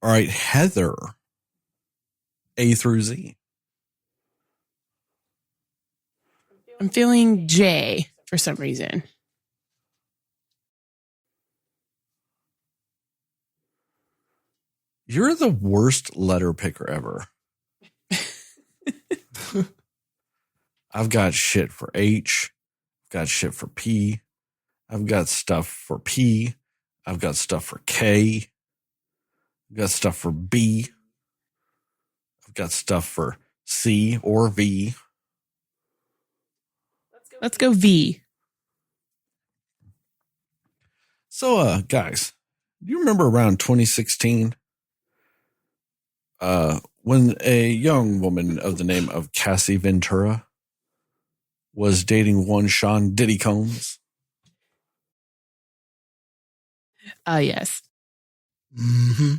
All right, Heather, A through Z. I'm feeling J for some reason. You're the worst letter picker ever. I've got shit for H. I've got shit for P. I've got stuff for P. I've got stuff for K. I've got stuff for B. I've got stuff for C or V. Let's go V. So, guys, do you remember around 2016 when a young woman of the name of Cassie Ventura was dating one Sean Diddy Combs? Yes. Mm-hmm.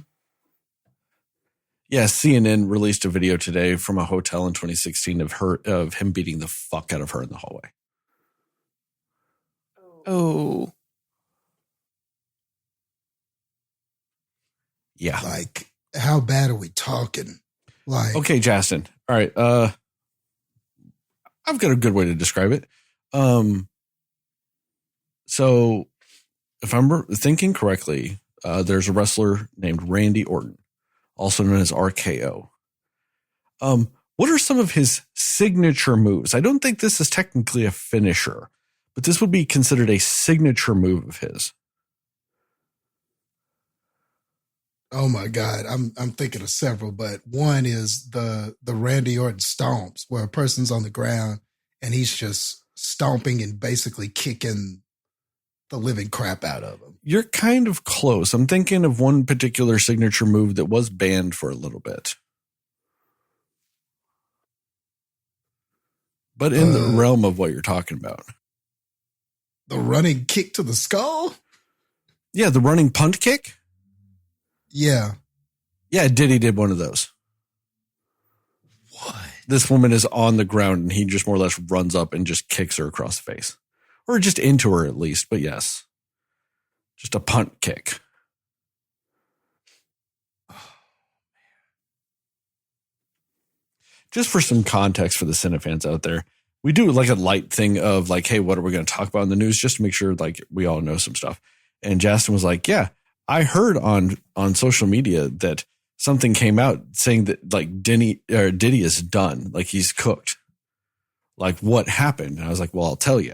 Yeah, CNN released a video today from a hotel in 2016 of him beating the fuck out of her in the hallway. Oh. Yeah. Like, how bad are we talking? Like, okay, Jastin. All right. I've got a good way to describe it. So if I'm thinking correctly, there's a wrestler named Randy Orton, also known as RKO. What are some of his signature moves? I don't think this is technically a finisher, but this would be considered a signature move of his. oh my God, I'm thinking of several, but one is the Randy Orton stomps, where a person's on the ground and he's just stomping and basically kicking the living crap out of him. You're kind of close. I'm thinking of one particular signature move that was banned for a little bit, but in the realm of what you're talking about. The running kick to the skull? Yeah, the running punt kick. Yeah. Yeah, Diddy did one of those. What? This woman is on the ground and he just more or less runs up and just kicks her across the face. Or just into her at least, but yes. Just a punt kick. Just for some context for the Cinefans out there, we do like a light thing of like, hey, what are we going to talk about in the news? Just to make sure like we all know some stuff. And Jastin was like, yeah, I heard on social media that something came out saying that like Diddy is done. Like he's cooked. Like what happened? And I was like, well, I'll tell you.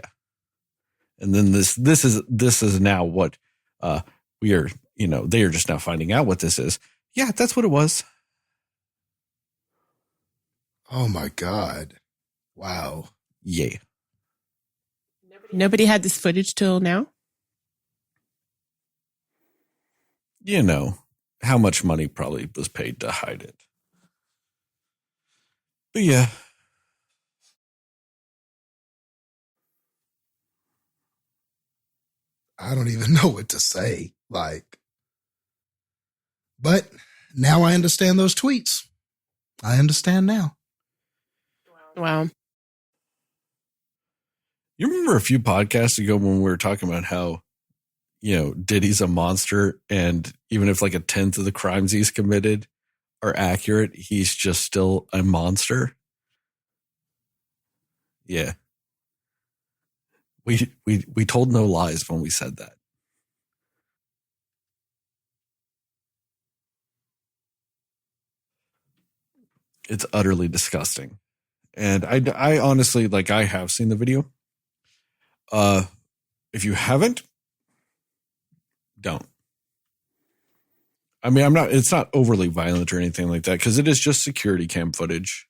And then this is now what we are, they are just now finding out what this is. Yeah, that's what it was. Oh my God. Wow. Yeah. Nobody had this footage till now? How much money probably was paid to hide it. But yeah. I don't even know what to say. Like, but now I understand those tweets. I understand now. Wow. You remember a few podcasts ago when we were talking about how, Diddy's a monster, and even if like a tenth of the crimes he's committed are accurate, he's just still a monster. Yeah. We told no lies when we said that. It's utterly disgusting. And I honestly, like, I have seen the video. If you haven't, don't. I mean, it's not overly violent or anything like that, because it is just security cam footage.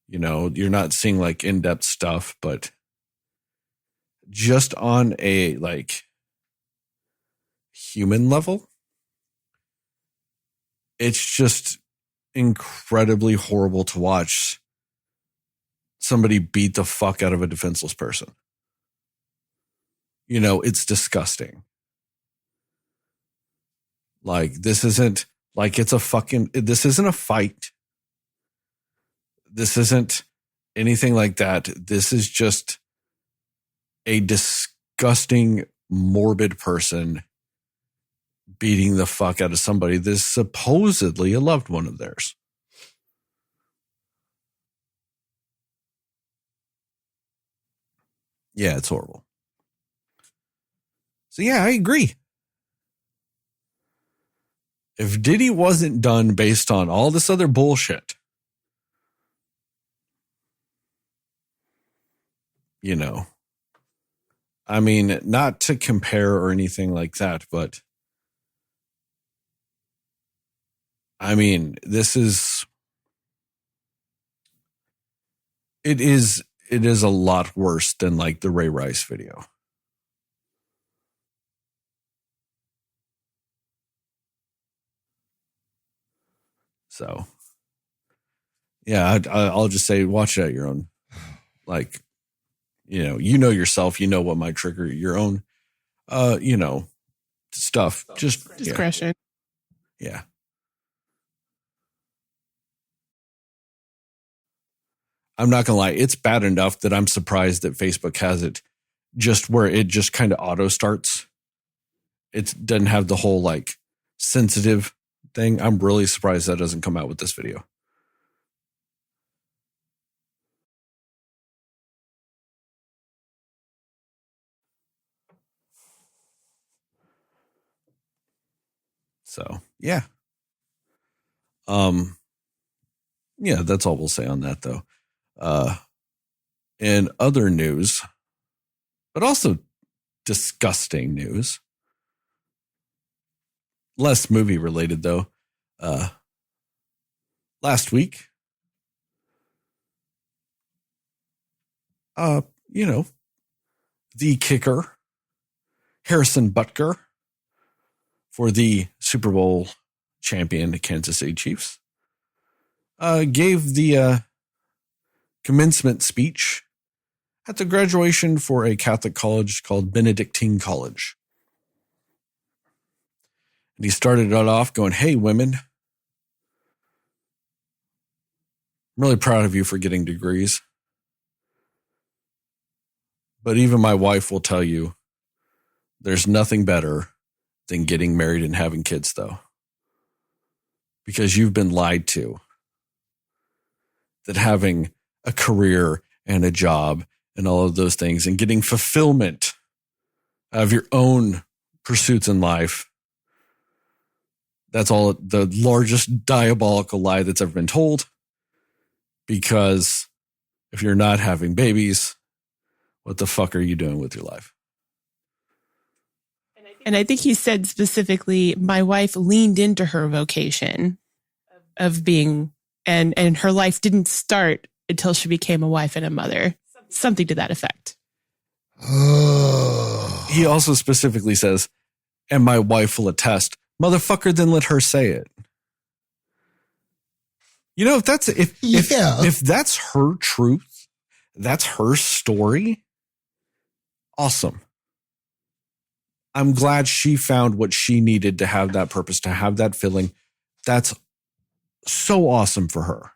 You're not seeing like in-depth stuff, but just on a like human level, it's just incredibly horrible to watch somebody beat the fuck out of a defenseless person. It's disgusting. Like, this isn't like this isn't a fight. This isn't anything like that. This is just a disgusting, morbid person beating the fuck out of somebody that's supposedly a loved one of theirs. Yeah, it's horrible. So yeah, I agree. If Diddy wasn't done based on all this other bullshit, you know, I mean, not to compare or anything like that, but I mean, it is a lot worse than like the Ray Rice video. So, yeah, I'll just say, watch it at your own, like, you know yourself, you know what might trigger your own, stuff. Just discretion. Yeah. I'm not going to lie. It's bad enough that I'm surprised that Facebook has it just where it just kind of auto starts. It doesn't have the whole like sensitive thing. I'm really surprised that doesn't come out with this video. So, yeah. Yeah, that's all we'll say on that though. In other news, but also disgusting news, less movie related though. Last week, the kicker, Harrison Butker, for the Super Bowl champion Kansas City Chiefs, gave the commencement speech at the graduation for a Catholic college called Benedictine College. And he started it off going, "Hey, women, I'm really proud of you for getting degrees. But even my wife will tell you there's nothing better than getting married and having kids, though. Because you've been lied to. That having a career and a job and all of those things and getting fulfillment of your own pursuits in life, that's all the largest diabolical lie that's ever been told. Because if you're not having babies, what the fuck are you doing with your life?" And I think he said specifically, my wife leaned into her vocation of being, and her life didn't start until she became a wife and a mother. Something to that effect. Oh. He also specifically says, "And my wife will attest." Motherfucker, then let her say it. You know, if that's her truth, that's her story, awesome. I'm glad she found what she needed to have that purpose, to have that feeling. That's so awesome for her.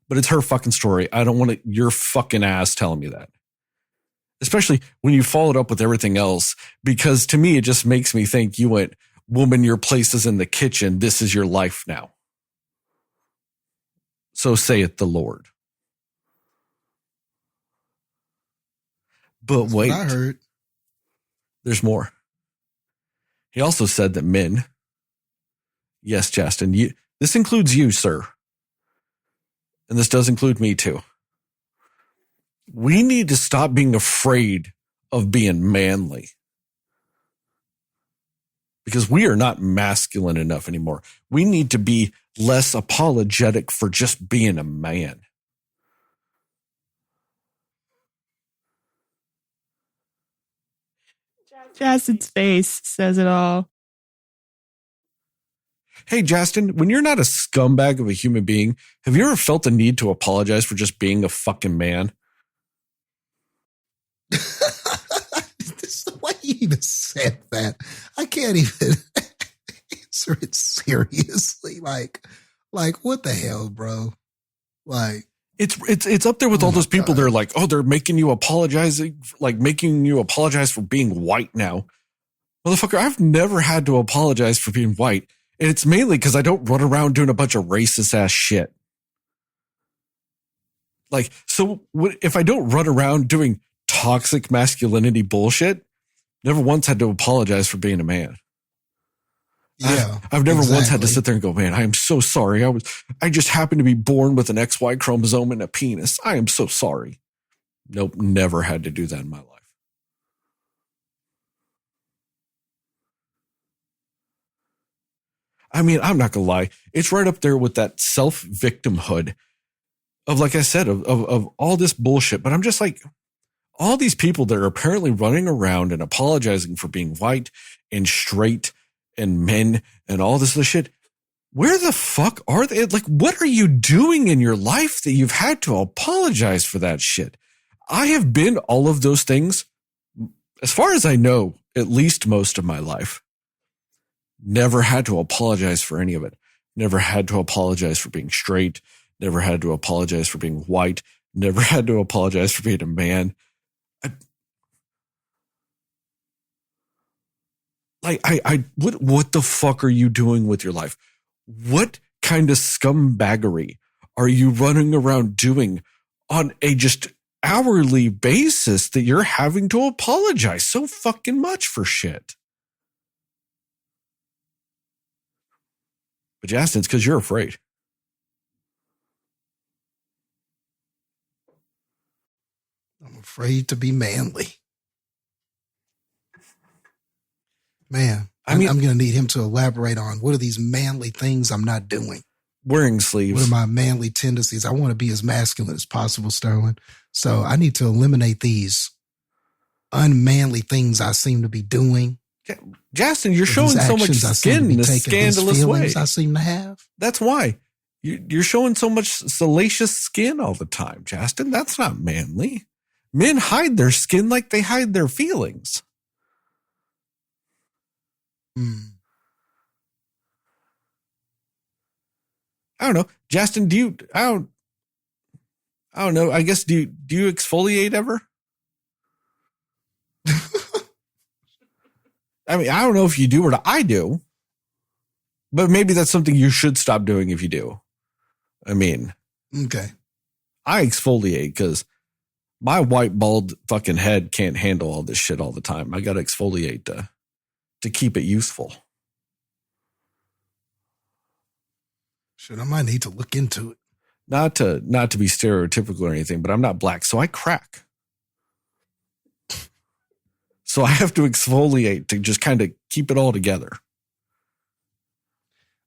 But it's her fucking story. I don't want your fucking ass telling me that. Especially when you followed up with everything else, because to me, it just makes me think you went, "Woman, your place is in the kitchen. This is your life now. So saith the Lord." But That's wait, what I heard. There's more. He also said that men, yes, Jastin, this includes you, sir. And this does include me too. We need to stop being afraid of being manly. Because we are not masculine enough anymore. We need to be less apologetic for just being a man. Jastin's face says it all. Hey, Jastin, when you're not a scumbag of a human being, have you ever felt the need to apologize for just being a fucking man? Why you even said that? I can't even answer it seriously. Like what the hell, bro? Like, it's up there with all those people. God. They're like, oh, they're making you apologize, like making you apologize for being white now. Motherfucker, I've never had to apologize for being white. And it's mainly because I don't run around doing a bunch of racist ass shit. Like, so if I don't run around doing toxic masculinity bullshit, never once had to apologize for being a man. Yeah. I've never once had to sit there and go, man, I am so sorry. I just happened to be born with an XY chromosome and a penis. I am so sorry. Nope. Never had to do that in my life. I mean, I'm not gonna lie. It's right up there with that self-victimhood of, like I said, of all this bullshit. But I'm just like, all these people that are apparently running around and apologizing for being white and straight and men and all this other shit. Where the fuck are they? Like, what are you doing in your life that you've had to apologize for that shit? I have been all of those things, as far as I know, at least most of my life. Never had to apologize for any of it. Never had to apologize for being straight. Never had to apologize for being white. Never had to apologize for being a man. What the fuck are you doing with your life? What kind of scumbaggery are you running around doing on a just hourly basis that you're having to apologize so fucking much for shit? But Jastin, it's because you're afraid. I'm afraid to be manly. Man, I mean, I'm going to need him to elaborate on what are these manly things I'm not doing. Wearing sleeves. What are my manly tendencies? I want to be as masculine as possible, Sterling. So I need to eliminate these unmanly things I seem to be doing. Jastin, you're showing so much skin in a scandalous way. I seem to have. That's why. You're showing so much salacious skin all the time, Jastin. That's not manly. Men hide their skin like they hide their feelings. I don't know. Jastin, I don't know. I guess, do you exfoliate ever? I mean, I don't know if you do or not. I do. But maybe that's something you should stop doing if you do. I mean. Okay. I exfoliate because my white, bald fucking head can't handle all this shit all the time. I got to exfoliate to keep it useful. Shit, I might need to look into it. Not to be stereotypical or anything, but I'm not black, so I crack. So I have to exfoliate to just kind of keep it all together.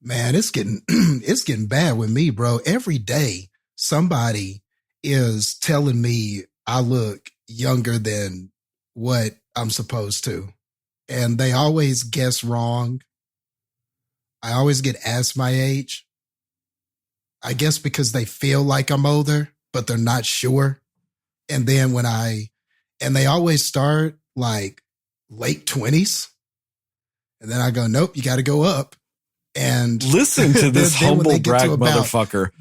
Man, it's getting bad with me, bro. Every day somebody is telling me I look younger than what I'm supposed to. And they always guess wrong. I always get asked my age. I guess because they feel like I'm older, but they're not sure. And then and they always start like late 20s. And then I go, nope, you got to go up. And listen to this humble brag motherfucker.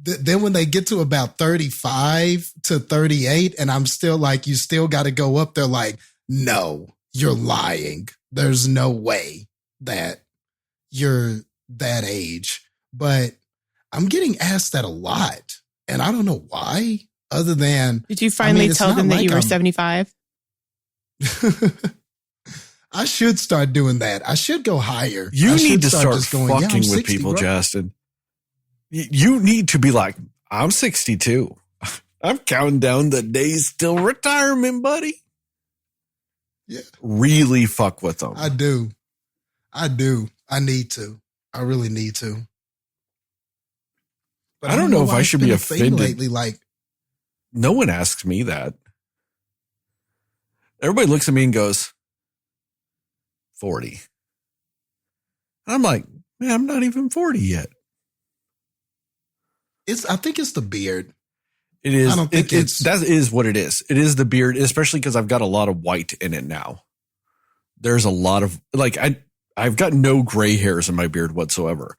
Then when they get to about 35 to 38 and I'm still like, you still got to go up. They're like, no, you're lying. There's no way that you're that age. But I'm getting asked that a lot. And I don't know why, other than. Did you finally tell them that you were 75? I should start doing that. I should go higher. You need to start fucking with people, Jastin. You need to be like, I'm 62. I'm counting down the days till retirement, buddy. Yeah. Really fuck with them. I do. I need to. I really need to. But I don't know if I should be offended. Lately, like, no one asks me that. Everybody looks at me and goes, 40. And I'm like, man, I'm not even 40 yet. I think it's the beard. It is. I don't think that is what it is. It is the beard, especially because I've got a lot of white in it now. There's a lot of I've got no gray hairs in my beard whatsoever.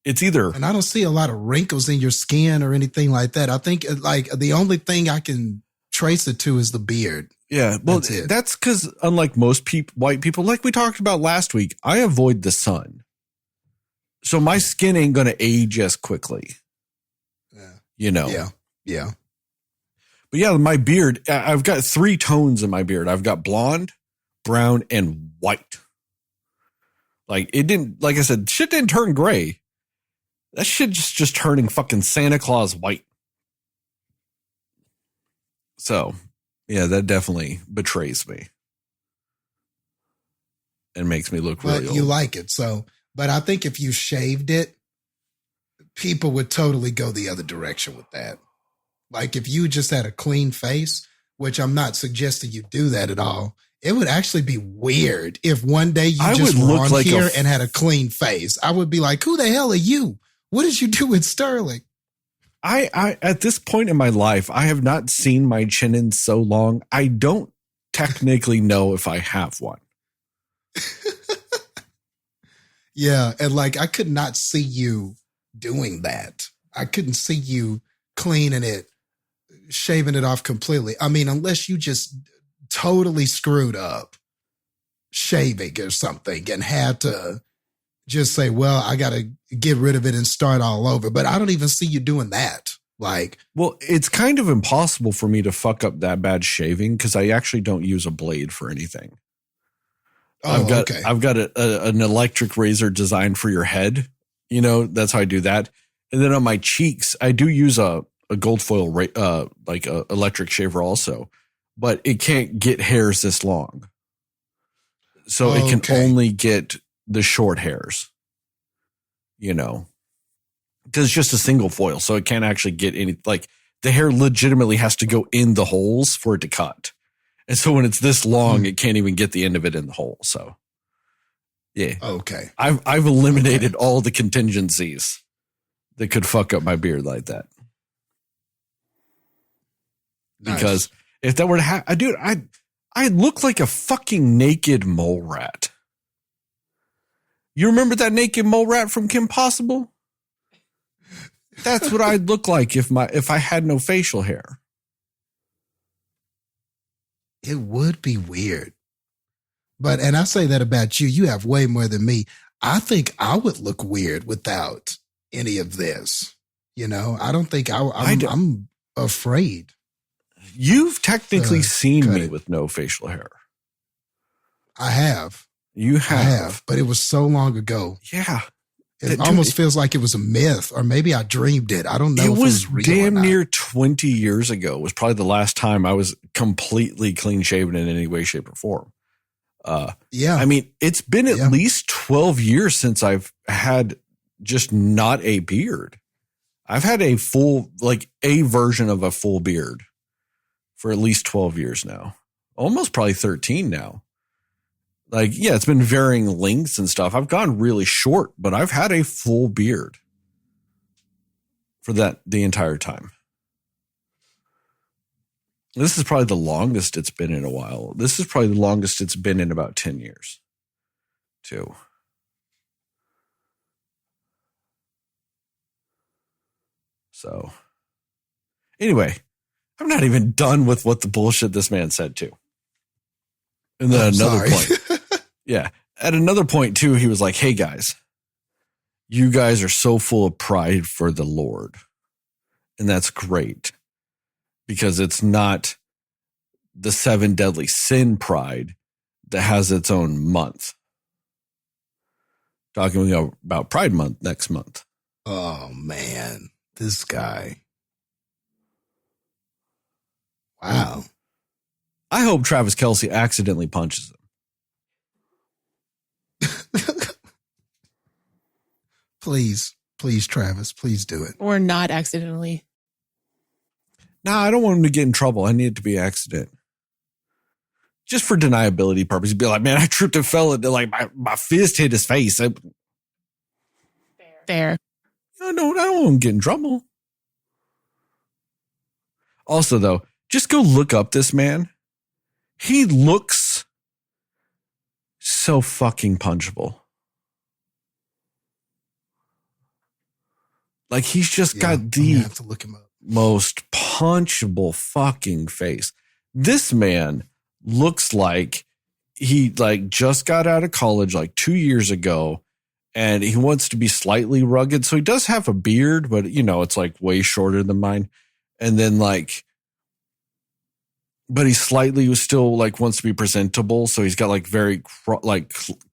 It's either. And I don't see a lot of wrinkles in your skin or anything like that. I think like the only thing I can trace it to is the beard. Yeah, well, that's because unlike most white people, like we talked about last week, I avoid the sun. So my skin ain't going to age as quickly. Yeah. You know? Yeah. Yeah. But yeah, my beard, I've got 3 tones in my beard. I've got blonde, brown, and white. Like it didn't, like I said, shit didn't turn gray. That shit just turning fucking Santa Claus white. So yeah, that definitely betrays me. And makes me look really old. But you like it. So, but I think if you shaved it, people would totally go the other direction with that. Like if you just had a clean face, which I'm not suggesting you do that at all, it would actually be weird if one day you just were on like here and had a clean face. I would be like, who the hell are you? What did you do with Sterling? I at this point in my life, I have not seen my chin in so long. I don't technically know if I have one. Yeah. And like, I could not see you doing that. I couldn't see you cleaning it, shaving it off completely. I mean, unless you just totally screwed up shaving or something and had to just say, well, I got to get rid of it and start all over. But I don't even see you doing that. Like, well, it's kind of impossible for me to fuck up that bad shaving because I actually don't use a blade for anything. Oh, I've got an electric razor designed for your head. You know, that's how I do that. And then on my cheeks, I do use a gold foil, like a electric shaver also, but it can't get hairs this long. So it can only get the short hairs, you know, because it's just a single foil. So it can't actually get any, like the hair legitimately has to go in the holes for it to cut. And so when it's this long, it can't even get the end of it in the hole. So yeah. Okay. I've eliminated all the contingencies that could fuck up my beard like that. Because if that were to happen, dude, I look like a fucking naked mole rat. You remember that naked mole rat from Kim Possible? That's what I'd look like if I had no facial hair. It would be weird. But, and I say that about you, you have way more than me. I think I would look weird without any of this. You know, I don't think I'm afraid. You've technically seen me with no facial hair. I have. You have. I have, but it was so long ago. Yeah. It almost feels like it was a myth, or maybe I dreamed it. I don't know. It was real damn near 20 years ago. It was probably the last time I was completely clean shaven in any way, shape, or form. Yeah. I mean, it's been at least 12 years since I've had just not a beard. I've had a full, like a version of a full beard for at least 12 years now. Almost probably 13 now. Like, yeah, it's been varying lengths and stuff. I've gone really short, but I've had a full beard for the entire time. This is probably the longest it's been in a while. This is probably the longest it's been in about 10 years, too. So, anyway, I'm not even done with what the bullshit this man said, too. And then another point. Yeah. At another point, too, he was like, hey, guys, you guys are so full of pride for the Lord. And that's great because it's not the 7 deadly sin pride that has its own month. Talking about Pride Month next month. Oh, man. This guy. Wow. I hope Travis Kelce accidentally punches him. Please, Travis, please do it. Or not accidentally. No, I don't want him to get in trouble. I need it to be an accident. Just for deniability purposes. Be like, man, I tripped and fell and like my fist hit his face. Fair. I don't want him to get in trouble. Also, though, just go look up this man. He looks so fucking punchable. Like he's just got the have to look him up. most punchable fucking face. This man looks like he like just got out of college like 2 years ago, and he wants to be slightly rugged. So he does have a beard, but you know, it's like way shorter than mine. And then like, but he slightly still like wants to be presentable. So he's got like very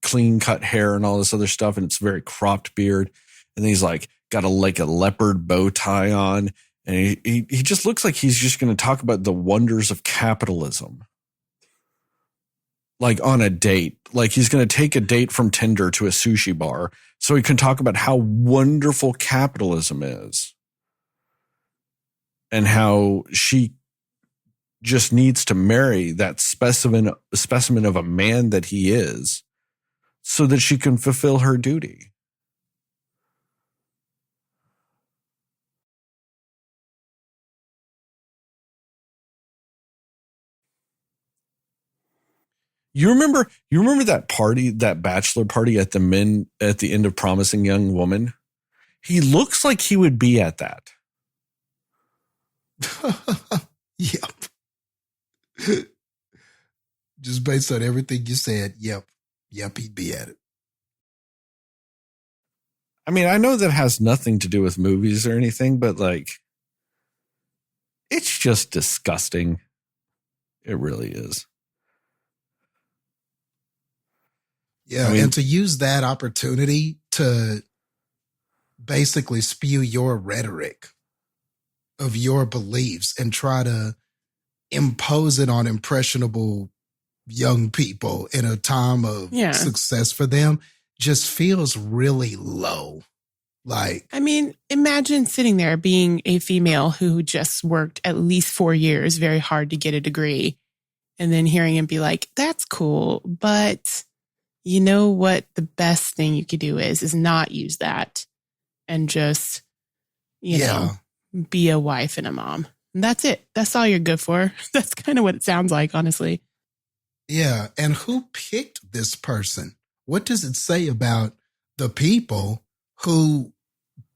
clean cut hair and all this other stuff. And it's very cropped beard. And then he's like got a leopard bow tie on. And he just looks like he's just going to talk about the wonders of capitalism. Like on a date, like he's going to take a date from Tinder to a sushi bar so he can talk about how wonderful capitalism is and how she just needs to marry that specimen of a man that he is so that she can fulfill her duty. You remember that party, that bachelor party at the end of Promising Young Woman? He looks like he would be at that. Yep. Just based on everything you said, yep, he'd be at it. I mean, I know that has nothing to do with movies or anything, but like, it's just disgusting. It really is. Yeah, I mean, and to use that opportunity to basically spew your rhetoric of your beliefs and try to impose it on impressionable young people in a time of success for them just feels really low. Like, I mean, imagine sitting there being a female who just worked at least 4 years very hard to get a degree and then hearing him be like, that's cool, but you know what the best thing you could do is not use that and just, you know, be a wife and a mom. And that's it. That's all you're good for. That's kind of what it sounds like, honestly. Yeah. And who picked this person? What does it say about the people who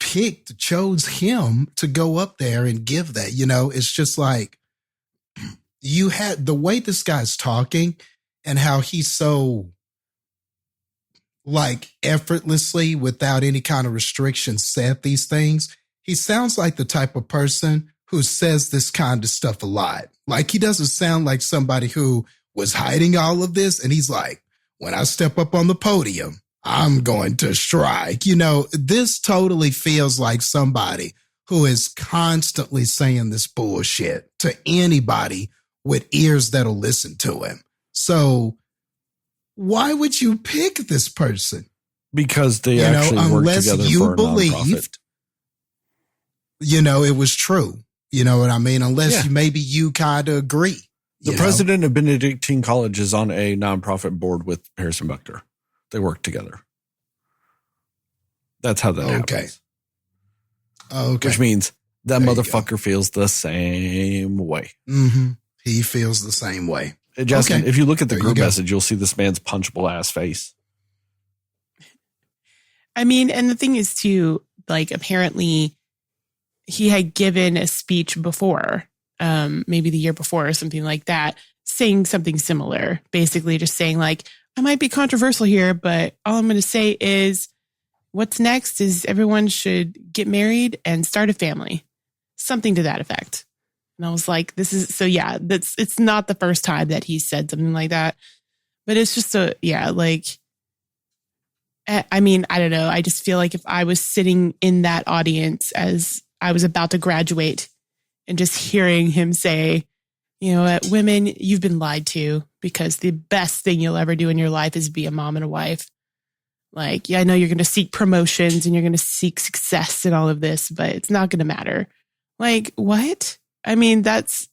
chose him to go up there and give that? You know, it's just like you had the way this guy's talking and how he's so like effortlessly without any kind of restriction said these things. He sounds like the type of person who says this kind of stuff a lot. Like he doesn't sound like somebody who was hiding all of this. And he's like, when I step up on the podium, I'm going to strike. You know, this totally feels like somebody who is constantly saying this bullshit to anybody with ears that'll listen to him. So why would you pick this person? Because they actually work together for a nonprofit. You know, it was true. You know what I mean? Unless maybe you kind of agree. The president of Benedictine College is on a nonprofit board with Harrison Buchter. They work together. That's how that happens. Okay. Which means that motherfucker feels the same way. Mm-hmm. He feels the same way. Justin, if you look at the group message, you'll see this man's punchable ass face. I mean, and the thing is too, like apparently he had given a speech before, maybe the year before or something like that, saying something similar, basically just saying like, I might be controversial here, but all I'm going to say is what's next is everyone should get married and start a family, something to that effect. And I was like, it's not the first time that he said something like that, but it's just I mean, I don't know. I just feel like if I was sitting in that audience as I was about to graduate and just hearing him say, you know what, women, you've been lied to because the best thing you'll ever do in your life is be a mom and a wife. Like, yeah, I know you're going to seek promotions and you're going to seek success and all of this, but it's not going to matter. Like, what? I mean, that's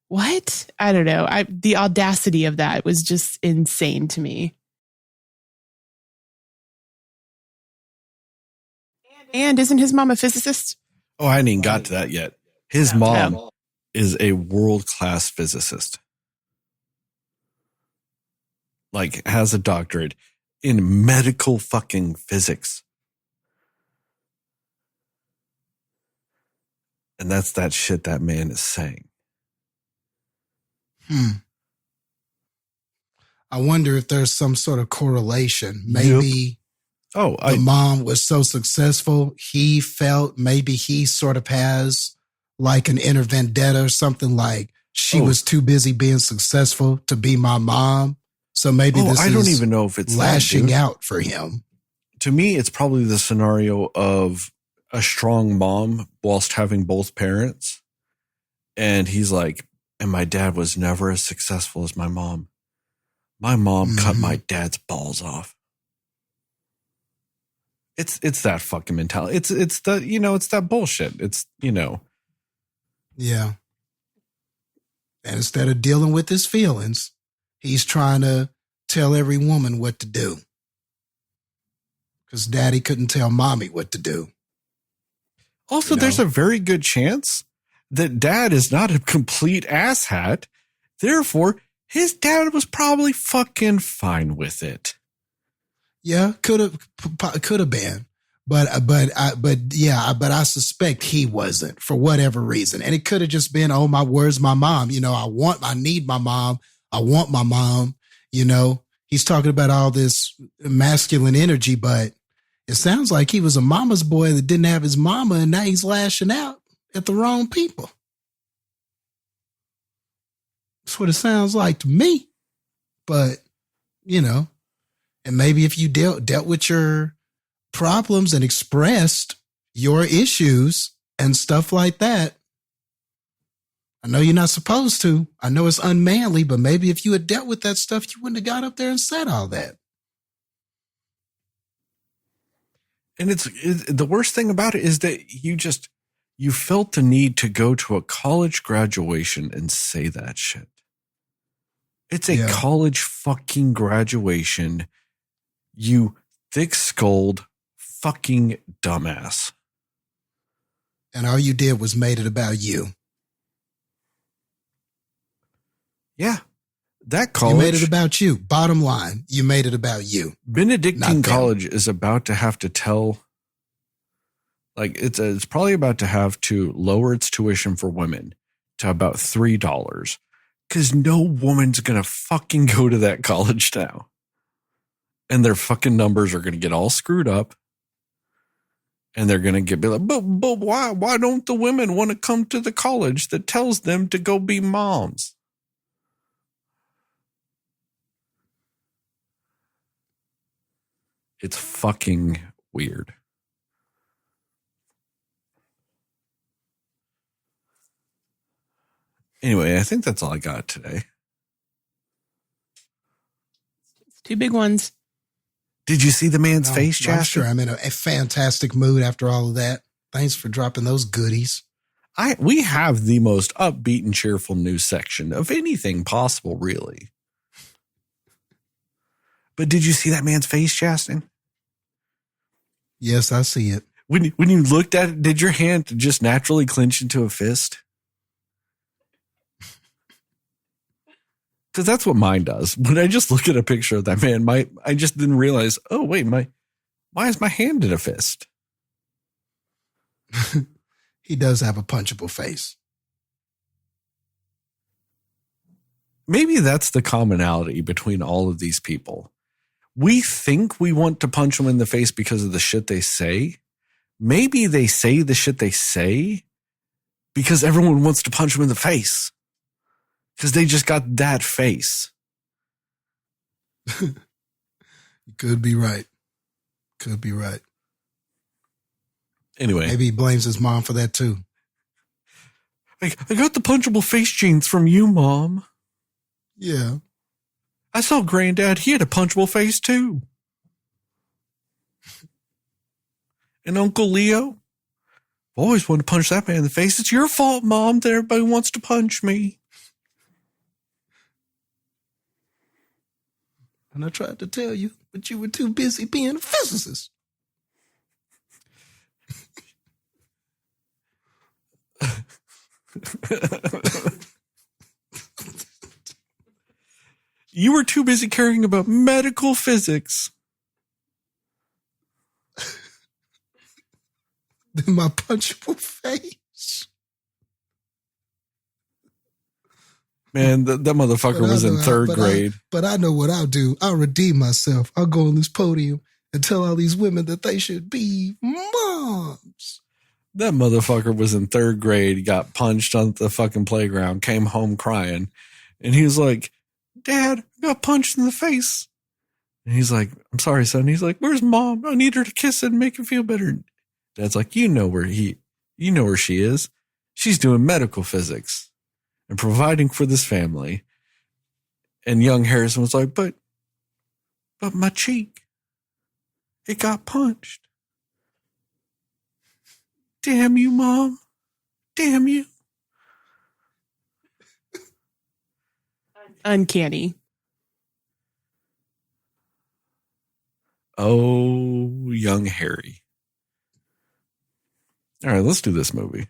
what? I don't know. The audacity of that was just insane to me. And isn't his mom a physicist? Oh, I hadn't even got to that yet. His mom is a world-class physicist. Like, has a doctorate in medical fucking physics. And that's that shit that man is saying. I wonder if there's some sort of correlation. Maybe the mom was so successful, he felt maybe he sort of has like an inner vendetta or something, like she was too busy being successful to be my mom. So maybe this I don't even know if it's lashing out for him. To me, it's probably the scenario of a strong mom whilst having both parents. And he's like, and my dad was never as successful as my mom. My mom cut my dad's balls off. It's that fucking mentality. It's the, it's that bullshit. It's, Yeah. And instead of dealing with his feelings, he's trying to tell every woman what to do. Because daddy couldn't tell mommy what to do. Also, there's a very good chance that dad is not a complete asshat. Therefore, his dad was probably fucking fine with it. Yeah, could have been. But I suspect he wasn't for whatever reason. And it could have just been, oh, where's my mom? I need my mom. I want my mom. He's talking about all this masculine energy, but it sounds like he was a mama's boy that didn't have his mama, and now he's lashing out at the wrong people. That's what it sounds like to me. But, and maybe if you dealt with your problems and expressed your issues and stuff like that, I know you're not supposed to. I know it's unmanly, but maybe if you had dealt with that stuff, you wouldn't have got up there and said all that. And the worst thing about it is that you felt the need to go to a college graduation and say that shit. It's a college fucking graduation. You thick-skulled fucking dumbass. And all you did was made it about you. Yeah. That college. You made it about you. Bottom line, you made it about you. Benedictine College is about to have to tell, it's probably about to have to lower its tuition for women to about $3 because no woman's going to fucking go to that college now. And their fucking numbers are going to get all screwed up. And they're going to be like, but why don't the women want to come to the college that tells them to go be moms? It's fucking weird. Anyway, I think that's all I got today. Two big ones. Did you see the man's face, Jastin? I'm sure I'm in a fantastic mood after all of that. Thanks for dropping those goodies. We have the most upbeat and cheerful news section of anything possible, really. But did you see that man's face, Jastin? Yes, I see it. When you looked at it, did your hand just naturally clench into a fist? Because that's what mine does. When I just look at a picture of that man, I just didn't realize, oh, wait, why is my hand in a fist? He does have a punchable face. Maybe that's the commonality between all of these people. We think we want to punch them in the face because of the shit they say. Maybe they say the shit they say because everyone wants to punch them in the face. Because they just got that face. You could be right. Could be right. Anyway. Maybe he blames his mom for that too. I got the punchable face genes from you, Mom. Yeah. I saw Granddad. He had a punchable face too. And Uncle Leo. Always wanted to punch that man in the face. It's your fault, Mom, that everybody wants to punch me. And I tried to tell you, but you were too busy being a physicist. You were too busy caring about medical physics. Then my punchable face. Man, that motherfucker was in third grade. But I know what I'll do. I'll redeem myself. I'll go on this podium and tell all these women that they should be moms. That motherfucker was in third grade, got punched on the fucking playground, came home crying. And he was like, Dad, I got punched in the face. And he's like, I'm sorry, son. He's like, where's Mom? I need her to kiss it and make her feel better. Dad's like, you know where she is. She's doing medical physics and providing for this family. And young Harrison was like, but my cheek, it got punched. Damn you, Mom. Damn you. Uncanny. Oh, young Harry. All right, let's do this movie.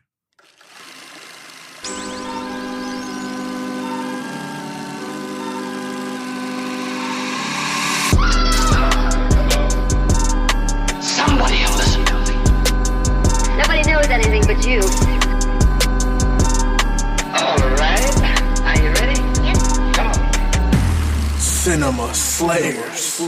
Somebody will listen to me. Nobody knows anything but you. All right. Are you ready? Yes. Come on. Cinema Slayers.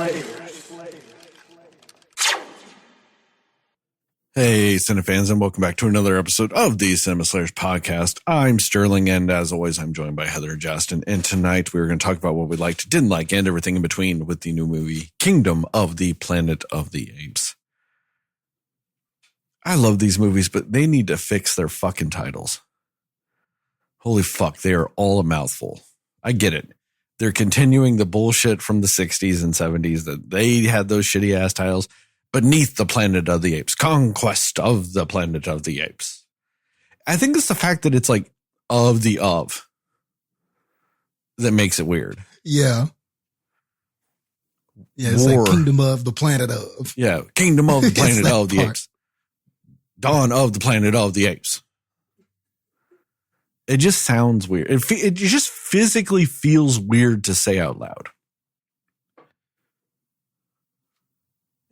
Hey, Cinefans, and welcome back to another episode of the Cinema Slayers podcast. I'm Sterling, and as always, I'm joined by Heather and Jastin. And tonight, we're going to talk about what we liked, didn't like, and everything in between with the new movie, Kingdom of the Planet of the Apes. I love these movies, but they need to fix their fucking titles. Holy fuck, they are all a mouthful. I get it. They're continuing the bullshit from the 60s and 70s that they had those shitty ass titles. Beneath the Planet of the Apes, Conquest of the Planet of the Apes. I think it's the fact that it's like of that makes it weird. Yeah. Yeah, it's like Kingdom of the Planet of. Yeah, Kingdom of the Planet of the Apes. Dawn of the Planet of the Apes. It just sounds weird. It just physically feels weird to say out loud.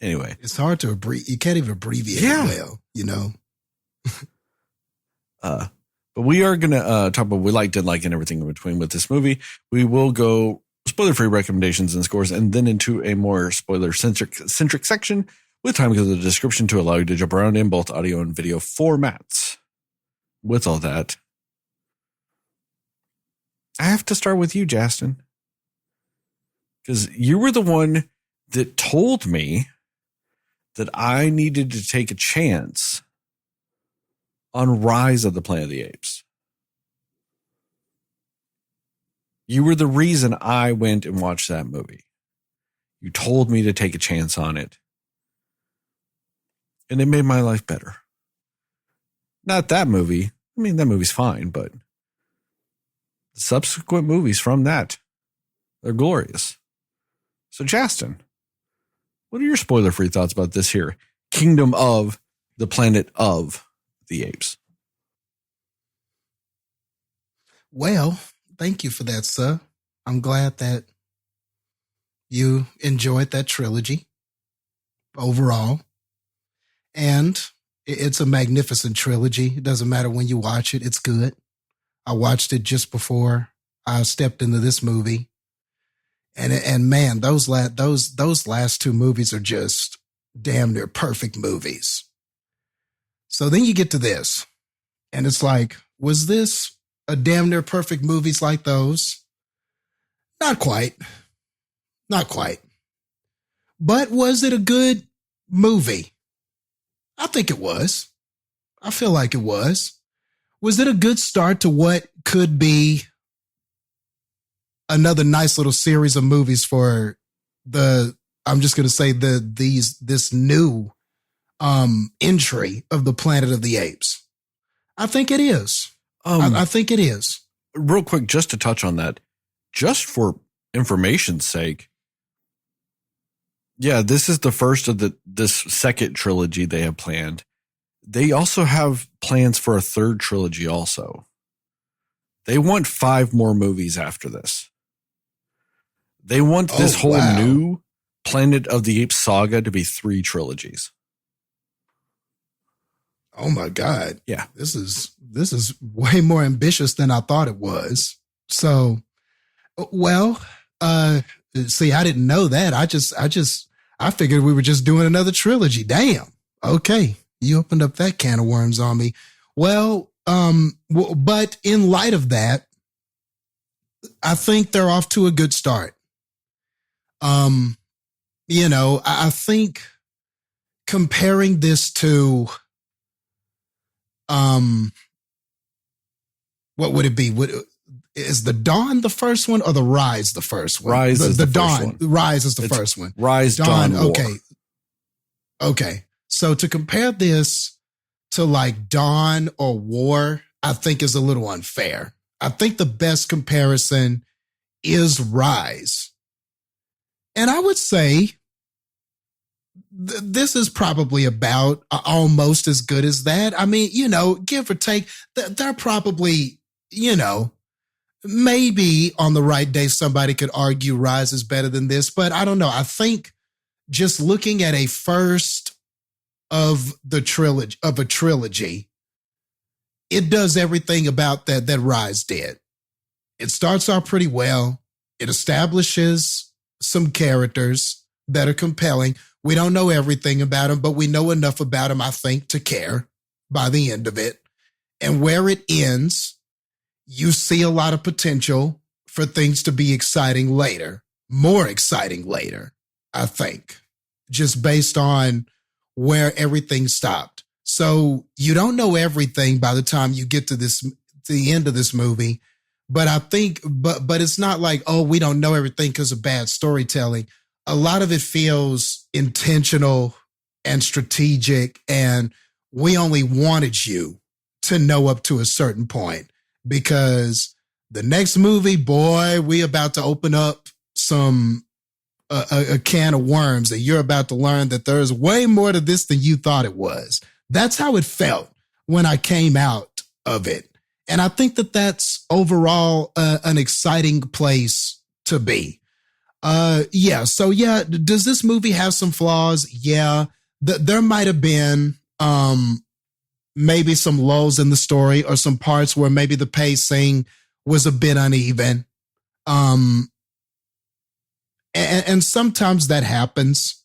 Anyway, it's hard to abbreviate. You can't even abbreviate it well, you know. But we are gonna talk about what we liked, didn't like, and everything in between with this movie. We will go spoiler-free recommendations and scores, and then into a more spoiler-centric section with time because of the description to allow you to jump around in both audio and video formats. With all that, I have to start with you, Jastin, because you were the one that told me that I needed to take a chance on Rise of the Planet of the Apes. You were the reason I went and watched that movie. You told me to take a chance on it. And it made my life better. Not that movie. I mean, that movie's fine, but the subsequent movies from that, they're glorious. So, Jastin, what are your spoiler-free thoughts about this here? Kingdom of the Planet of the Apes. Well, thank you for that, sir. I'm glad that you enjoyed that trilogy overall. And it's a magnificent trilogy. It doesn't matter when you watch it. It's good. I watched it just before I stepped into this movie. And man, those last two movies are just damn near perfect movies. So then you get to this, and it's like, was this a damn near perfect movies like those? Not quite. Not quite. But was it a good movie? I think it was. I feel like it was. Was it a good start to what could be another nice little series of movies for I'm just going to say this new entry of the Planet of the Apes? I think it is. I think it is. Real quick, just to touch on that, just for information's sake. Yeah, this is the first of this second trilogy they have planned. They also have plans for a third trilogy also. They want 5 more movies after this. They want this whole new Planet of the Apes saga to be 3 trilogies. Oh my God. Yeah. This is way more ambitious than I thought it was. So, well, see, I didn't know that. I figured we were just doing another trilogy. Damn. Okay. You opened up that can of worms on me. Well, but in light of that, I think they're off to a good start. I think comparing this to, what would it be? Is the Dawn the first one or the Rise the first one? Rise is the Dawn. first one. Rise is the first one. Rise, Dawn, War. Okay. So to compare this to like Dawn or War, I think is a little unfair. I think the best comparison is Rise. And I would say this is probably about almost as good as that. I mean, give or take, they're probably, maybe on the right day, somebody could argue Rise is better than this, but I don't know. I think just looking at a first of a trilogy, it does everything about that Rise did. It starts off pretty well. It establishes some characters that are compelling. We don't know everything about them, but we know enough about them, I think, to care by the end of it. And where it ends, you see a lot of potential for things to be exciting later, more exciting later, I think, just based on where everything stopped. So you don't know everything by the time you get to the end of this movie. But I think, but it's not like, oh, we don't know everything because of bad storytelling. A lot of it feels intentional and strategic, and we only wanted you to know up to a certain point, because the next movie, boy, we about to open up a can of worms, and you're about to learn that there's way more to this than you thought it was. That's how it felt when I came out of it. And I think that that's overall an exciting place to be. Does this movie have some flaws? Yeah. There might have been maybe some lulls in the story, or some parts where maybe the pacing was a bit uneven. And sometimes that happens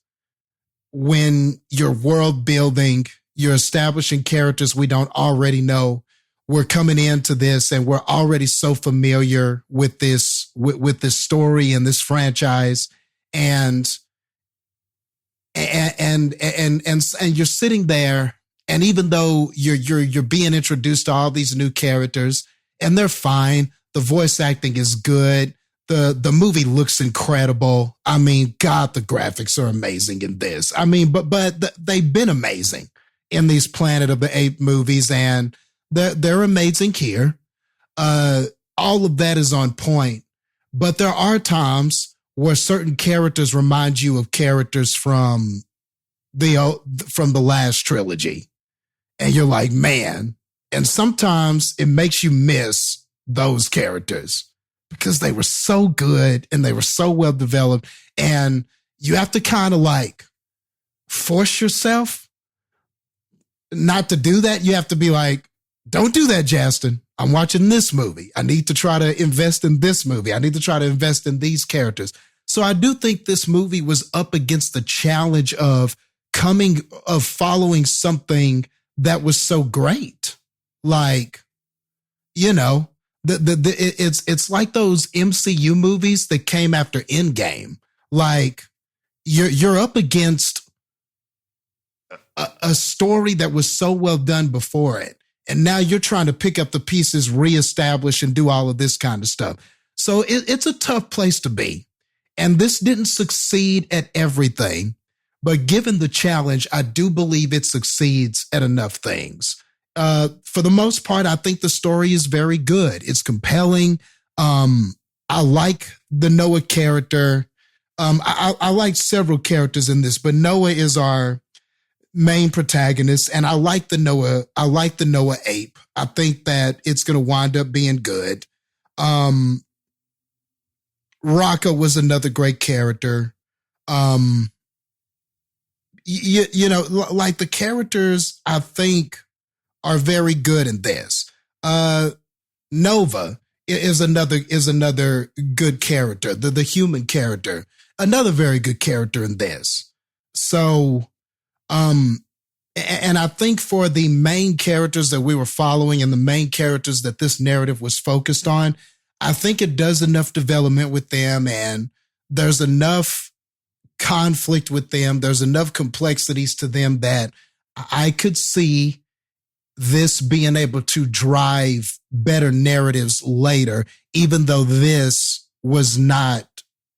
when you're world building, you're establishing characters we don't already know. We're coming into this and we're already so familiar with this story and this franchise, and you're sitting there, and even though you're being introduced to all these new characters, and they're fine, the voice acting is good, the movie looks incredible. I mean, God, the graphics are amazing in this. I mean, but they've been amazing in these Planet of the Apes movies, and they're amazing here. All of that is on point, but there are times where certain characters remind you of characters from the last trilogy, and you're like, man. And sometimes it makes you miss those characters because they were so good and they were so well developed, and you have to kind of like force yourself not to do that. You have to be like, don't do that, Jastin. I'm watching this movie. I need to try to invest in this movie. I need to try to invest in these characters. So I do think this movie was up against the challenge of following something that was so great. Like, it's like those MCU movies that came after Endgame. Like, you're up against a story that was so well done before it, and now you're trying to pick up the pieces, reestablish, and do all of this kind of stuff. So it's a tough place to be. And this didn't succeed at everything, but given the challenge, I do believe it succeeds at enough things. For the most part, I think the story is very good. It's compelling. I like the Noah character. I like several characters in this, but Noah is our main protagonist, and I like the Noah ape. I think that it's going to wind up being good. Raka was another great character. Like the characters, I think, are very good in this. Nova, is another good character, the human character, another very good character in this. So, and I think for the main characters that we were following and the main characters that this narrative was focused on, I think it does enough development with them, and there's enough conflict with them. There's enough complexities to them that I could see this being able to drive better narratives later, even though this was not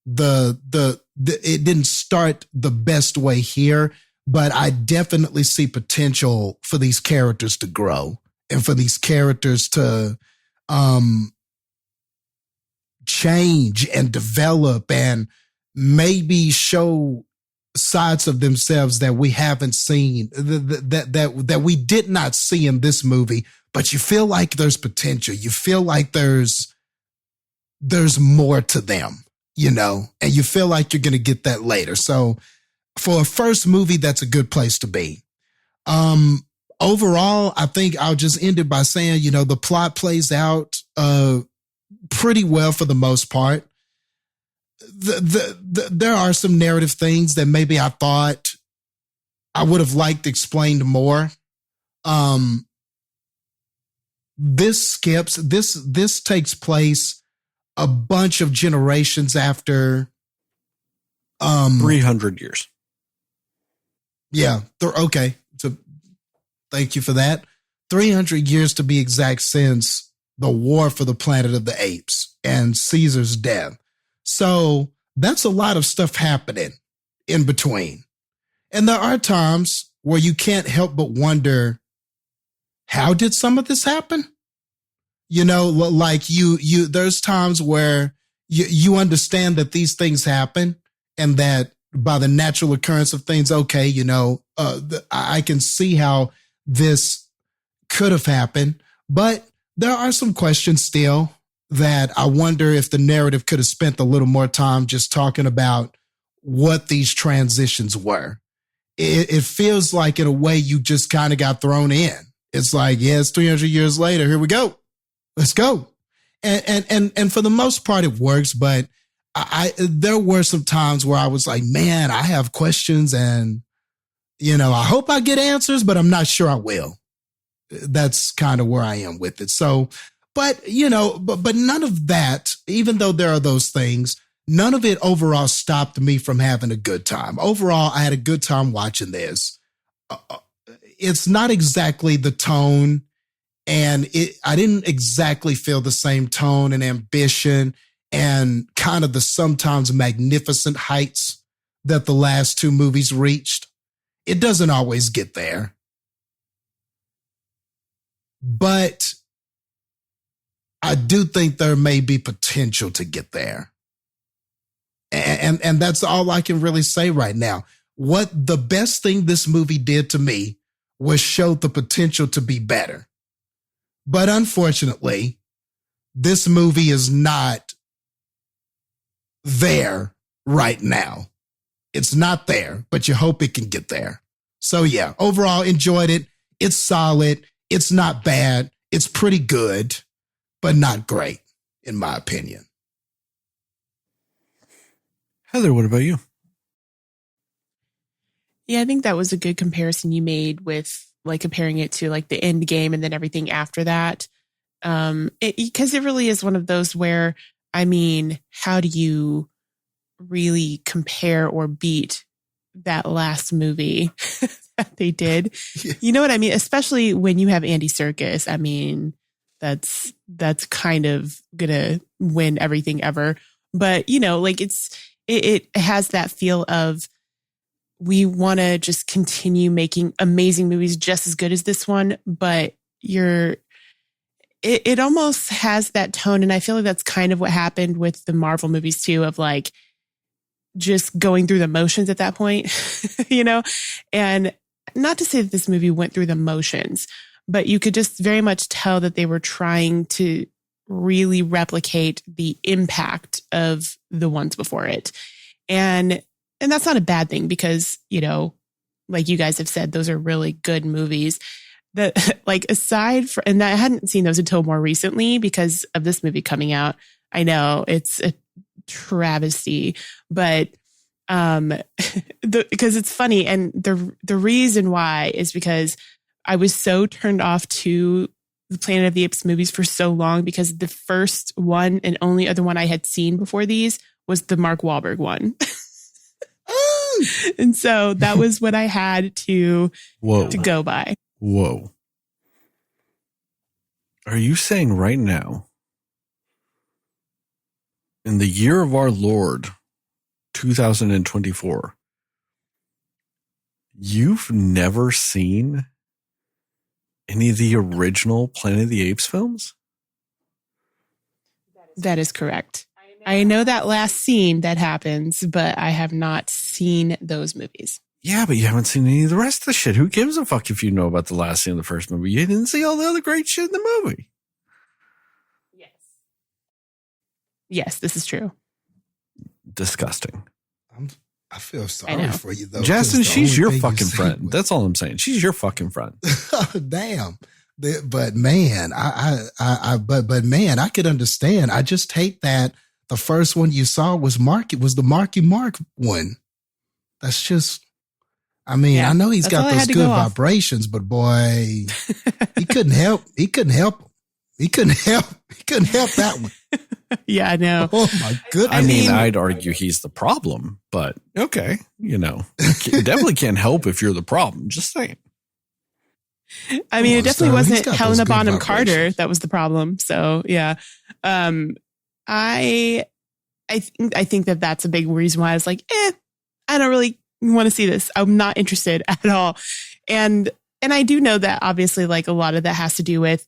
it didn't start the best way here, but I definitely see potential for these characters to grow and for these characters to change and develop and maybe show sides of themselves that we haven't seen, that we did not see in this movie, but you feel like there's potential. You feel like there's more to them, and you feel like you're going to get that later. So for a first movie, that's a good place to be. Overall, I think I'll just end it by saying, the plot plays out pretty well for the most part. There are some narrative things that maybe I thought I would have liked explained more. This takes place a bunch of generations after 300 years. Yeah. Okay. So thank you for that. 300 years to be exact, since the war for the planet of the apes and Caesar's death. So that's a lot of stuff happening in between. And there are times where you can't help but wonder, how did some of this happen? Like there's times where you understand that these things happen and that by the natural occurrence of things, okay, I can see how this could have happened, but there are some questions still that I wonder if the narrative could have spent a little more time just talking about what these transitions were. It feels like, in a way, you just kind of got thrown in. It's like, yeah, it's 300 years later. Here we go. Let's go. And for the most part, it works. But there were some times where I was like, man, I have questions, and, I hope I get answers, but I'm not sure I will. That's kind of where I am with it. So, but none of that, even though there are those things, none of it overall stopped me from having a good time. Overall, I had a good time watching this. It's not exactly the tone, and I didn't exactly feel the same tone and ambition and kind of the sometimes magnificent heights that the last two movies reached. It doesn't always get there. But I do think there may be potential to get there. And that's all I can really say right now. What the best thing this movie did to me was show the potential to be better. But unfortunately, this movie is not there right now. It's not there, but you hope it can get there. So yeah, overall enjoyed it. It's solid. It's not bad. It's pretty good, but not great, in my opinion. Heather, what about you? Yeah, I think that was a good comparison you made with like comparing it to like the end game and then everything after that. Because it really is one of those where, I mean, how do you really compare or beat that last movie that they did? Yeah. You know what I mean? Especially when you have Andy Serkis. I mean, that's kind of gonna win everything ever. But like it has that feel of, we want to just continue making amazing movies just as good as this one, but it almost has that tone. And I feel like that's kind of what happened with the Marvel movies too, of like just going through the motions at that point, and not to say that this movie went through the motions, but you could just very much tell that they were trying to really replicate the impact of the ones before it. And that's not a bad thing because, like you guys have said, those are really good movies. that like aside from, and I hadn't seen those until more recently because of this movie coming out. I know it's a travesty, but because it's funny, and the reason why is because I was so turned off to the Planet of the Apes movies for so long, because the first one and only other one I had seen before these was the Mark Wahlberg one. And so that was what I had to go by. Whoa. Are you saying right now, in the year of our Lord, 2024, you've never seen any of the original Planet of the Apes films? That is correct. I know that last scene that happens, but I have not seen those movies. Yeah, but you haven't seen any of the rest of the shit. Who gives a fuck if you know about the last scene of the first movie? You didn't see all the other great shit in the movie. Yes, this is true. Disgusting. I feel sorry for you, though. Jastin, she's your fucking friend. That's all I'm saying. She's your fucking friend. Damn. But man, but man, I could understand. I just hate that the first one you saw was the Marky Mark one. That's just, I mean, I know he's got those good vibrations, but boy, he couldn't help. He couldn't help that one. Yeah, I know. Oh my goodness. I mean, I'd argue he's the problem, but okay. You definitely can't help if you're the problem. Just saying. I mean, it definitely wasn't Helena Bonham Carter that was the problem. So yeah. I think that that's a big reason why I was like, I don't really want to see this. I'm not interested at all. And I do know that obviously like a lot of that has to do with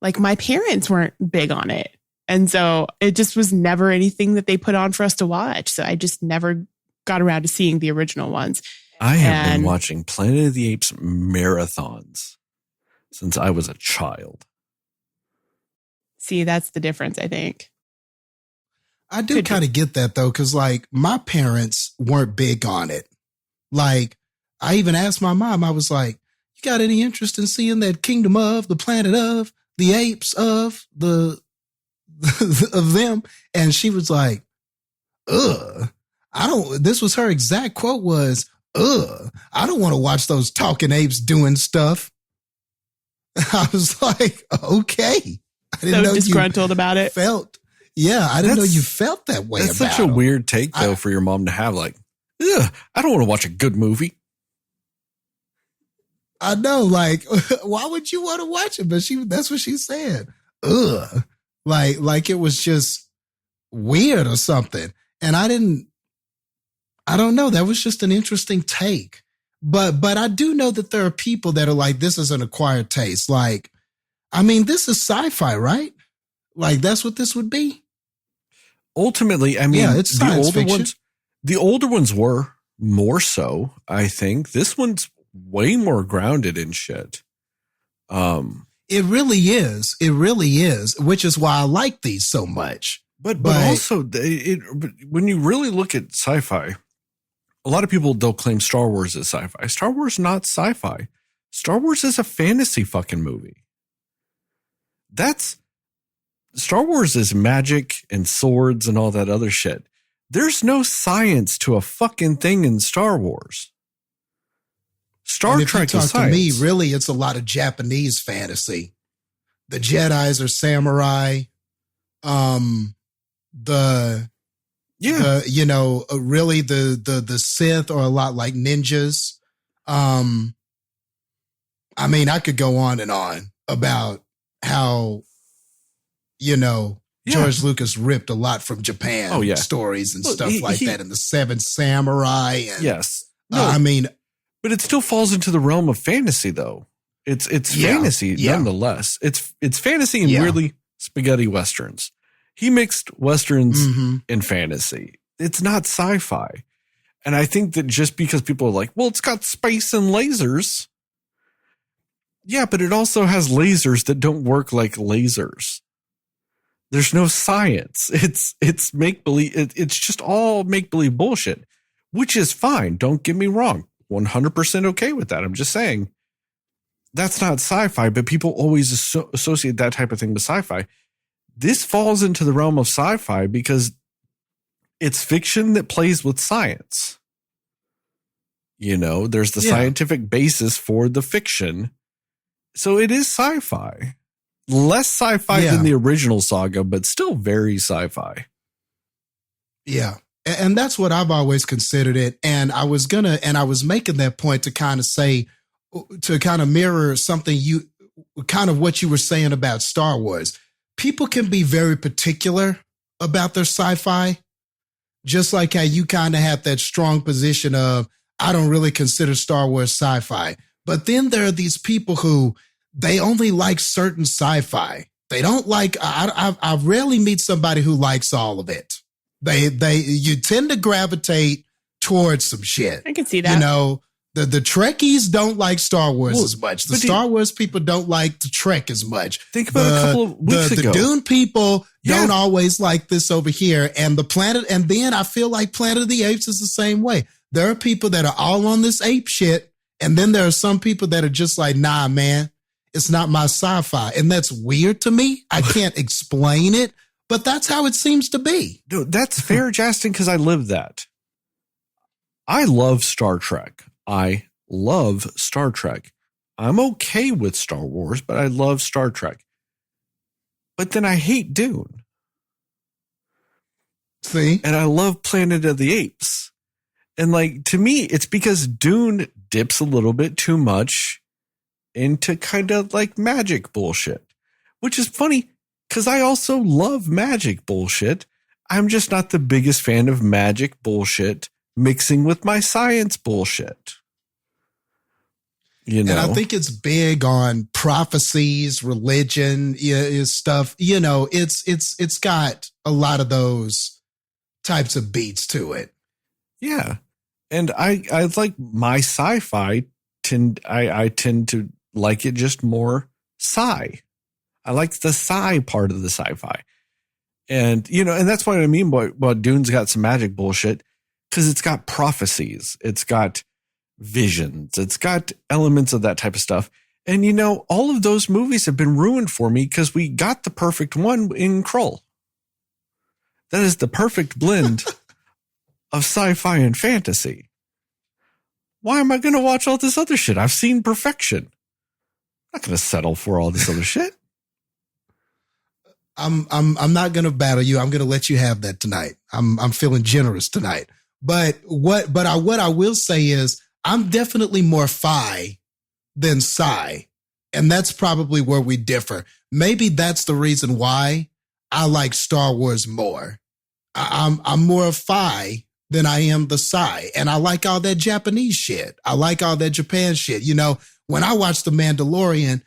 like my parents weren't big on it. And so it just was never anything that they put on for us to watch. So I just never got around to seeing the original ones. I have been watching Planet of the Apes marathons since I was a child. See, that's the difference, I think. I do kind of get that though, because like my parents weren't big on it. Like I even asked my mom, I was like, you got any interest in seeing that Kingdom of, the Planet of, the Apes of, of them? And she was like, this was her exact quote was, I don't want to watch those talking apes doing stuff. I was like, okay. I didn't know disgruntled about it. I didn't know you felt that way. That's such a weird take though for your mom to have. Like, I don't want to watch a good movie. I know, like, why would you want to watch it? But that's what she said. Like it was just weird or something. And I don't know. That was just an interesting take. But I do know that there are people that are like, this is an acquired taste. Like, I mean, this is sci-fi, right? Like, that's what this would be. Ultimately, I mean, it's science fiction. The older ones were more so, I think. This one's way more grounded in shit. It really is. It really is, which is why I like these so much. But also, when you really look at sci-fi, a lot of people, they'll claim Star Wars is sci-fi. Star Wars is not sci-fi. Star Wars is a fantasy fucking movie. Star Wars is magic and swords and all that other shit. There's no science to a fucking thing in Star Wars. Star Trek is science. To me, really, it's a lot of Japanese fantasy. The Jedis are samurai. Really the Sith are a lot like ninjas. I mean, I could go on and on about how, George Lucas ripped a lot from Japan stories and stuff like that, and the Seven Samurai. And, yes. But it still falls into the realm of fantasy, though. It's fantasy nonetheless. It's fantasy and really spaghetti westerns. He mixed westerns and fantasy. It's not sci-fi. And I think that just because people are like, well, it's got space and lasers. Yeah, but it also has lasers that don't work like lasers. There's no science. It's make-believe. It's just all make-believe bullshit, which is fine. Don't get me wrong. 100% okay with that. I'm just saying that's not sci-fi, but people always associate that type of thing with sci-fi. This falls into the realm of sci-fi because it's fiction that plays with science. You know, there's the scientific basis for the fiction. So it is sci-fi. Less sci-fi than the original saga, but still very sci-fi. Yeah. And that's what I've always considered it. And I was making that point to kind of say, to kind of mirror something what you were saying about Star Wars. People can be very particular about their sci-fi, just like how you kind of have that strong position of, I don't really consider Star Wars sci-fi. But then there are these people who they only like certain sci-fi. They don't like, I rarely meet somebody who likes all of it. You tend to gravitate towards some shit. I can see that. You know, the Trekkies don't like Star Wars as much. The Star Wars people don't like the Trek as much. Think about a couple of weeks ago. The Dune people don't always like this over here. And then I feel like Planet of the Apes is the same way. There are people that are all on this ape shit. And then there are some people that are just like, nah, man, it's not my sci-fi. And that's weird to me. I can't explain it, but that's how it seems to be. Dude, that's fair, Jastin, because I live that. I love Star Trek. I'm okay with Star Wars, but I love Star Trek. But then I hate Dune. See? And I love Planet of the Apes. And like, to me, it's because Dune dips a little bit too much into kind of like magic bullshit, which is funny because I also love magic bullshit. I'm just not the biggest fan of magic bullshit mixing with my science bullshit. You know, and I think it's big on prophecies, religion, stuff. You know, it's got a lot of those types of beats to it. Yeah. And I like my sci-fi I tend to like it just more sci. I like the sci part of the sci-fi. And, you know, and that's what I mean by Dune's got some magic bullshit, because it's got prophecies. It's got visions. It's got elements of that type of stuff. And, you know, all of those movies have been ruined for me because we got the perfect one in Krull. That is the perfect blend of sci-fi and fantasy. Why am I going to watch all this other shit? I've seen perfection. I'm not going to settle for all this other shit. I'm not going to battle you. I'm going to let you have that tonight. I'm feeling generous tonight. But what I will say is I'm definitely more fi than sci. And that's probably where we differ. Maybe that's the reason why I like Star Wars more. I'm more fi than I am the sci. And I like all that Japanese shit. I like all that Japan shit. You know, when I watched The Mandalorian,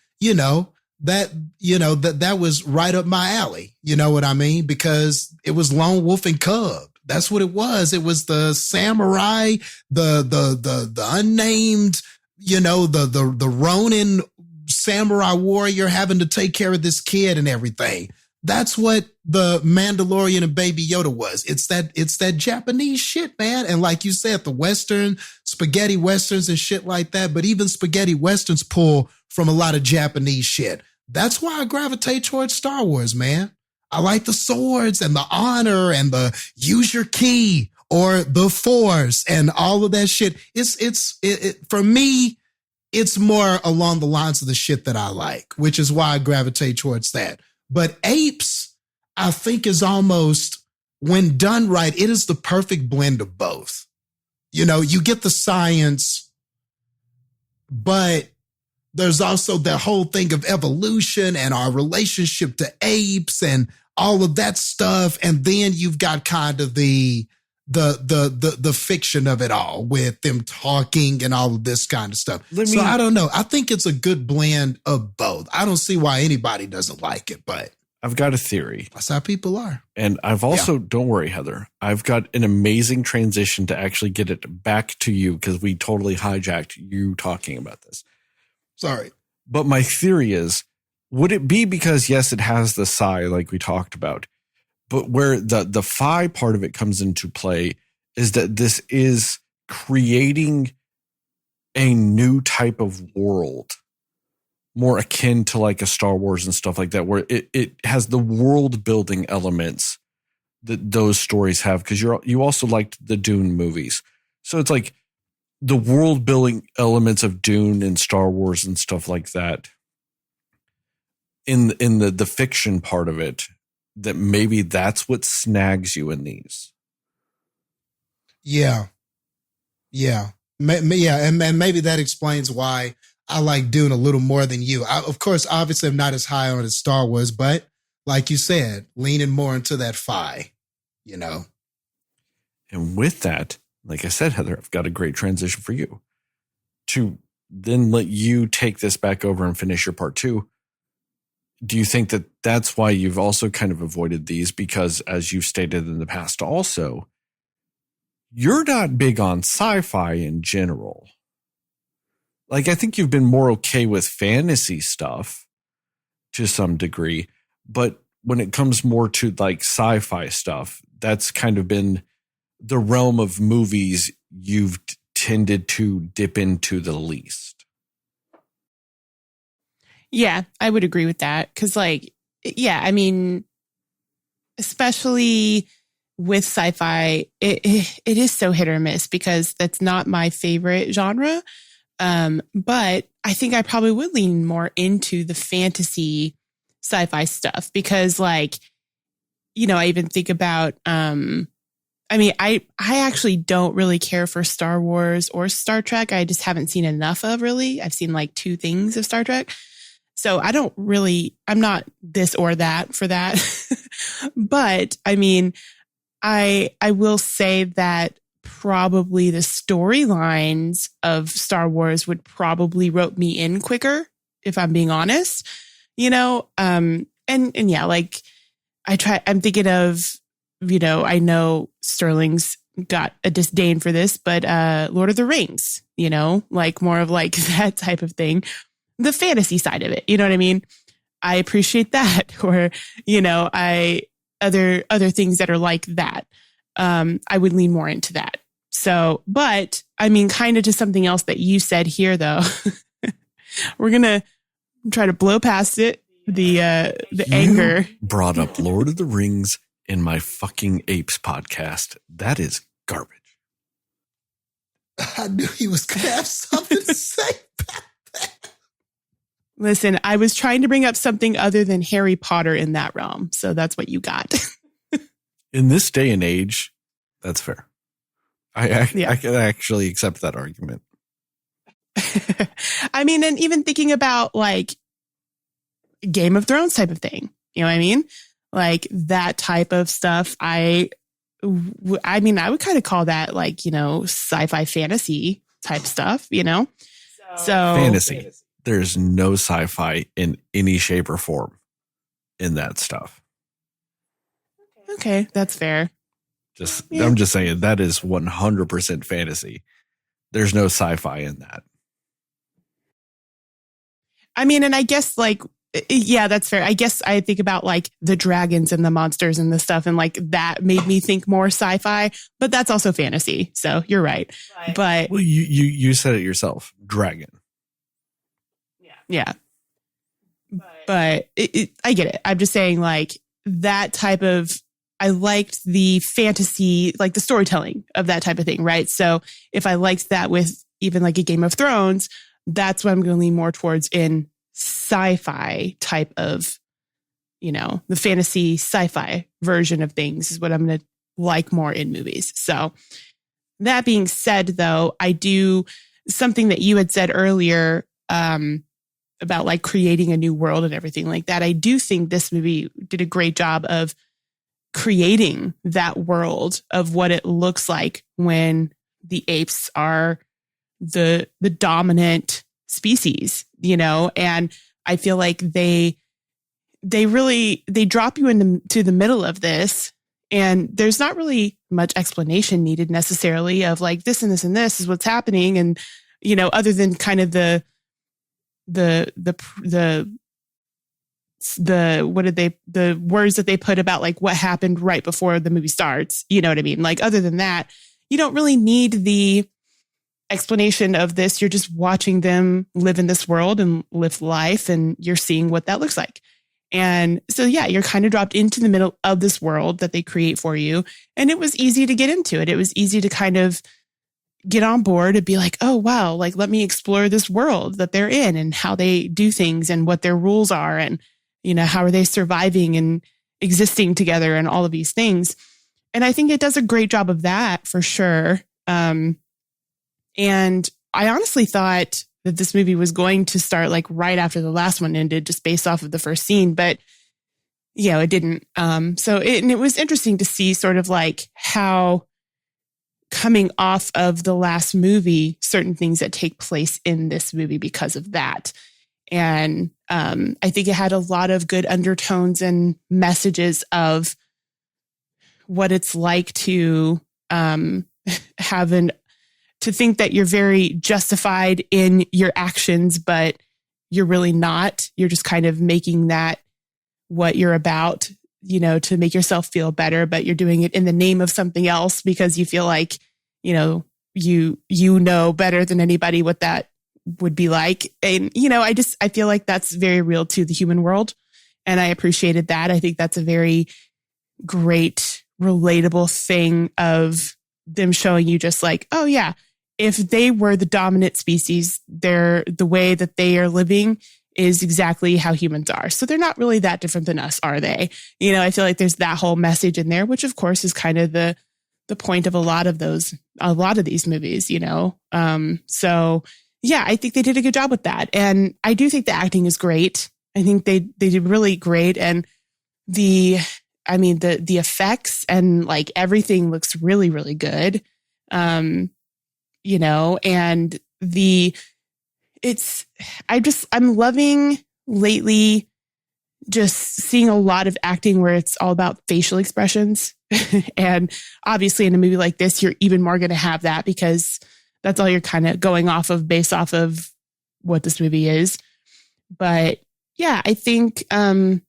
that was right up my alley. You know what I mean? Because it was Lone Wolf and Cub. That's what it was. It was the samurai, the unnamed, the Ronin samurai warrior having to take care of this kid and everything. That's what the Mandalorian and Baby Yoda was. It's that Japanese shit, man. And like you said, the spaghetti westerns and shit like that. But even spaghetti westerns pull from a lot of Japanese shit. That's why I gravitate towards Star Wars, man. I like the swords and the honor and the use your key or the force and all of that shit. For me, it's more along the lines of the shit that I like, which is why I gravitate towards that. But Apes, I think, is almost, when done right, it is the perfect blend of both. You know, you get the science, but there's also the whole thing of evolution and our relationship to apes and all of that stuff. And then you've got kind of the fiction of it all with them talking and all of this kind of stuff. So I don't know. I think it's a good blend of both. I don't see why anybody doesn't like it, but I've got a theory. That's how people are. And I've also, don't worry, Heather, I've got an amazing transition to actually get it back to you because we totally hijacked you talking about this. Sorry. But my theory is, would it be because, yes, it has the psi like we talked about, but where the phi part of it comes into play is that this is creating a new type of world more akin to like a Star Wars and stuff like that, where it has the world building elements that those stories have. Cause you also liked the Dune movies. So it's like the world building elements of Dune and Star Wars and stuff like that in the fiction part of it, that maybe that's what snags you in these. Yeah. Yeah. And maybe that explains why I like Dune a little more than you. Of course, obviously I'm not as high on it as Star Wars, but like you said, leaning more into that fi, you know. And with that, like I said, Heather, I've got a great transition for you to then let you take this back over and finish your part 2. Do you think that that's why you've also kind of avoided these? Because as you've stated in the past also, you're not big on sci-fi in general. Like, I think you've been more okay with fantasy stuff to some degree, but when it comes more to like sci-fi stuff, that's kind of been the realm of movies you've tended to dip into the least. Yeah, I would agree with that. Cause like, yeah, I mean, especially with sci-fi, it is so hit or miss because that's not my favorite genre. But I think I probably would lean more into the fantasy sci-fi stuff because like, you know, I even think about, I mean, I actually don't really care for Star Wars or Star Trek. I just haven't seen enough of really. I've seen like 2 things of Star Trek. So I'm not this or that for that. But I mean, I will say that probably the storylines of Star Wars would probably rope me in quicker, if I'm being honest, you know? And yeah, like I'm thinking of, you know, I know Sterling's got a disdain for this, but, Lord of the Rings, you know, like more of like that type of thing, the fantasy side of it. You know what I mean? I appreciate that. Or, you know, other things that are like that. I would lean more into that. So, but I mean, kind of to something else that you said here though, we're going to try to blow past it. The anger brought up Lord of the Rings in my fucking Apes podcast. That is garbage. I knew he was going to have something to say about that. Listen, I was trying to bring up something other than Harry Potter in that realm. So that's what you got. In this day and age, that's fair. I can actually accept that argument. I mean, and even thinking about like Game of Thrones type of thing, you know what I mean? Like that type of stuff. I mean, I would kind of call that like, you know, sci-fi fantasy type stuff, you know? So fantasy. There's no sci-fi in any shape or form in that stuff. Okay, that's fair. I'm just saying that is 100% fantasy. There's no sci-fi in that. I mean, and I guess like, yeah, that's fair. I guess I think about like the dragons and the monsters and the stuff, and like that made me think more sci-fi, but that's also fantasy. So you're right. But well, you said it yourself, dragon. Yeah. But I get it. I'm just saying like that type of, I liked the fantasy, like the storytelling of that type of thing, right? So if I liked that with even like a Game of Thrones, that's what I'm going to lean more towards in sci-fi type of, you know, the fantasy sci-fi version of things is what I'm going to like more in movies. So that being said, though, I do something that you had said earlier, about like creating a new world and everything like that. I do think this movie did a great job of creating that world of what it looks like when the apes are the dominant species, you know? And I feel like they drop you into the middle of this, and there's not really much explanation needed necessarily of like this and this and this is what's happening. And, you know, other than kind of the words that they put about like what happened right before the movie starts, you know what I mean? Like other than that, you don't really need the explanation of this. You're just watching them live in this world and live life, and you're seeing what that looks like. And so, yeah, you're kind of dropped into the middle of this world that they create for you. And it was easy to get into it. It was easy to kind of get on board and be like, oh, wow, like, let me explore this world that they're in and how they do things and what their rules are. And, you know, how are they surviving and existing together and all of these things. And I think it does a great job of that for sure. And I honestly thought that this movie was going to start like right after the last one ended, just based off of the first scene, but yeah, it didn't. And it was interesting to see sort of like how coming off of the last movie, certain things that take place in this movie because of that. And I think it had a lot of good undertones and messages of what it's like to to think that you're very justified in your actions, but you're really not. You're just kind of making that what you're about, you know, to make yourself feel better, but you're doing it in the name of something else because you feel like, you know, you know better than anybody what that would be like. And, you know, I feel like that's very real to the human world. And I appreciated that. I think that's a very great, relatable thing of them showing you just like, oh yeah, if they were the dominant species, the way that they are living is exactly how humans are. So they're not really that different than us, are they? You know, I feel like there's that whole message in there, which of course is kind of the point of a lot of these movies, you know? So yeah, I think they did a good job with that. And I do think the acting is great. I think they did really great. And the effects and like everything looks really, really good. You know, and I'm loving lately just seeing a lot of acting where it's all about facial expressions. And obviously in a movie like this, you're even more going to have that because that's all you're kind of going off of based off of what this movie is. But yeah, I think there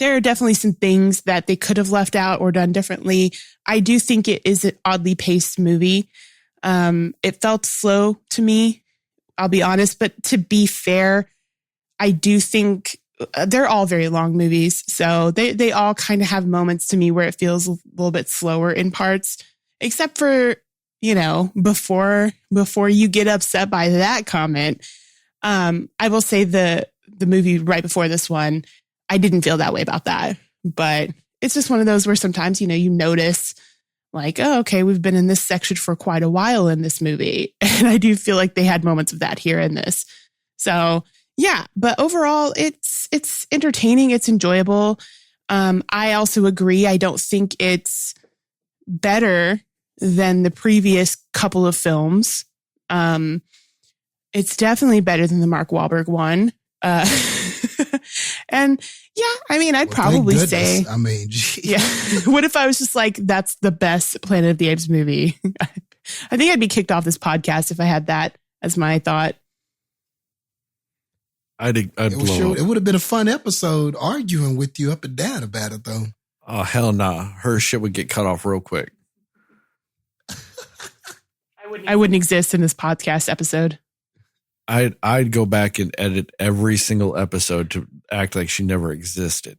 are definitely some things that they could have left out or done differently. I do think it is an oddly paced movie. It felt slow to me, I'll be honest, but to be fair, I do think they're all very long movies. So they all kind of have moments to me where it feels a little bit slower in parts, except for, you know, before you get upset by that comment. I will say the movie right before this one, I didn't feel that way about that, but it's just one of those where sometimes, you know, you notice like, oh, okay, we've been in this section for quite a while in this movie. And I do feel like they had moments of that here in this. So yeah, but overall it's entertaining. It's enjoyable. I also agree. I don't think it's better than the previous couple of films. It's definitely better than the Mark Wahlberg one. And yeah, I mean, I'd probably say, I mean, geez. Yeah. What if I was just like, that's the best Planet of the Apes movie? I think I'd be kicked off this podcast if I had that as my thought. I'd blow up. It would have been a fun episode arguing with you up and down about it, though. Oh, hell nah. Her shit would get cut off real quick. I wouldn't exist in this podcast episode. I'd go back and edit every single episode to act like she never existed.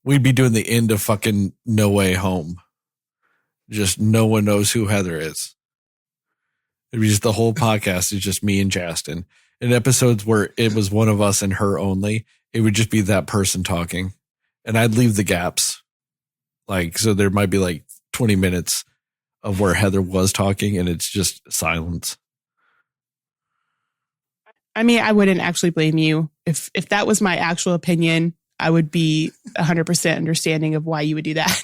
We'd be doing the end of fucking No Way Home. Just no one knows who Heather is. It'd be just the whole podcast is just me and Jastin. In episodes where it was one of us and her only, it would just be that person talking. And I'd leave the gaps. Like, so there might be like 20 minutes of where Heather was talking and it's just silence. I mean, I wouldn't actually blame you. If that was my actual opinion, I would be 100% understanding of why you would do that.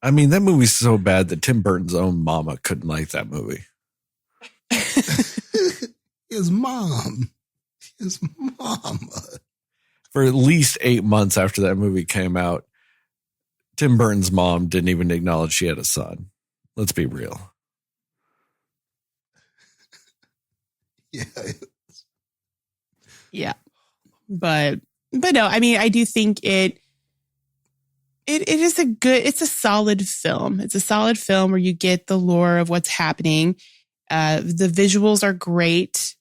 I mean, that movie's so bad that Tim Burton's own mama couldn't like that movie. His mama. For at least 8 months after that movie came out, Tim Burton's mom didn't even acknowledge she had a son. Let's be real. Yeah. Yeah. But no, I mean, I do think it It is it's a solid film. It's a solid film where you get the lore of what's happening. The visuals are great.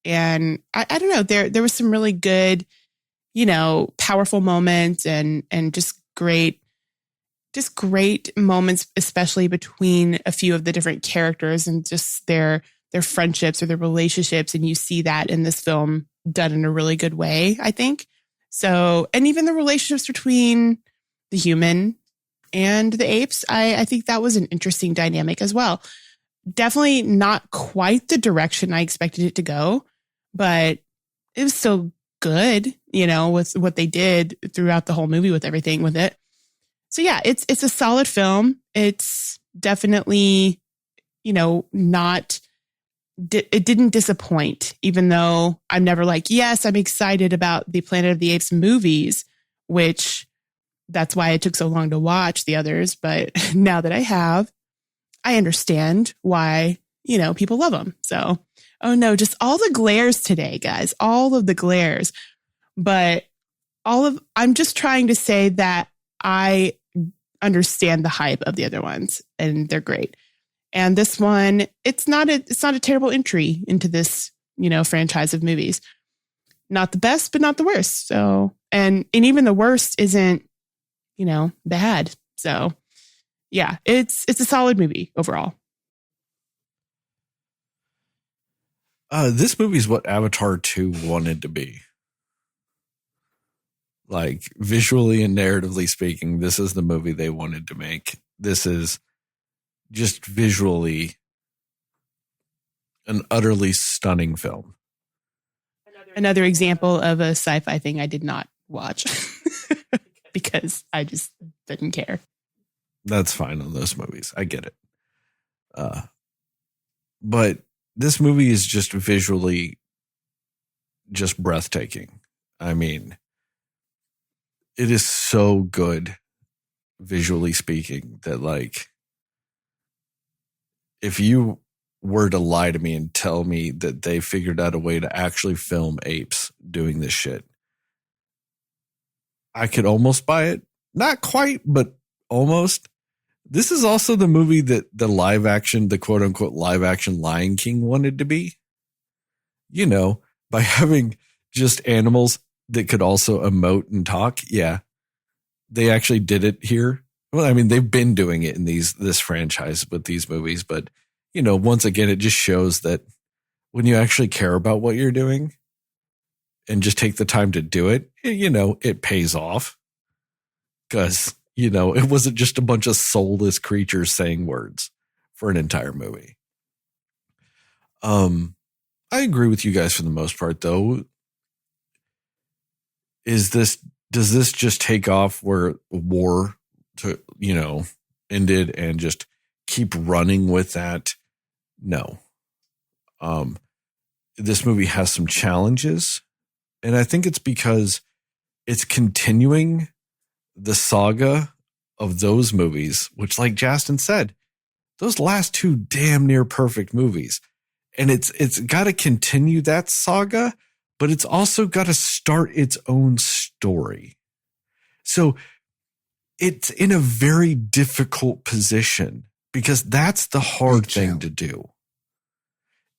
And I don't know, there was some really good, powerful moments and just great moments, especially between a few of the different characters and just their friendships or their relationships. And you see that in this film done in a really good way, I think. So, and even the relationships between the human and the apes, I think that was an interesting dynamic as well. Definitely not quite the direction I expected it to go, but it was still good, with what they did throughout the whole movie with everything with it. So yeah, it's a solid film. It's definitely, it didn't disappoint, even though I'm never like, yes, I'm excited about the Planet of the Apes movies, which that's why it took so long to watch the others. But now that I have, I understand why, people love them. So, oh no, just all the glares today, guys, all of the glares. But I'm just trying to say that I understand the hype of the other ones and they're great. And this one, it's not a terrible entry into this, franchise of movies. Not the best, but not the worst. So, and even the worst isn't, bad. So yeah, it's a solid movie overall. This movie is what Avatar 2 wanted to be. Like visually and narratively speaking, this is the movie they wanted to make. This is just visually an utterly stunning film. Another example of a sci-fi thing I did not watch because I just didn't care. That's fine on those movies. I get it. But this movie is just visually just breathtaking. I mean, it is so good visually speaking that like, if you were to lie to me and tell me that they figured out a way to actually film apes doing this shit, I could almost buy it. Not quite, but almost. This is also the movie that the quote unquote live action Lion King wanted to be. By having just animals that could also emote and talk. Yeah, they actually did it here. Well, I mean, they've been doing it in this franchise with these movies, but once again, it just shows that when you actually care about what you're doing and just take the time to do it, it pays off because, it wasn't just a bunch of soulless creatures saying words for an entire movie. I agree with you guys for the most part, though. Does this just take off where war ended and just keep running with that? No. This movie has some challenges, and I think it's because it's continuing the saga of those movies, which, like Jastin said, those last two damn near perfect movies. And it's got to continue that saga, but it's also got to start its own story. So it's in a very difficult position because that's the hard thing to do.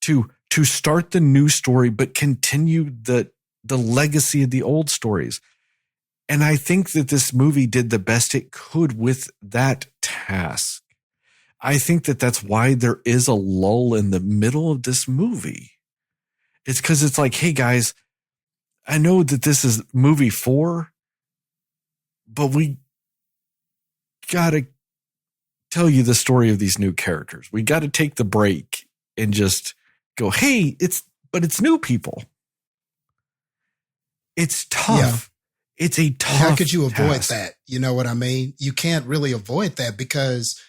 To start the new story, but continue the legacy of the old stories. And I think that this movie did the best it could with that task. I think that that's why there is a lull in the middle of this movie. It's because it's like, hey guys, I know that this is movie 4, but we got to tell you the story of these new characters. We got to take the break and just go, hey, it's new people. It's tough. Yeah. It's a tough How could you avoid task. that? You know what I mean? You can't really avoid that because,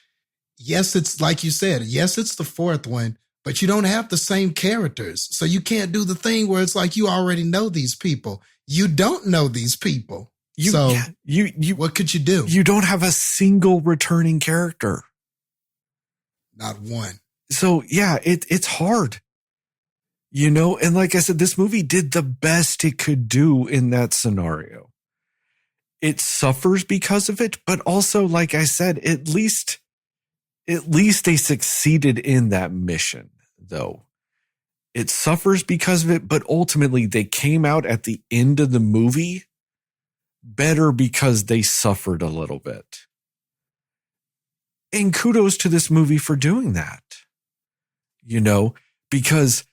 yes, it's like you said, yes, it's the 4th one, but you don't have the same characters. So you can't do the thing where it's like you already know these people. You don't know these people. What could you do? You don't have a single returning character. Not one. So yeah, it's hard. And like I said, this movie did the best it could do in that scenario. it suffers because of it, but also, like I said, at least they succeeded in that mission, though. It suffers because of it, but ultimately they came out at the end of the movie better because they suffered a little bit. And kudos to this movie for doing that. You know, because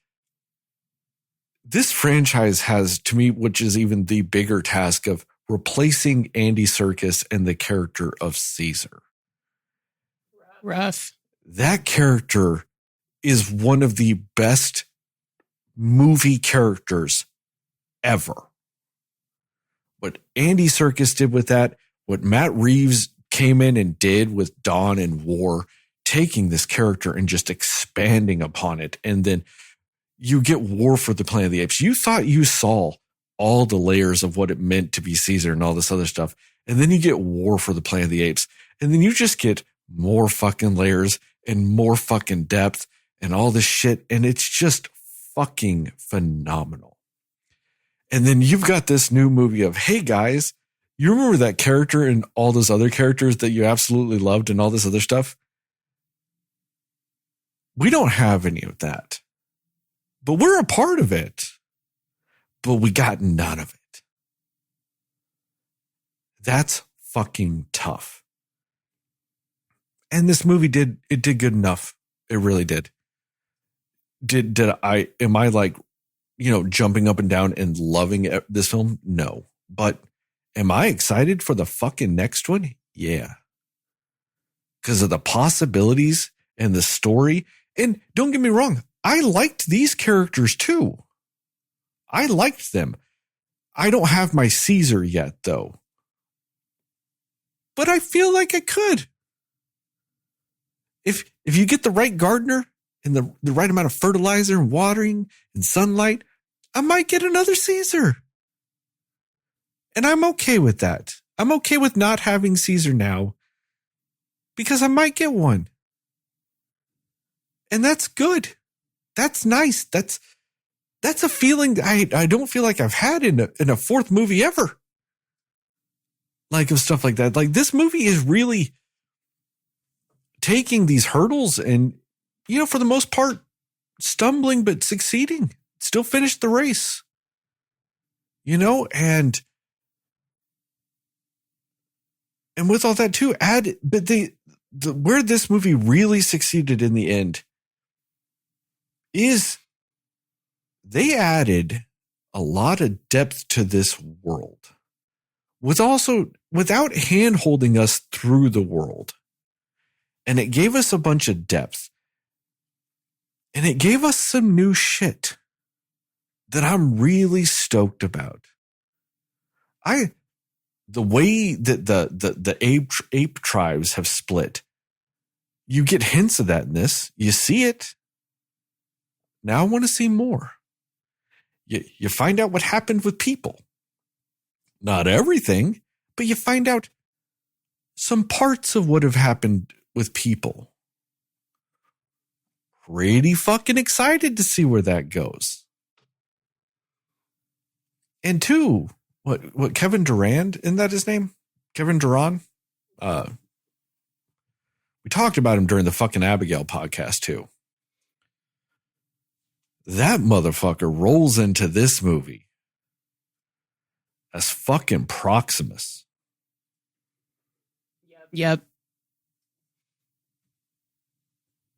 this franchise has, to me, which is even the bigger task of replacing Andy Serkis and the character of Caesar. Rough. That character is one of the best movie characters ever. What Andy Serkis did with that, what Matt Reeves came in and did with Dawn and War, taking this character and just expanding upon it. And then you get War for the Planet of the Apes. You thought you saw all the layers of what it meant to be Caesar and all this other stuff. And then you get War for the Planet of the Apes. And then you just get more fucking layers and more fucking depth and all this shit. And it's just fucking phenomenal. And then you've got this new movie of, hey guys, you remember that character and all those other characters that you absolutely loved and all this other stuff? We don't have any of that, but we're a part of it, but we got none of it. That's fucking tough. And this movie did good enough. It really did. Am I like, you know, jumping up and down and loving this film? No. But am I excited for the fucking next one? Yeah. Because of the possibilities and the story. And don't get me wrong, I liked these characters too. I liked them. I don't have my Caesar yet, though. But I feel like I could. If you get the right gardener and the right amount of fertilizer and watering and sunlight, I might get another Caesar. And I'm okay with that. I'm okay with not having Caesar now because I might get one. And that's good. That's nice. That's a feeling I don't feel like I've had in a fourth movie ever. Like of stuff like that. Like this movie is really taking these hurdles and, you know, for the most part, stumbling but succeeding. Still finished the race. You know, and with all that too, but where this movie really succeeded in the end is they added a lot of depth to this world without hand holding us through the world. And it gave us a bunch of depth. And it gave us some new shit that I'm really stoked about. The way that the ape tribes have split, you get hints of that in this. You see it. Now I want to see more. You find out what happened with people. Not everything, but you find out some parts of what have happened with people. Pretty fucking excited to see where that goes. And two, what Kevin Durand, isn't that his name? Kevin Durand? We talked about him during the fucking Abigail podcast too. That motherfucker rolls into this movie as fucking Proximus. Yep.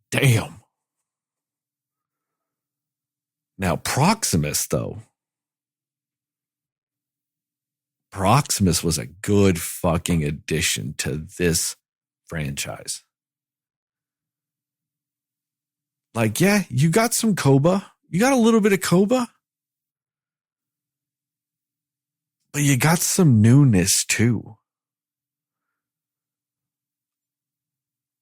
Damn. Now, Proximus, though. Proximus was a good fucking addition to this franchise. Like, yeah, you got some Koba. You got a little bit of Koba. But you got some newness, too.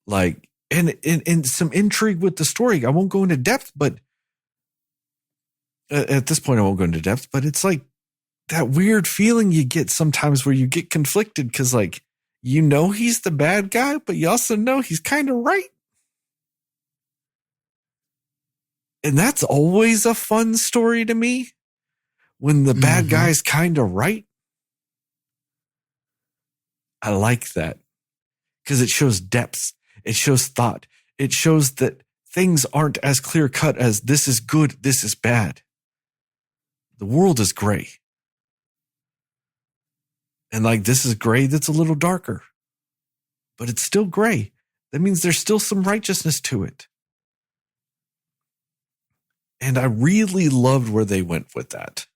Like, and some intrigue with the story. I won't go into depth, but at this point, I won't go into depth, but it's like that weird feeling you get sometimes where you get conflicted because, like, you know he's the bad guy, but you also know he's kind of right. And that's always a fun story to me when the bad guy's kind of right. I like that because it shows depth. It shows thought. It shows that things aren't as clear cut as this is good, this is bad. The world is gray. And like this is gray that's a little darker, but it's still gray. That means there's still some righteousness to it. And I really loved where they went with that.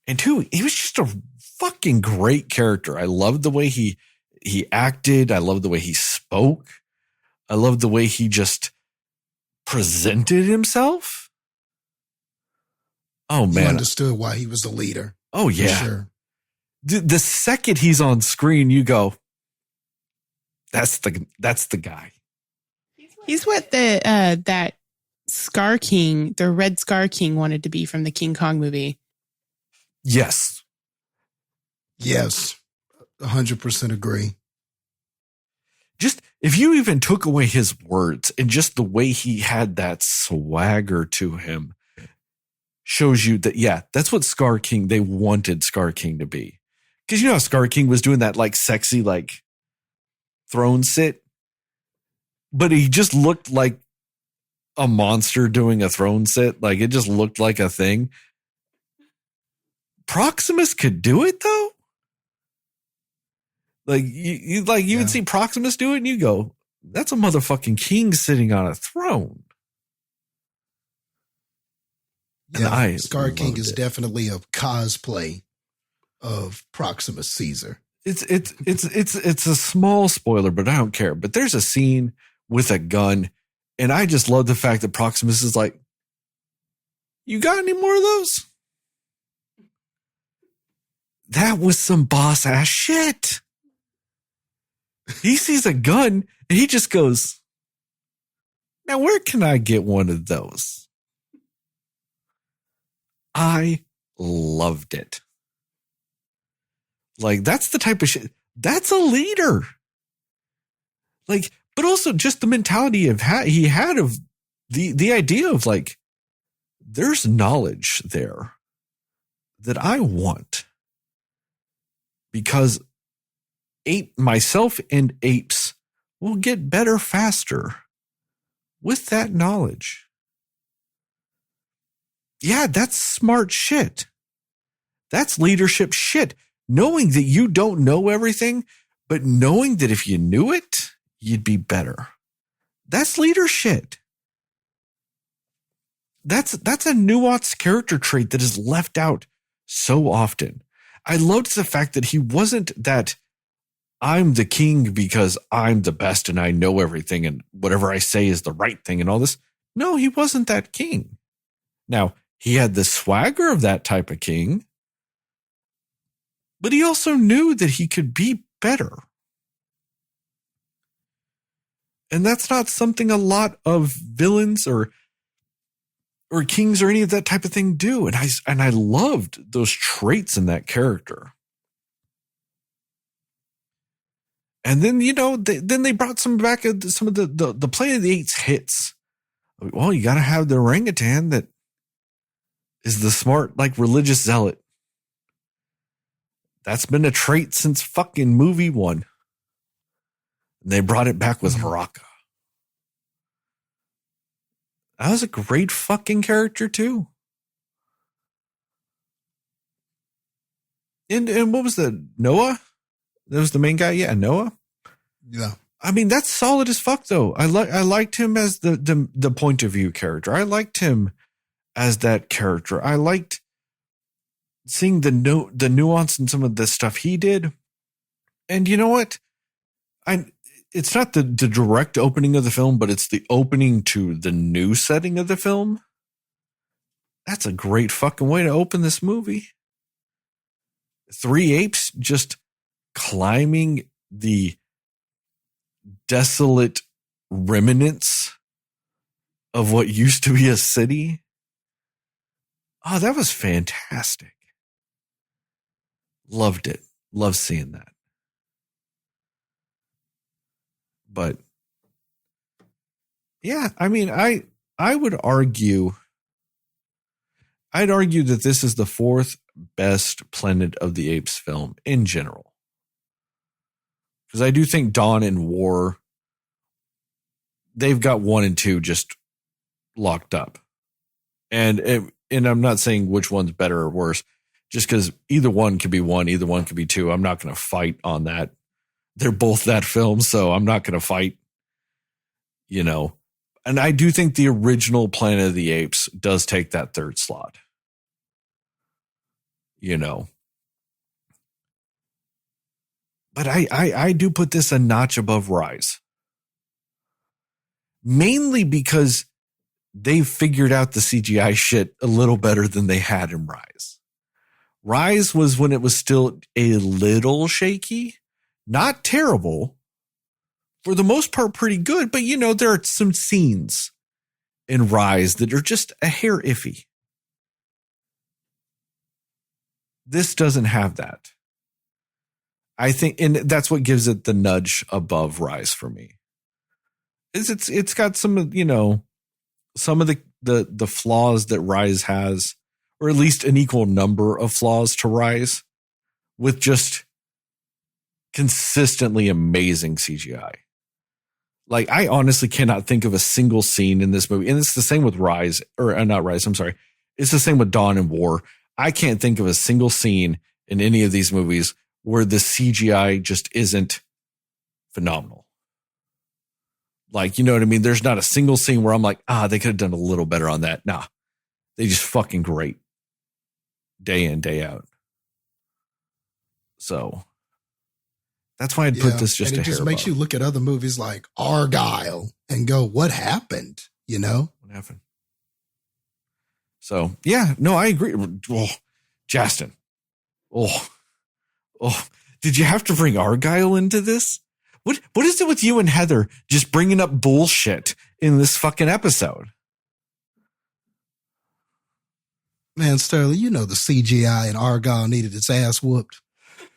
And two, he was just a fucking great character. I loved the way he acted. I loved the way he spoke. I loved the way he just presented himself. Oh, man. You understood why he was the leader. Oh, yeah. For sure. The second he's on screen, you go, that's the guy. He's what that Scar King, the Red Scar King, wanted to be from the King Kong movie. Yes. Yes. 100% agree. Just if you even took away his words and just the way he had that swagger to him shows you that, yeah, that's what Scar King, they wanted Scar King to be. Because you know how Scar King was doing that like sexy, like throne sit, but he just looked like a monster doing a throne sit. Like it just looked like a thing. Proximus could do it though. Like you would see Proximus do it and you go, that's a motherfucking king sitting on a throne. Yeah, Scar King is definitely a cosplay of Proximus Caesar. It's a small spoiler, but I don't care. But there's a scene with a gun, and I just love the fact that Proximus is like, "You got any more of those?" That was some boss ass shit. He sees a gun and he just goes, "Now where can I get one of those?" I loved it. Like, that's the type of shit. That's a leader. Like, but also just the mentality of he had of the idea of like, there's knowledge there that I want because myself and apes will get better faster with that knowledge. Yeah, that's smart shit. That's leadership shit. Knowing that you don't know everything, but knowing that if you knew it, you'd be better. That's leadership. That's a nuanced character trait that is left out so often. I loved the fact that he wasn't that I'm the king because I'm the best and I know everything and whatever I say is the right thing and all this. No, he wasn't that king. Now, he had the swagger of that type of king, but he also knew that he could be better. And that's not something a lot of villains or kings or any of that type of thing do. And I loved those traits in that character. And then, you know, then they brought some back some of the Planet of the Apes hits. Well, you got to have the orangutan that is the smart, like, religious zealot. That's been a trait since fucking movie 1. And they brought it back with Haraka. That was a great fucking character too. And what was the Noah? That was the main guy. Yeah, Noah. Yeah. I mean, that's solid as fuck though. I liked him as the point of view character. I liked him as that character. I liked seeing the nuance in some of the stuff he did. And you know what? It's not the direct opening of the film, but it's the opening to the new setting of the film. That's a great fucking way to open this movie. 3 apes just climbing the desolate remnants of what used to be a city. Oh, that was fantastic. Loved it. Loved seeing that. But yeah, I mean, I would argue, I'd argue that this is the 4th best Planet of the Apes film in general. Because I do think Dawn and War, they've got 1 and 2 just locked up. And I'm not saying which one's better or worse, just because either one could be 1, either one could be 2. I'm not going to fight on that. They're both that film, so I'm not going to fight, you know. And I do think the original Planet of the Apes does take that 3rd slot. You know. But I do put this a notch above Rise. Mainly because they've figured out the CGI shit a little better than they had in Rise. Rise was when it was still a little shaky. Not terrible. For the most part, pretty good. But, you know, there are some scenes in Rise that are just a hair iffy. This doesn't have that. I think, and that's what gives it the nudge above Rise for me. It's got some, you know, some of the flaws that Rise has, or at least an equal number of flaws to Rise, with just consistently amazing CGI. Like, I honestly cannot think of a single scene in this movie. And it's the same with Rise, or not Rise, I'm sorry. It's the same with Dawn and War. I can't think of a single scene in any of these movies where the CGI just isn't phenomenal. Like, you know what I mean? There's not a single scene where I'm like, they could have done a little better on that. Nah, they just fucking great. Day in, day out. So that's why I'd put this just a hair above. It just makes you look at other movies like Argyle and go, what happened? You know? What happened? So, yeah, no, I agree. Oh, Jastin. Oh, did you have to bring Argyle into this? What is it with you and Heather just bringing up bullshit in this fucking episode? Man, Sterling, you know the CGI in Argyle needed its ass whooped,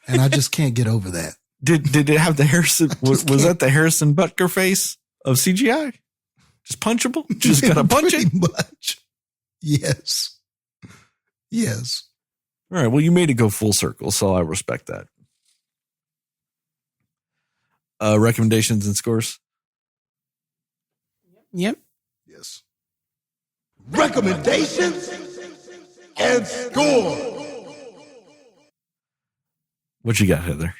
and I just can't get over that. Did it have the Harrison? Was that the Harrison Butker face of CGI? Just punchable? Just gotta punch it? Pretty much. Yes. All right. Well, you made it go full circle, so I respect that. Recommendations and scores? Yep. Yes. Recommendations and score. What you got, Heather?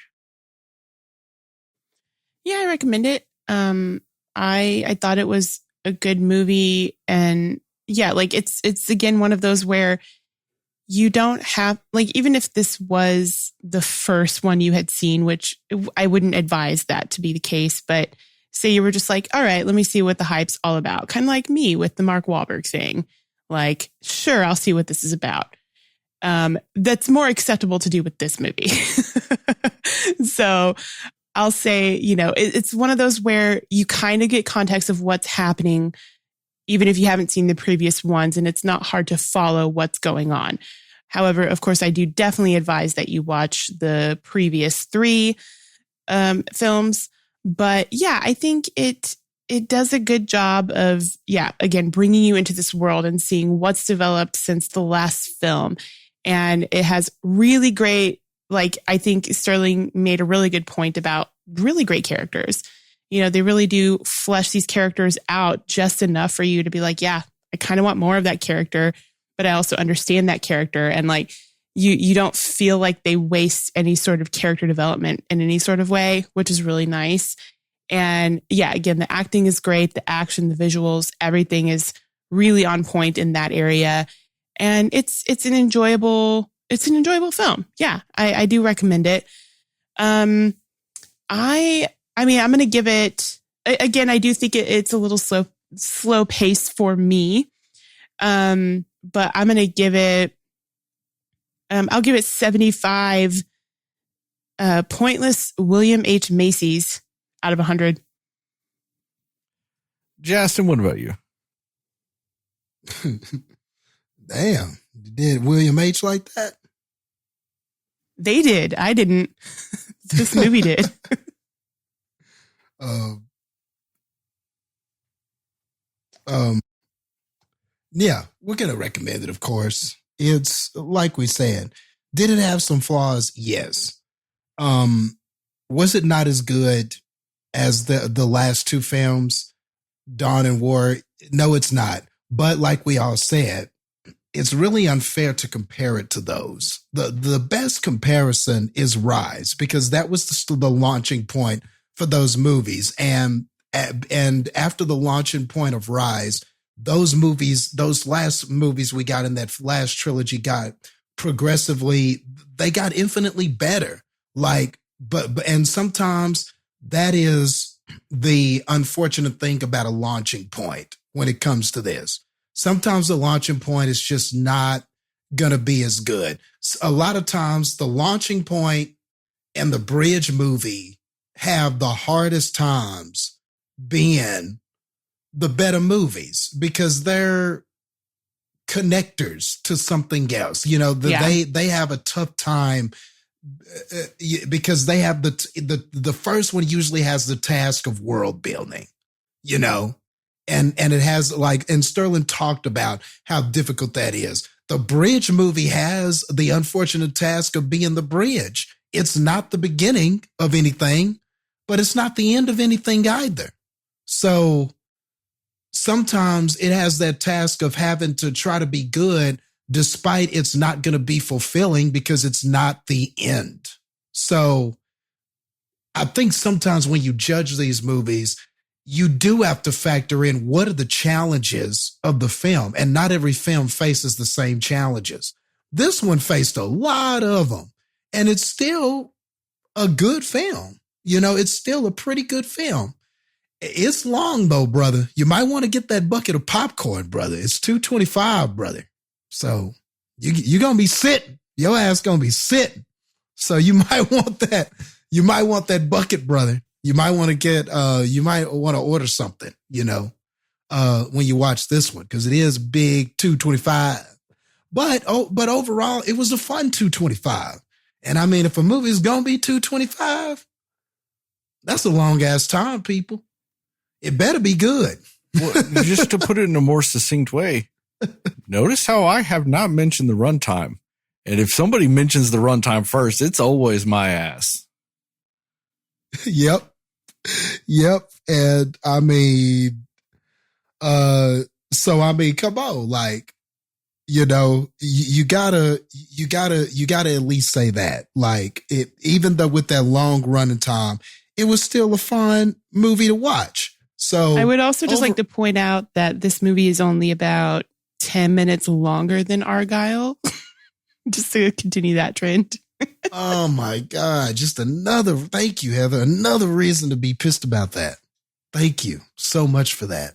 Yeah, I recommend it. I thought it was a good movie, and yeah, like it's again one of those where you don't have, like, even if this was the first one you had seen, which I wouldn't advise that to be the case, but say you were just like, all right, let me see what the hype's all about. Kind of like me with the Mark Wahlberg thing. Like, sure, I'll see what this is about. That's more acceptable to do with this movie. So I'll say, you know, it's one of those where you kind of get context of what's happening, even if you haven't seen the previous ones, and it's not hard to follow what's going on. However, of course, I do definitely advise that you watch the previous 3 films. But yeah, I think it does a good job of, again, bringing you into this world and seeing what's developed since the last film. And it has really great, like, I think Sterling made a really good point about really great characters. You know, they really do flesh these characters out just enough for you to be like, yeah, I kind of want more of that character, but I also understand that character. And like, you don't feel like they waste any sort of character development in any sort of way, which is really nice. And yeah, again, the acting is great. The action, the visuals, everything is really on point in that area. And it's an enjoyable film. Yeah, I do recommend it. I mean, I'm going to give it, again, I do think it's a little slow pace for me. But I'm going to give it, I'll give it 75 pointless William H. Macy's out of 100. Jastin, what about you? Damn. Did William H. like that? They did. I didn't. This movie did. Yeah, we're going to recommend it, of course. It's like we said, did it have some flaws? Yes. was it not as good as the last two films, Dawn and War? No, it's not. But like we all said, it's really unfair to compare it to those. The best comparison is Rise, because that was the launching point for those movies. And after the launching point of Rise, those last movies we got in that last trilogy got progressively, they got infinitely better. And sometimes that is the unfortunate thing about a launching point when it comes to this. Sometimes the launching point is just not going to be as good. A lot of times the launching point and the bridge movie have the hardest times being the better movies because they're connectors to something else. They have a tough time because they have the first one usually has the task of world building, and it has and Sterling talked about how difficult that is. The bridge movie has the unfortunate task of being the bridge. It's not the beginning of anything, but it's not the end of anything either. So sometimes it has that task of having to try to be good despite it's not going to be fulfilling because it's not the end. So I think sometimes when you judge these movies, you do have to factor in what are the challenges of the film. And not every film faces the same challenges. This one faced a lot of them. And it's still a good film. It's still a pretty good film. It's long though, brother. You might want to get that bucket of popcorn, brother. It's $2.25, brother. So you're going to be sitting. Your ass going to be sitting. So you might want that. You might want that bucket, brother. You might want to you might want to order something, when you watch this one, because it is big, $2.25. But overall, it was a fun $2.25. And I mean, if a movie is going to be $2.25, that's a long ass time, people. It better be good. Well, just to put it in a more succinct way, notice how I have not mentioned the runtime. And if somebody mentions the runtime first, it's always my ass. Yep. And I mean, come on, you gotta at least say that. Even though with that long running time, it was still a fun movie to watch. So I would also just like to point out that this movie is only about 10 minutes longer than Argyle. Just to continue that trend. Oh my God. Thank you, Heather. Another reason to be pissed about that. Thank you so much for that.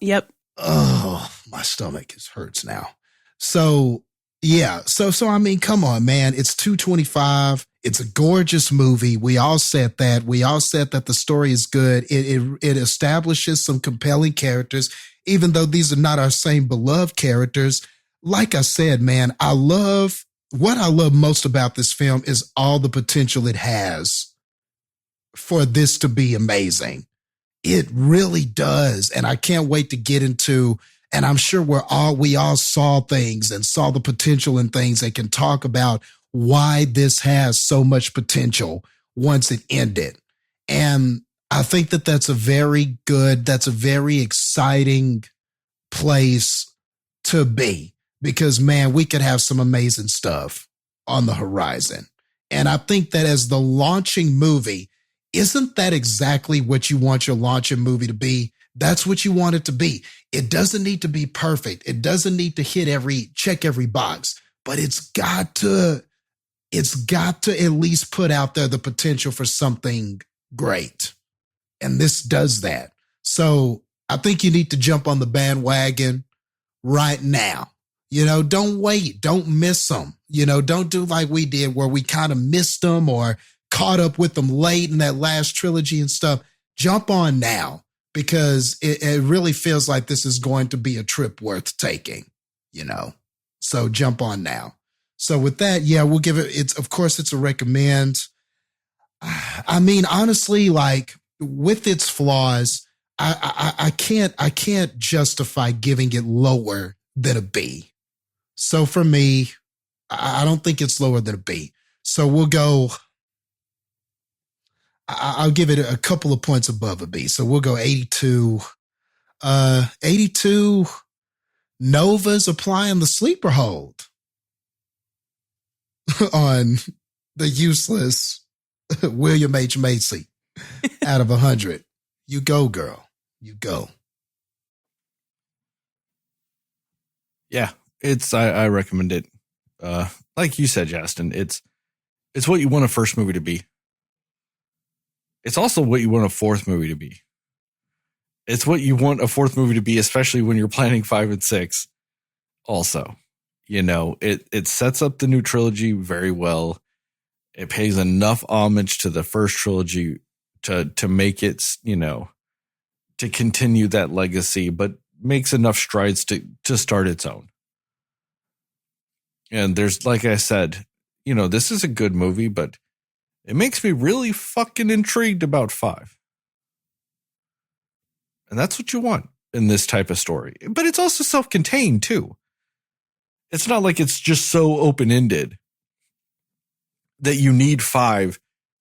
Yep. Oh, my stomach hurts now. So yeah. So I mean, come on, man. It's $2.25. It's a gorgeous movie. We all said that. We all said that the story is good. It establishes some compelling characters, even though these are not our same beloved characters. Like I said, man, what I love most about this film is all the potential it has for this to be amazing. It really does. And I can't wait to get into, and I'm sure we all saw things and saw the potential in things that can talk about why this has so much potential once it ended. And I think that's a very exciting place to be, because man, we could have some amazing stuff on the horizon. And I think that as the launching movie, isn't that exactly what you want your launching movie to be? That's what you want it to be. It doesn't need to be perfect. It doesn't need to check every box, but it's got to at least put out there the potential for something great. And this does that. So I think you need to jump on the bandwagon right now. Don't wait. Don't miss them. Don't do like we did where we kind of missed them or caught up with them late in that last trilogy and stuff. Jump on now, because it really feels like this is going to be a trip worth taking, So jump on now. So with that, yeah, we'll give it, of course it's a recommend. I mean, honestly, with its flaws, I can't justify giving it lower than a B. So for me, I don't think it's lower than a B. So we'll go I'll give it a couple of points above a B. So we'll go 82. 82. Nova's applying the sleeper hold on the useless William H. Macy out of 100. You go, girl. You go. Yeah, I recommend it. Like you said, Jastin, it's what you want a first movie to be. It's also what you want a fourth movie to be. It's what you want a fourth movie to be, especially when you're planning 5 and 6. Also, it sets up the new trilogy very well. It pays enough homage to the first trilogy to make it, to continue that legacy, but makes enough strides to start its own. And there's, like I said, this is a good movie, but it makes me really fucking intrigued about 5. And that's what you want in this type of story. But it's also self-contained too. It's not like it's just so open-ended that you need 5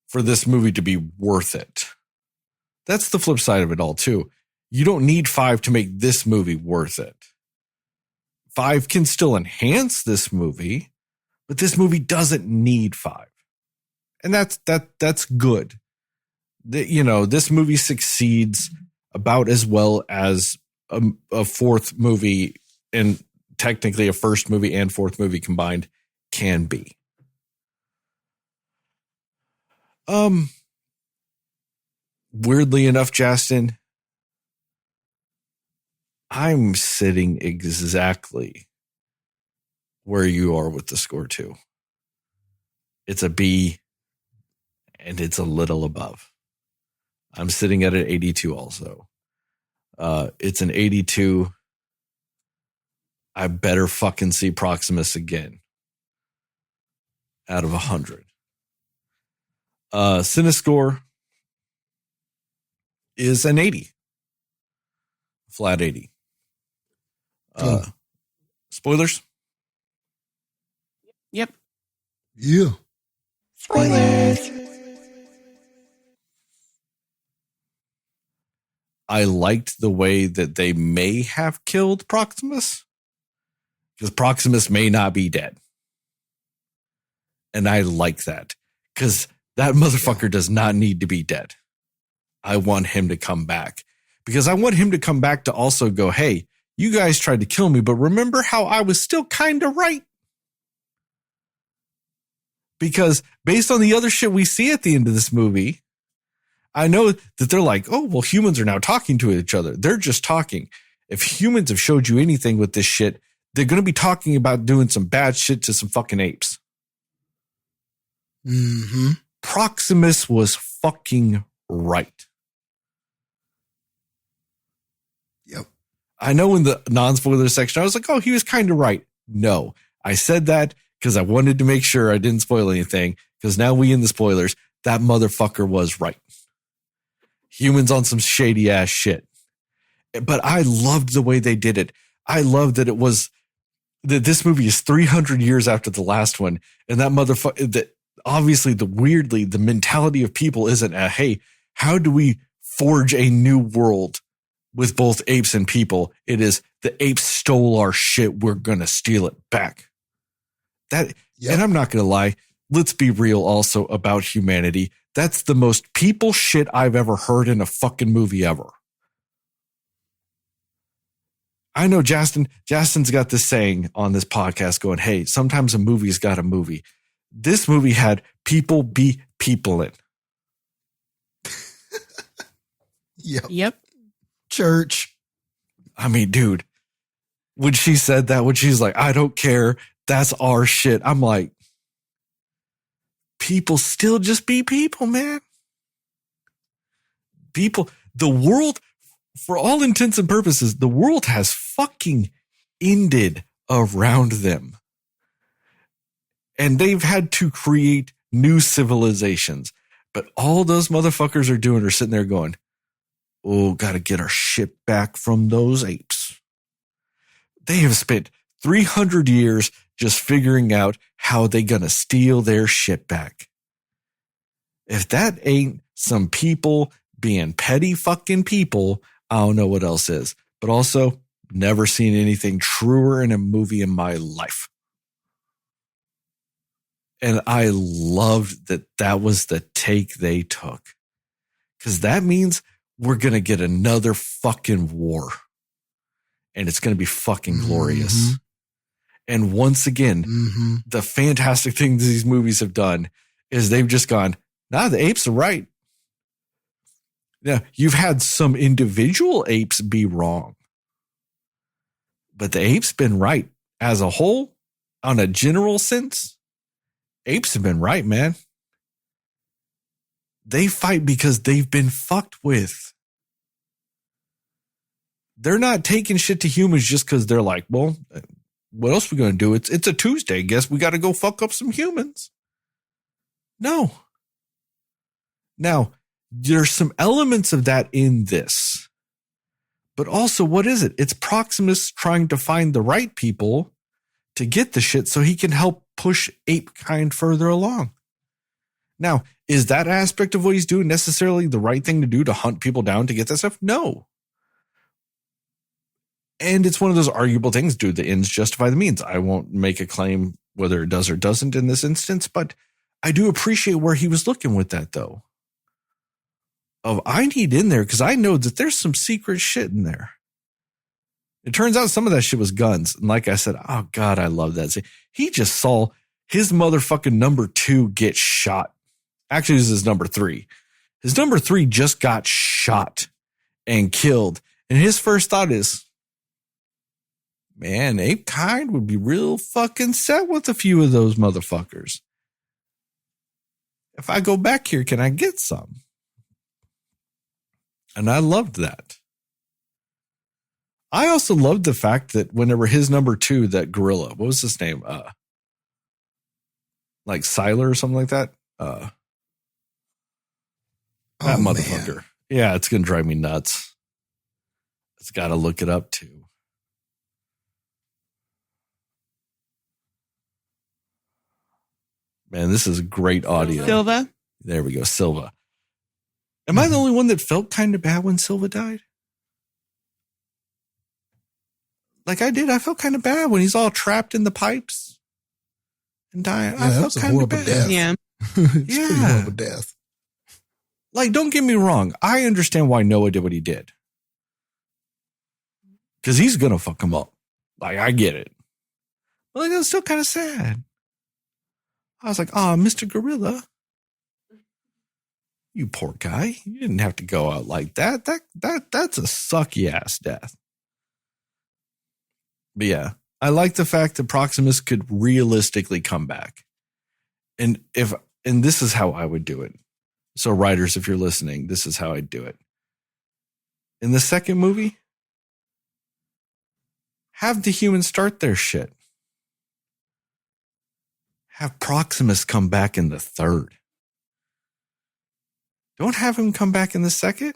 for this movie to be worth it. That's the flip side of it all too. You don't need 5 to make this movie worth it. 5 can still enhance this movie, but this movie doesn't need 5. And that's good. This movie succeeds about as well as a fourth movie, and technically a first movie and fourth movie combined can be. Weirdly enough, Jastin, I'm sitting exactly where you are with the score too. It's a B, and it's a little above. I'm sitting at an 82 also. It's an 82. I better fucking see Proximus again. Out of 100. Cinescore is an 80. Flat 80. Spoilers? Yep. Yeah. Spoilers. I liked the way that they may have killed Proximus, because Proximus may not be dead. And I like that, because that motherfucker does not need to be dead. I want him to come back, because I want him to come back to also go, hey, you guys tried to kill me, but remember how I was still kind of right? Because based on the other shit we see at the end of this movie, I know that they're like, oh, well, humans are now talking to each other. They're just talking. If humans have showed you anything with this shit, they're going to be talking about doing some bad shit to some fucking apes. Mm-hmm. Proximus was fucking right. Yep. I know in the non-spoiler section, I was like, oh, he was kind of right. No, I said that because I wanted to make sure I didn't spoil anything, because now we in the spoilers, that motherfucker was right. Humans on some shady ass shit. But I loved the way they did it. I loved that it was that this movie is 300 years after the last one. And that motherfucker, that obviously the mentality of people isn't hey, how do we forge a new world with both apes and people? It is the apes stole our shit. We're going to steal it back. That, yep. And I'm not going to lie. Let's be real also about humanity. That's the most people shit I've ever heard in a fucking movie ever. I know Jastin's got this saying on this podcast going, hey, sometimes a movie's got a movie. This movie had people be people in. Yep. Church. I mean, dude, when she said that, when she's like, I don't care, that's our shit. I'm like, people still just be people, man. People, the world, for all intents and purposes, the world has fucking ended around them. And they've had to create new civilizations. But all those motherfuckers are doing are sitting there going, oh, gotta get our shit back from those apes. They have spent 300 years just figuring out how they gonna steal their shit back. If that ain't some people being petty fucking people, I don't know what else is. But also, never seen anything truer in a movie in my life. And I loved that was the take they took. Because that means we're going to get another fucking war. And it's going to be fucking glorious. Mm-hmm. And once again, the fantastic thing these movies have done is they've just gone, nah, the apes are right. Now, you've had some individual apes be wrong. But the apes been right. As a whole, on a general sense, apes have been right, man. They fight because they've been fucked with. They're not taking shit to humans just because they're like, well, what else are we going to do? It's a Tuesday. Guess we got to go fuck up some humans. No. Now, there's some elements of that in this. But also, what is it? It's Proximus trying to find the right people to get the shit so he can help push ape kind further along. Now, is that aspect of what he's doing necessarily the right thing to do to hunt people down to get that stuff? No. And it's one of those arguable things. Do the ends justify the means? I won't make a claim whether it does or doesn't in this instance, but I do appreciate where he was looking with that, though. I need in there because I know that there's some secret shit in there. It turns out some of that shit was guns. And like I said, oh God, I love that scene. He just saw his motherfucking number 2 get shot. Actually, this is his number 3. His number 3 just got shot and killed. And his first thought is, man, ape kind would be real fucking set with a few of those motherfuckers. If I go back here, can I get some? And I loved that. I also loved the fact that whenever his number 2, that gorilla, what was his name? Like Siler or something like that. That motherfucker. Man. Yeah, it's going to drive me nuts. It's got to look it up too. Man, this is great audio. Silva. There we go. Silva. Am I the only one that felt kind of bad when Silva died? Like I did. I felt kind of bad when he's all trapped in the pipes and dying. Yeah, I that felt was a kind of horrible bad. death. Yeah. It's pretty horrible death. Like, don't get me wrong. I understand why Noah did what he did. Because he's going to fuck him up. Like, I get it. But like, it was still kind of sad. I was like, oh, Mr. Gorilla. You poor guy. You didn't have to go out like that. That's a sucky ass death. But yeah, I like the fact that Proximus could realistically come back. And this is how I would do it. So writers, if you're listening, this is how I'd do it. In the second movie, have the humans start their shit. Have Proximus come back in the third. Don't have him come back in the second.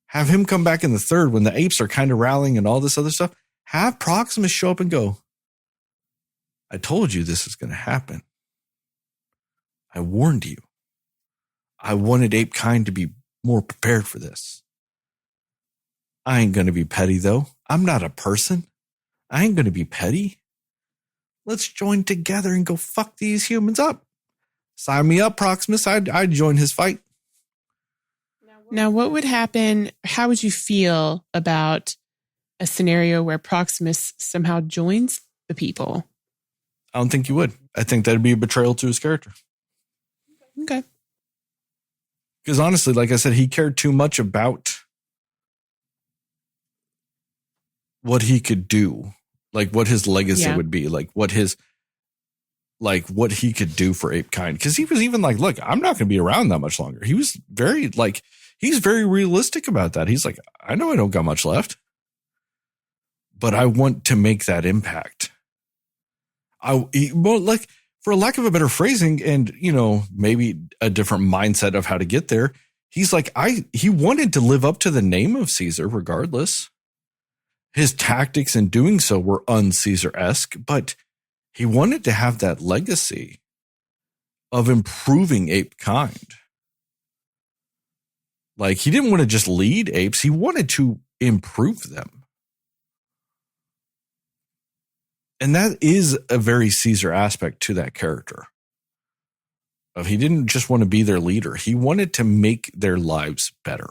Have him come back in the third when the apes are kind of rallying and all this other stuff. Have Proximus show up and go, I told you this is going to happen. I warned you. I wanted ape kind to be more prepared for this. I ain't going to be petty, though. I'm not a person. I ain't going to be petty. Let's join together and go fuck these humans up. Sign me up, Proximus. I'd join his fight. Now, what would happen? How would you feel about a scenario where Proximus somehow joins the people? I don't think you would. I think that'd be a betrayal to his character. Okay. Because honestly, like I said, he cared too much about what he could do, like what his legacy would be, like what he could do for ape kind. Because he was even like, look, I'm not going to be around that much longer. He was he's very realistic about that. He's like, I know I don't got much left, but I want to make that impact. Like, for lack of a better phrasing and, maybe a different mindset of how to get there, he's like, he wanted to live up to the name of Caesar regardless. His tactics in doing so were un-Caesar-esque, but he wanted to have that legacy. of improving ape kind. Like, he didn't want to just lead apes. He wanted to improve them. And that is a very Caesar aspect to that character. Of he didn't just want to be their leader. He wanted to make their lives better.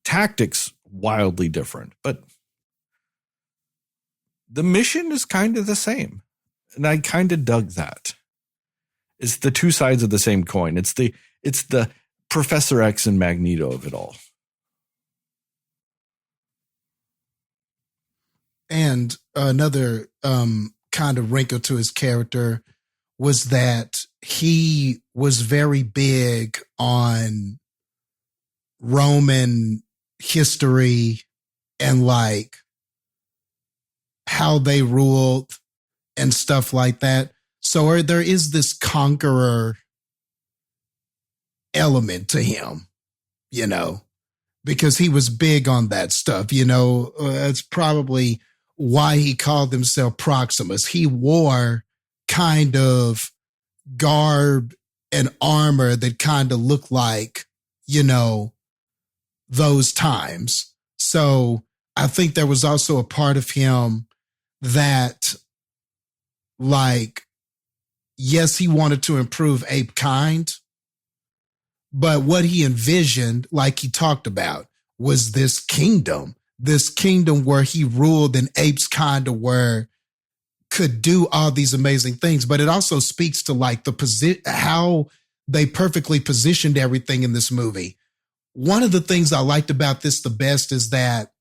Tactics, wildly different, but the mission is kind of the same. And I kind of dug that. It's the two sides of the same coin. It's the Professor X and Magneto of it all. And another kind of wrinkle to his character was that he was very big on Roman history and like how they ruled and stuff like that. So there is this conqueror element to him, you know, because he was big on that stuff. You know, it's probably why he called himself Proximus. He wore kind of garb and armor that kind of looked like, you know, those times. So I think there was also a part of him that, like, yes, he wanted to improve ape kind, but what he envisioned, like he talked about, was this kingdom where he ruled and apes kind of could do all these amazing things. But it also speaks to like how they perfectly positioned everything in this movie. One of the things I liked about this the best is that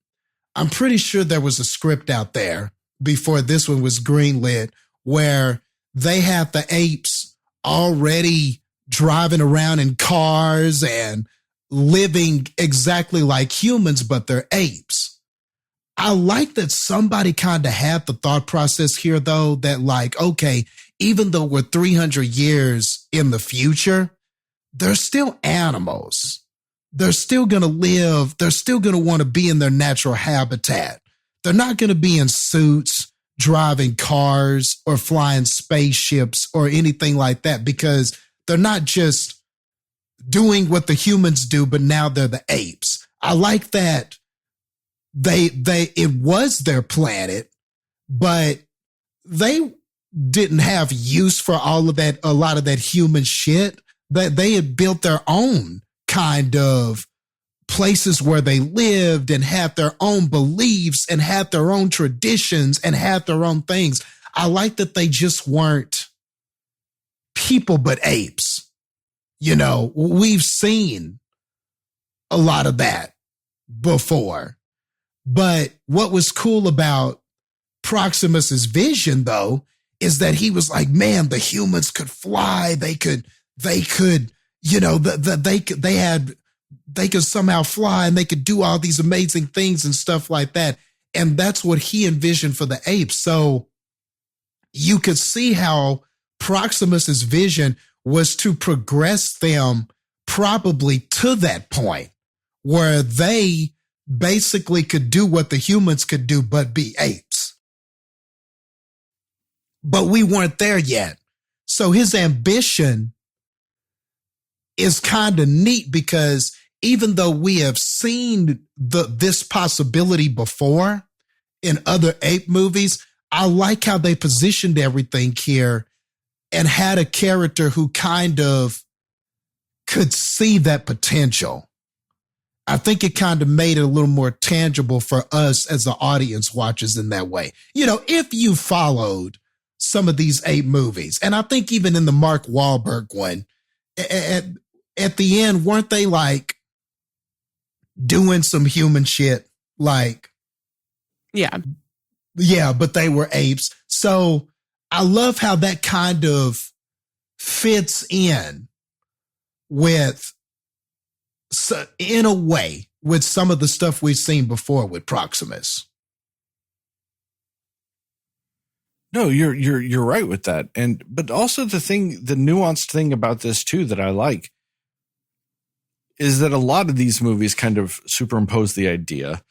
I'm pretty sure there was a script out there before this one was greenlit where they had the apes already driving around in cars and living exactly like humans, but they're apes. I like that somebody kind of had the thought process here, though, that like, okay, even though we're 300 years in the future, they're still animals. They're still going to live. They're still going to want to be in their natural habitat. They're not going to be in suits, driving cars or flying spaceships or anything like that, because they're not just doing what the humans do, but now they're the apes. I like that it was their planet, but they didn't have use for all of that, a lot of that human shit. That they had built their own kind of places where they lived and had their own beliefs and had their own traditions and had their own things. I like that they just weren't people, but apes. You know, we've seen a lot of that before. But what was cool about Proximus's vision, though, is that he was like, man, the humans could fly. They could, you know, they could somehow fly and they could do all these amazing things and stuff like that. And that's what he envisioned for the apes. So you could see how Proximus's vision was to progress them probably to that point where they basically could do what the humans could do, but be apes. But we weren't there yet. So his ambition is kind of neat because even though we have seen this possibility before in other ape movies, I like how they positioned everything here and had a character who kind of could see that potential. I think it kind of made it a little more tangible for us as the audience watchers in that way. You know, if you followed some of these ape movies, and I think even in the Mark Wahlberg one, at the end, weren't they like doing some human shit? Like, yeah, but they were apes. So I love how that kind of fits in with, in a way, with some of the stuff we've seen before with Proximus. No, you're right with that. But also the nuanced thing about this too that I like is that a lot of these movies kind of superimpose the idea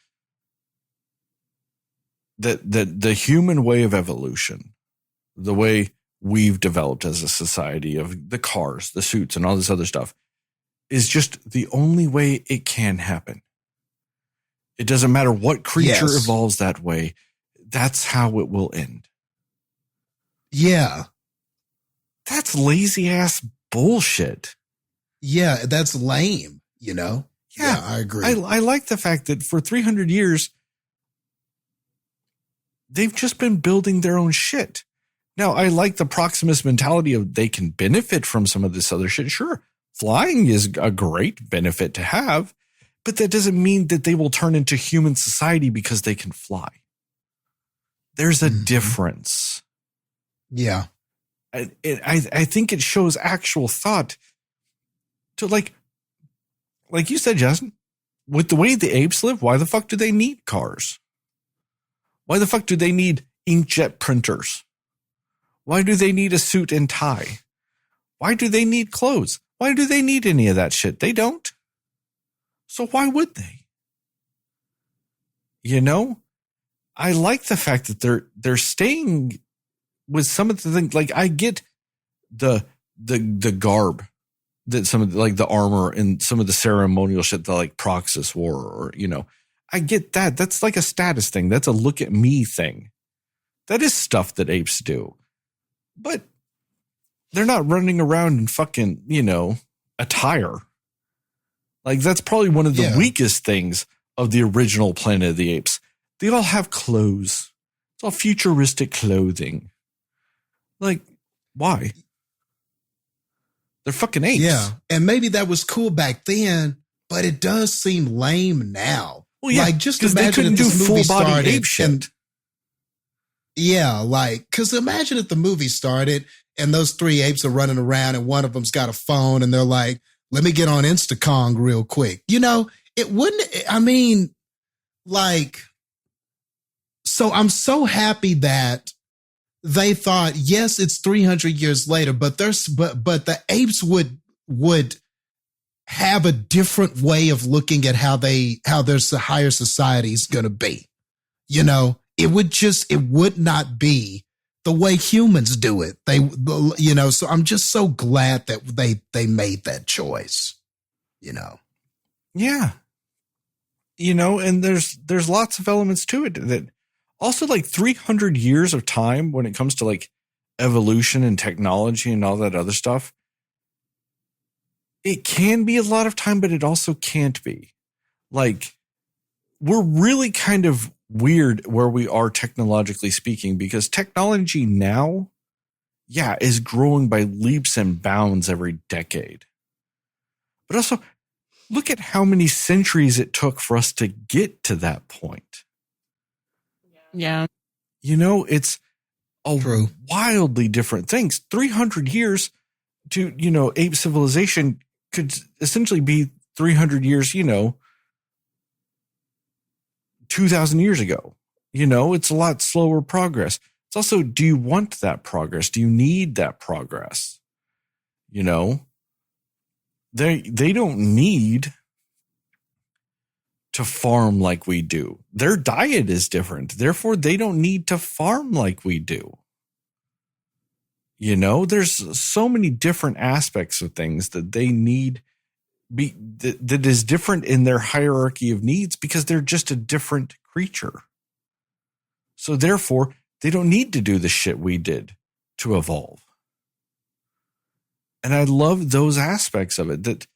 that the human way of evolution, the way we've developed as a society of the cars, the suits, and all this other stuff is just the only way it can happen. It doesn't matter what creature evolves that way. That's how it will end. Yeah. That's lazy ass bullshit. Yeah, that's lame, you know? Yeah, I agree. I like the fact that for 300 years, they've just been building their own shit. Now, I like the Proximus mentality of they can benefit from some of this other shit. Sure, flying is a great benefit to have, but that doesn't mean that they will turn into human society because they can fly. There's a difference. Yeah. I think it shows actual thought to like you said, Justin, with the way the apes live, why the fuck do they need cars? Why the fuck do they need inkjet printers? Why do they need a suit and tie? Why do they need clothes? Why do they need any of that shit? They don't. So why would they? You know, I like the fact that they're staying with some of the things. Like I get the garb that some of the, like the armor and some of the ceremonial shit that like Proxus wore, or, you know, I get that. That's like a status thing. That's a look at me thing. That is stuff that apes do, but they're not running around in fucking, you know, attire. Like that's probably one of the weakest things of the original Planet of the Apes. They all have clothes. It's all futuristic clothing. Like, why? They're fucking apes. Yeah. And maybe that was cool back then, but it does seem lame now. Well, yeah, like just imagine if this movie started ape shit. Yeah, like, because imagine if the movie started and those three apes are running around and one of them's got a phone and they're like, let me get on Instacong real quick. You know, it wouldn't, I mean, like, so I'm so happy that they thought, yes, it's 300 years later, but the apes would have a different way of looking at how their higher society is going to be. You know, it would not be the way humans do it. You know, so I'm just so glad that they made that choice, you know? Yeah. You know, and there's lots of elements to it that also like 300 years of time when it comes to like evolution and technology and all that other stuff. It can be a lot of time, but it also can't be. Like, we're really kind of weird where we are technologically speaking, because technology now, is growing by leaps and bounds every decade. But also, look at how many centuries it took for us to get to that point. Yeah. You know, it's a True. wildly different things. 300 years to, you know, ape civilization could essentially be 300 years, you know, 2,000 years ago. You know, it's a lot slower progress. It's also, do you want that progress? Do you need that progress? You know, they don't need to farm like we do. Their diet is different. Therefore, they don't need to farm like we do. You know, there's so many different aspects of things that they need that is different in their hierarchy of needs because they're just a different creature. So therefore, they don't need to do the shit we did to evolve. And I love those aspects of it that,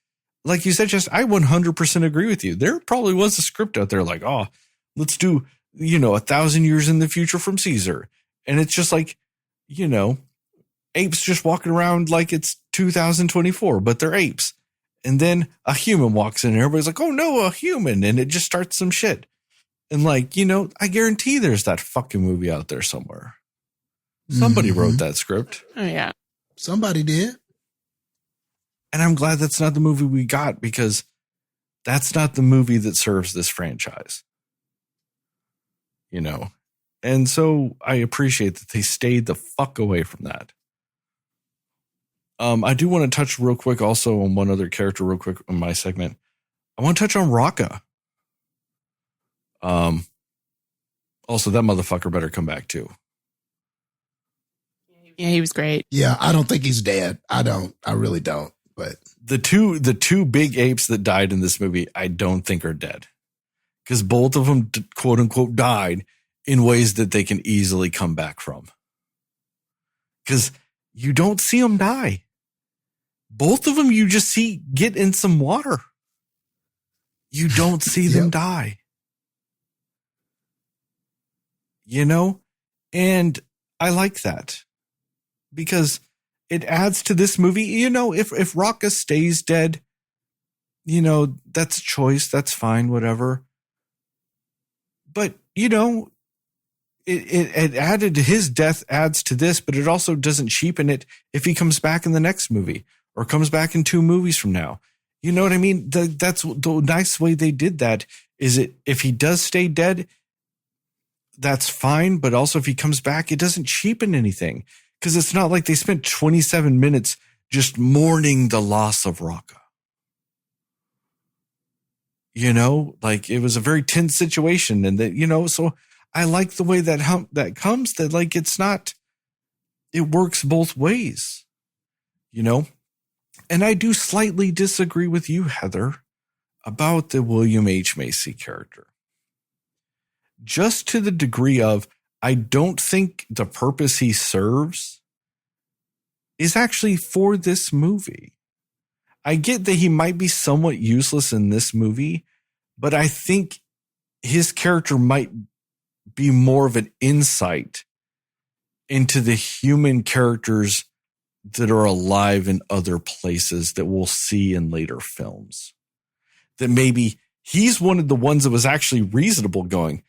like you said, I 100% agree with you. There probably was a script out there like, oh, let's do, you know, 1,000 years in the future from Caesar. And it's just like, you know, apes just walking around like it's 2024, but they're apes. And then a human walks in and everybody's like, oh no, a human. And it just starts some shit. And like, you know, I guarantee there's that fucking movie out there somewhere. Somebody wrote that script. Oh, yeah. Somebody did. And I'm glad that's not the movie we got, because that's not the movie that serves this franchise. You know? And so I appreciate that they stayed the fuck away from that. I do want to touch real quick also on one other character real quick in my segment. I want to touch on Raka. Also, that motherfucker better come back too. Yeah, he was great. Yeah, I don't think he's dead. I really don't. But the two big apes that died in this movie, I don't think are dead, because both of them, quote unquote, died in ways that they can easily come back from. Because you don't see them die. Both of them you just see get in some water. You don't see them die. You know? And I like that, because it adds to this movie. You know, if Rocca stays dead, you know, that's a choice. That's fine, whatever. But, you know, it added, his death adds to this, but it also doesn't cheapen it if he comes back in the next movie or comes back in 2 movies from now. You know what I mean? That's the nice way they did that. Is it, if he does stay dead, that's fine. But also if he comes back, it doesn't cheapen anything, because it's not like they spent 27 minutes just mourning the loss of Rocca. You know, like, it was a very tense situation, and that, you know, so I like the way that comes, that like, it's not, it works both ways, you know? And I do slightly disagree with you, Heather, about the William H. Macy character. Just to the degree of, I don't think the purpose he serves is actually for this movie. I get that he might be somewhat useless in this movie, but I think his character might be more of an insight into the human characters that are alive in other places that we'll see in later films. That maybe he's one of the ones that was actually reasonable, going,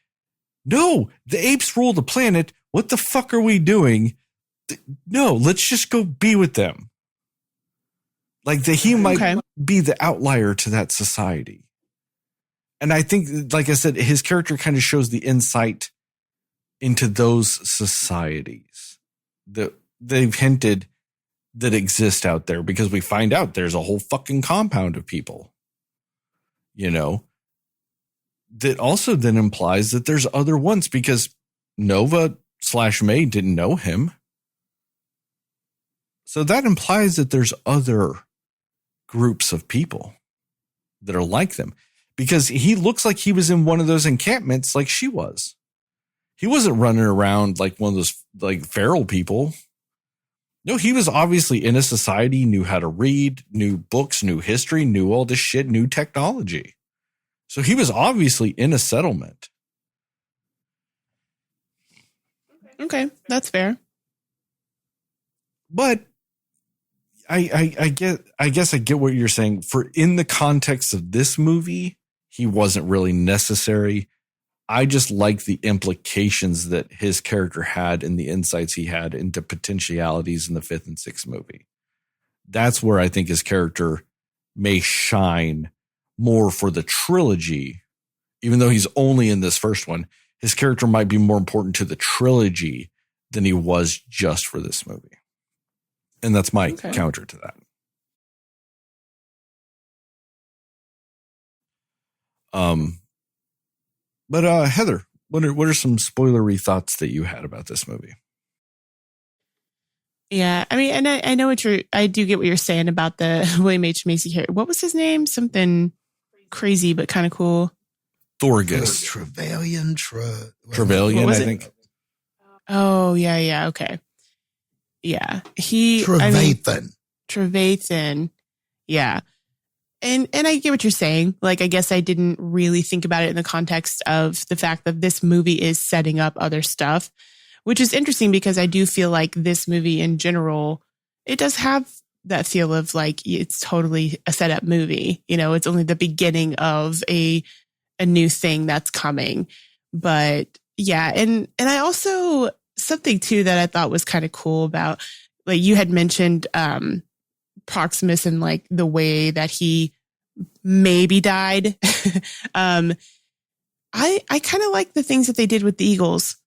no, the apes rule the planet. What the fuck are we doing? No, let's just go be with them. Like, that he might be the outlier to that society. And I think, like I said, his character kind of shows the insight into those societies that they've hinted that exist out there, because we find out there's a whole fucking compound of people, you know, that also then implies that there's other ones, because Nova/May didn't know him. So that implies that there's other groups of people that are like them, because he looks like he was in one of those encampments like she was. He wasn't running around like one of those like feral people. No, he was obviously in a society, knew how to read, knew books, knew history, knew all this shit, knew technology. So he was obviously in a settlement. Okay, that's fair. But I guess I get what you're saying. For in the context of this movie, he wasn't really necessary. I just like the implications that his character had and the insights he had into potentialities in the 5th and 6th movie. That's where I think his character may shine more for the trilogy. Even though he's only in this first one, his character might be more important to the trilogy than he was just for this movie. And that's my counter to that. But Heather, what are some spoilery thoughts that you had about this movie? Yeah, I mean, and I know I do get what you're saying about the William H. Macy character. What was his name? Something crazy, but kind of cool. Thorgus. Trevelyan, Trevelyan, I think. Oh, yeah, okay. Yeah, Trevathan. Yeah. And I get what you're saying. Like, I guess I didn't really think about it in the context of the fact that this movie is setting up other stuff, which is interesting because I do feel like this movie in general, it does have that feel of like it's totally a setup movie. You know, it's only the beginning of a new thing that's coming. But yeah, and I also, something too that I thought was kind of cool about, like you had mentioned Proximus and like the way that he maybe died. I kind of like the things that they did with the Eagles.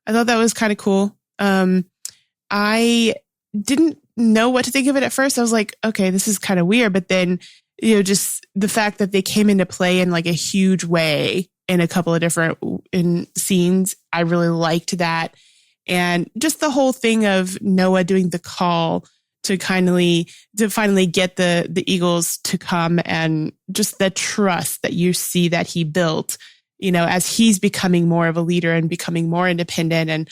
I thought that was kind of cool. I didn't know what to think of it at first. I was like, okay, this is kind of weird. But then, you know, just the fact that they came into play in like a huge way in a couple of different scenes, I really liked that. And just the whole thing of Noah doing the call to finally get the eagles to come, and just the trust that you see that he built, as he's becoming more of a leader and becoming more independent and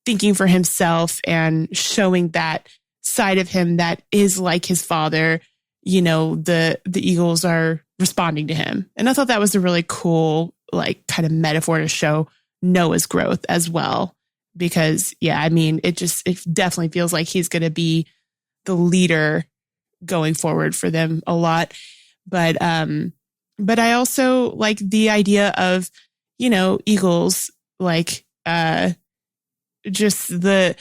thinking for himself and showing that side of him that is like his father, the eagles are responding to him. And I thought that was a really cool, kind of metaphor to show Noah's growth as well. Because it definitely feels like he's going to be the leader going forward for them a lot. But I also like the idea of, eagles, just the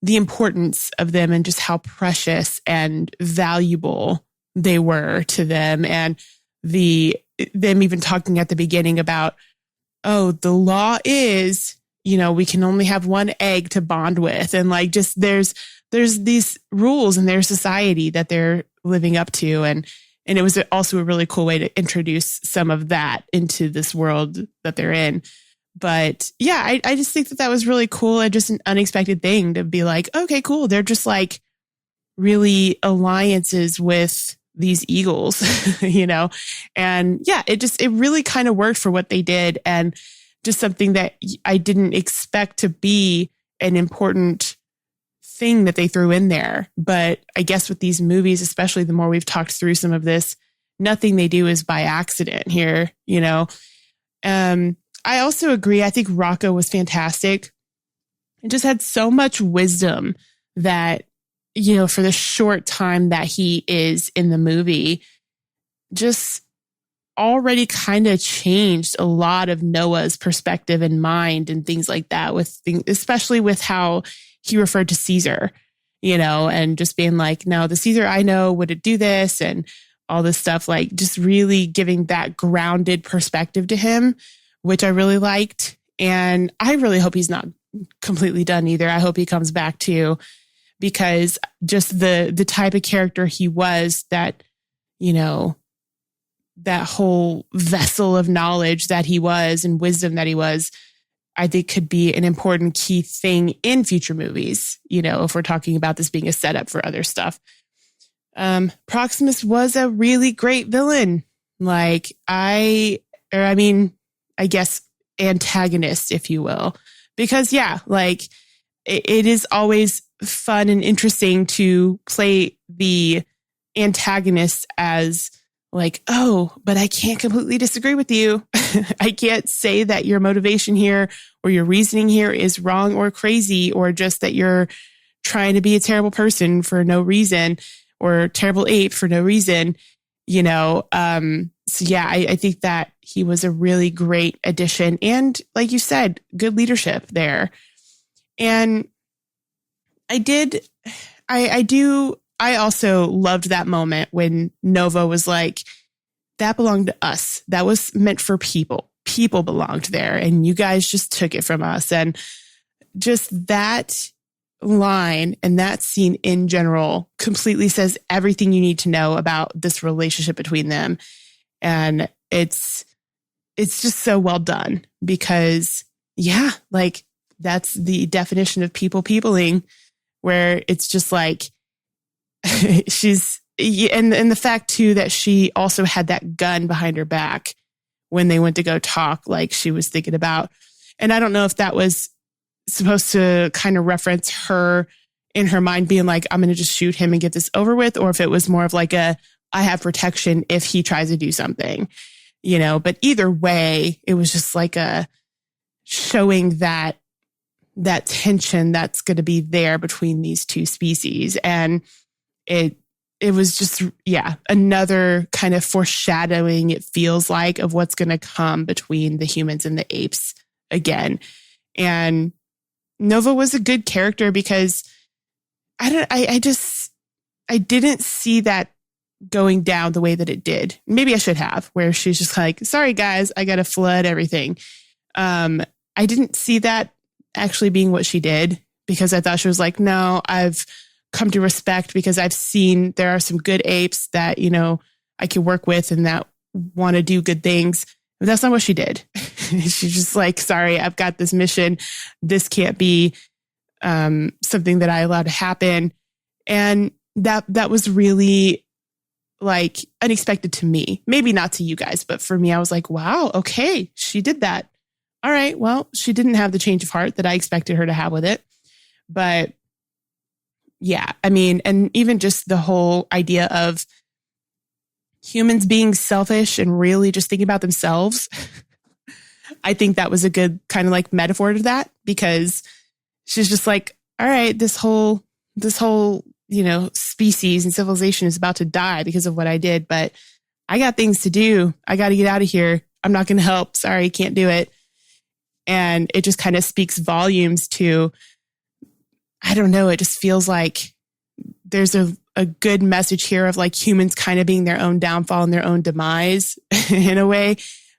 importance of them and just how precious and valuable they were to them. And them even talking at the beginning about, the law is, we can only have one egg to bond with. And there's these rules in their society that they're living up to. And it was also a really cool way to introduce some of that into this world that they're in. But yeah, I just think that was really cool and just an unexpected thing to be like, okay, cool. They're just really alliances with these eagles, and yeah, it really kind of worked for what they did. And just something that I didn't expect to be an important thing that they threw in there. But I guess with these movies, especially the more we've talked through some of this, nothing they do is by accident here, I also agree. I think Rocco was fantastic. It just had so much wisdom that, for the short time that he is in the movie, just already kind of changed a lot of Noah's perspective and mind and things like that, especially with how he referred to Caesar, and just being like, no, the Caesar I know wouldn't do this, and all this stuff, just really giving that grounded perspective to him, which I really liked. And I really hope he's not completely done either. I hope he comes back too, because just the type of character he was, that, that whole vessel of knowledge that he was and wisdom that he was, I think could be an important key thing in future movies, if we're talking about this being a setup for other stuff. Proximus was a really great villain. I guess antagonist, if you will, because it is always fun and interesting to play the antagonist as but I can't completely disagree with you. I can't say that your motivation here or your reasoning here is wrong or crazy, or just that you're trying to be a terrible person for no reason, or a terrible ape for no reason, So yeah, I think that he was a really great addition. And like you said, good leadership there. And I also loved that moment when Nova was like, that belonged to us. That was meant for people. People belonged there, and you guys just took it from us. And just that line and that scene in general completely says everything you need to know about this relationship between them. And it's just so well done, because that's the definition of peopling, where it's just she's, and the fact too that she also had that gun behind her back when they went to go talk, she was thinking about. And I don't know if that was supposed to kind of reference her in her mind being like, I'm going to just shoot him and get this over with, or if it was more of I have protection if he tries to do something, but either way, it was just a showing that tension that's going to be there between these two species. And it was just, another kind of foreshadowing, it feels like, of what's going to come between the humans and the apes again. And Nova was a good character because I didn't see that going down the way that it did. Maybe I should have, where she's just sorry guys, I got to flood everything. I didn't see that actually being what she did, because I thought she was no, I've come to respect, because I've seen there are some good apes that, I can work with and that want to do good things. But that's not what she did. She's just sorry, I've got this mission. This can't be something that I allowed to happen. And that was really like unexpected to me. Maybe not to you guys, but for me, I was like, wow, okay, she did that. All right, well, she didn't have the change of heart that I expected her to have with it. But yeah, I mean, and even just the whole idea of humans being selfish and really just thinking about themselves. I think that was a good kind of like metaphor to that, because she's just like, all right, this whole, species and civilization is about to die because of what I did, but I got things to do. I got to get out of here. I'm not going to help. Sorry, can't do it. And it just kind of speaks volumes to, I don't know, it just feels like there's a good message here of like humans kind of being their own downfall and their own demise in a way,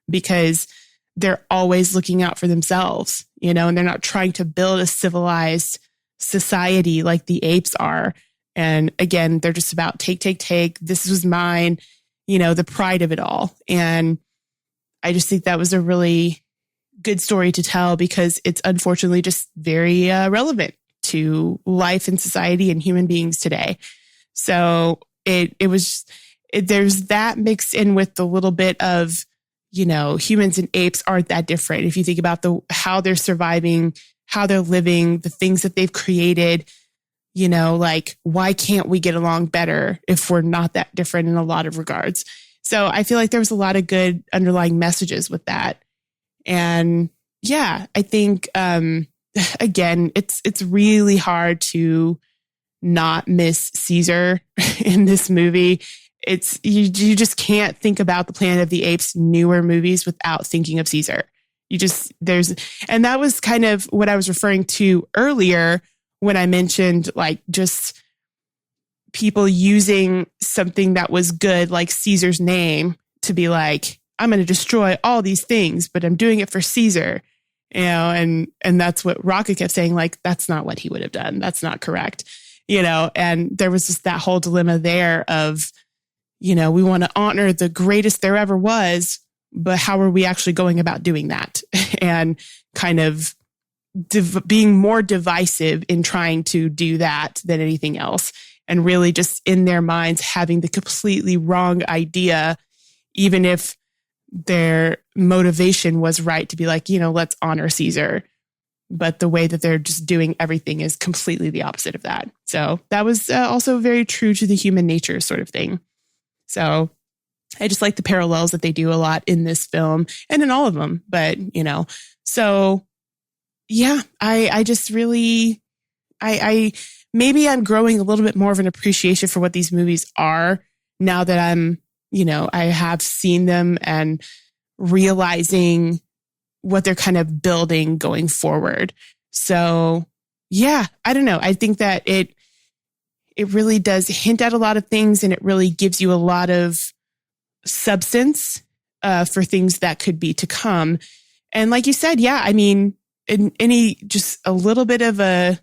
because they're always looking out for themselves, and they're not trying to build a civilized society like the apes are. And again, they're just about take. This was mine, the pride of it all. And I just think that was a really good story to tell, because it's unfortunately just very relevant to life and society and human beings today. So there's that mixed in with the little bit of, humans and apes aren't that different. If you think about how they're surviving, how they're living, the things that they've created, like, why can't we get along better if we're not that different in a lot of regards? So I feel like there was a lot of good underlying messages with that. And yeah, I think, again, it's really hard to not miss Caesar in this movie. It's you just can't think about the Planet of the Apes newer movies without thinking of Caesar. And that was kind of what I was referring to earlier when I mentioned like just people using something that was good, like Caesar's name, to be like, I'm going to destroy all these things, but I'm doing it for Caesar. And that's what Rocket kept saying, like, that's not what he would have done. That's not correct. And there was just that whole dilemma there of, we want to honor the greatest there ever was, but how are we actually going about doing that? And kind of being more divisive in trying to do that than anything else. And really just in their minds having the completely wrong idea, even if their motivation was right to be like, let's honor Caesar. But the way that they're just doing everything is completely the opposite of that. So that was also very true to the human nature sort of thing. So I just like the parallels that they do a lot in this film and in all of them. But, so yeah, I just really, maybe I'm growing a little bit more of an appreciation for what these movies are now that I'm, I have seen them and realizing what they're kind of building going forward. So yeah, I don't know. I think that it really does hint at a lot of things, and it really gives you a lot of substance for things that could be to come. And like you said, yeah, I mean, in any just a little bit of a,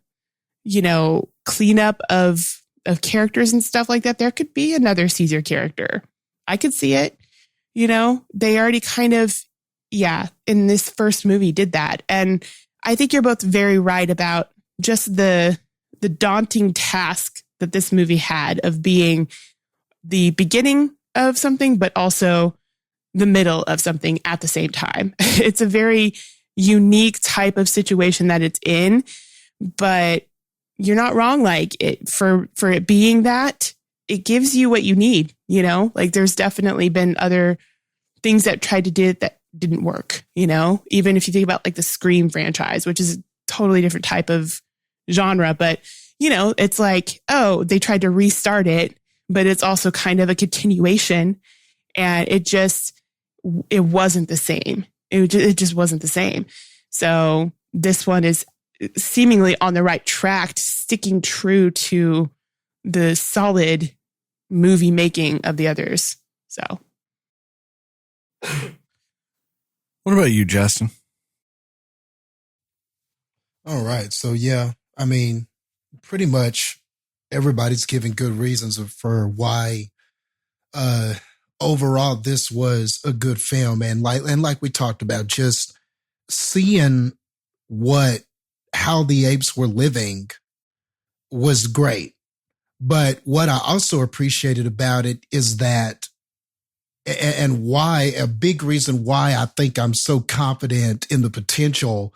cleanup of characters and stuff like that, there could be another Caesar character. I could see it. They already kind of, in this first movie did that. And I think you're both very right about just the daunting task that this movie had of being the beginning of something, but also the middle of something at the same time. It's a very unique type of situation that it's in, but you're not wrong. Like for it being that, it gives you what you need, like there's definitely been other things that tried to do it that didn't work, even if you think about like the Scream franchise, which is a totally different type of genre, but it's like, oh, they tried to restart it, but it's also kind of a continuation, and it wasn't the same. It just wasn't the same. So this one is seemingly on the right track, sticking true to the solid movie making of the others. So. What about you, Jastin? All right. So, yeah, I mean, pretty much everybody's giving good reasons for why overall this was a good film. And like we talked about, just seeing what how the apes were living was great. But what I also appreciated about it is that, and why, a big reason why I think I'm so confident in the potential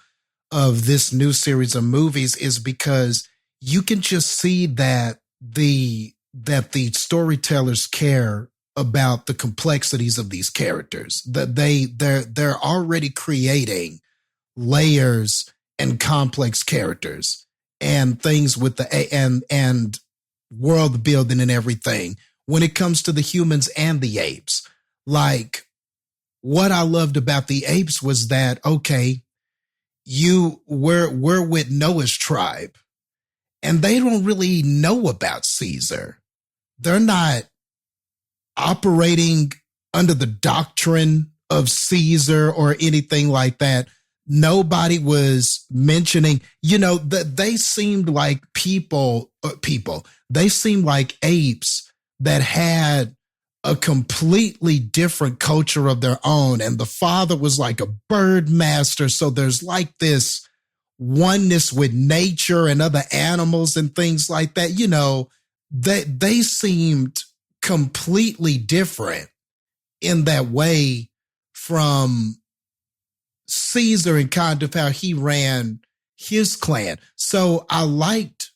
of this new series of movies is because you can just see that the storytellers care about the complexities of these characters, that they're already creating layers and complex characters and things with and world building and everything when it comes to the humans and the apes. Like, what I loved about the apes was that, okay, we're with Noah's tribe, and they don't really know about Caesar. They're not operating under the doctrine of Caesar or anything like that. Nobody was mentioning, that they seemed like people, they seemed like apes that had a completely different culture of their own. And the father was like a bird master. So there's like this oneness with nature and other animals and things like that. They seemed completely different in that way from Caesar and kind of how he ran his clan. So I liked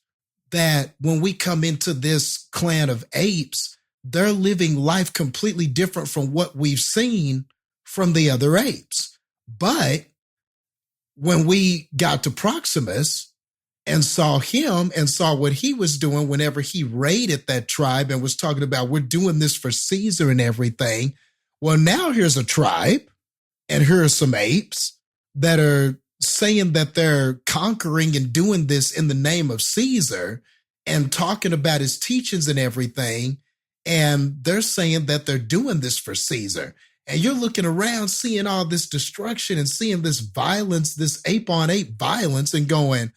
that when we come into this clan of apes, they're living life completely different from what we've seen from the other apes. But when we got to Proximus and saw him and saw what he was doing whenever he raided that tribe and was talking about, we're doing this for Caesar and everything. Well, now here's a tribe and here are some apes that are saying that they're conquering and doing this in the name of Caesar and talking about his teachings and everything. And they're saying that they're doing this for Caesar. And you're looking around, seeing all this destruction and seeing this violence, this ape-on-ape violence, and going,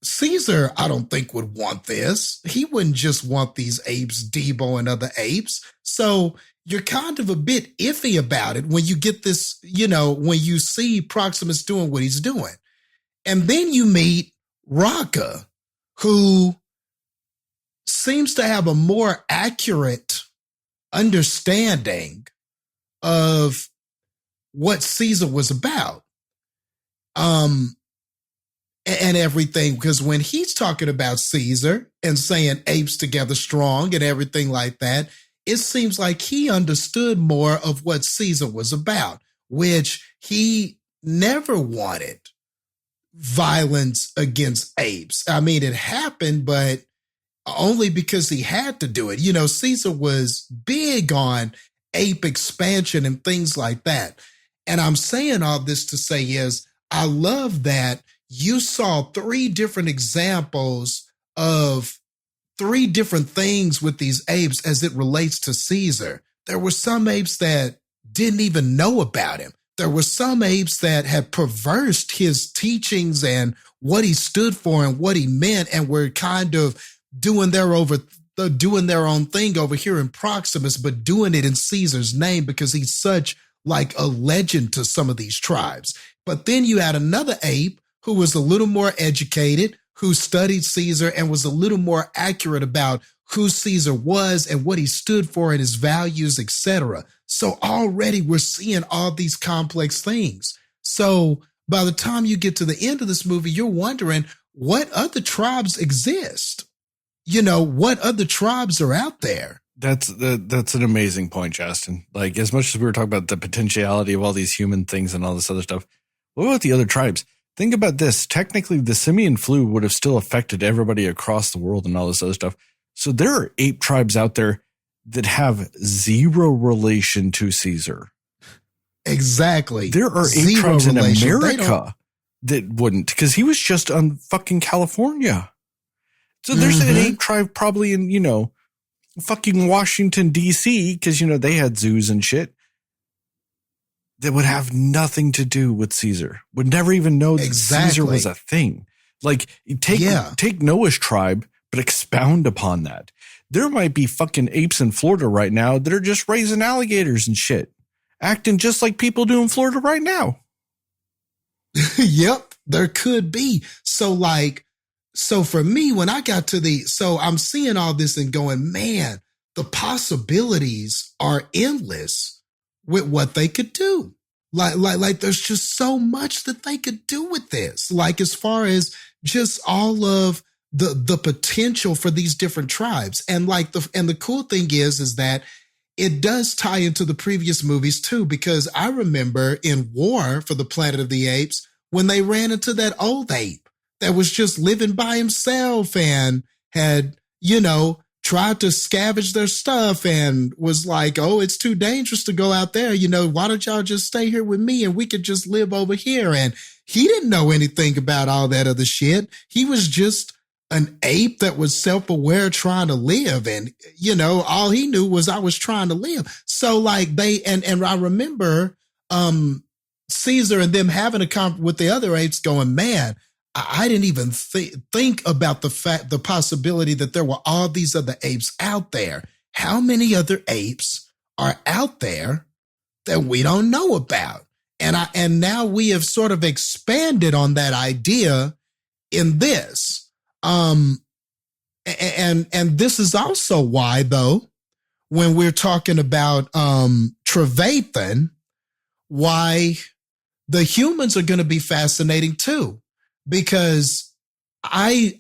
Caesar, I don't think would want this. He wouldn't just want these apes, Debo and other apes. So you're kind of a bit iffy about it when you get this, when you see Proximus doing what he's doing. And then you meet Raka, who seems to have a more accurate understanding of what Caesar was about. And everything, because when he's talking about Caesar and saying apes together strong and everything like that, it seems like he understood more of what Caesar was about, which he never wanted violence against apes. I mean, it happened, but only because he had to do it. Caesar was big on ape expansion and things like that. And I'm saying all this to say is, I love that you saw 3 different examples of 3 different things with these apes as it relates to Caesar. There were some apes that didn't even know about him. There were some apes that had perversed his teachings and what he stood for and what he meant, and were kind of doing their own thing over here in Proximus, but doing it in Caesar's name because he's such like a legend to some of these tribes. But then you had another ape who was a little more educated, who studied Caesar and was a little more accurate about who Caesar was and what he stood for and his values, etc. So already we're seeing all these complex things. So by the time you get to the end of this movie, you're wondering what other tribes exist. What other tribes are out there? That's an amazing point, Jastin. Like, as much as we were talking about the potentiality of all these human things and all this other stuff, what about the other tribes? Think about this. Technically, the simian flu would have still affected everybody across the world and all this other stuff. So there are ape tribes out there that have zero relation to Caesar. Exactly. There are ape tribes in America that wouldn't, because he was just on fucking California. So there's an ape tribe probably in, fucking Washington, D.C., because, they had zoos and shit, that would have nothing to do with Caesar, would never even know that Caesar was a thing. Like, take Noah's tribe, but expound upon that. There might be fucking apes in Florida right now that are just raising alligators and shit, acting just like people do in Florida right now. Yep. There could be. So for me, when I got to so I'm seeing all this and going, man, the possibilities are endless with what they could do. Like there's just so much that they could do with this. Like as far as just all of the potential for these different tribes. And the cool thing is that it does tie into the previous movies too, because I remember in War for the Planet of the Apes, when they ran into that old ape that was just living by himself and had, tried to scavenge their stuff and was like, oh, it's too dangerous to go out there. Why don't y'all just stay here with me and we could just live over here? And he didn't know anything about all that other shit. He was just an ape that was self-aware trying to live. And, all he knew was I was trying to live. So like and I remember Caesar and them having a conversation with the other apes going, man, I didn't even think about the possibility that there were all these other apes out there. How many other apes are out there that we don't know about? And now we have sort of expanded on that idea in this. And this is also why, though, when we're talking about Trevathan, why the humans are going to be fascinating too. Because I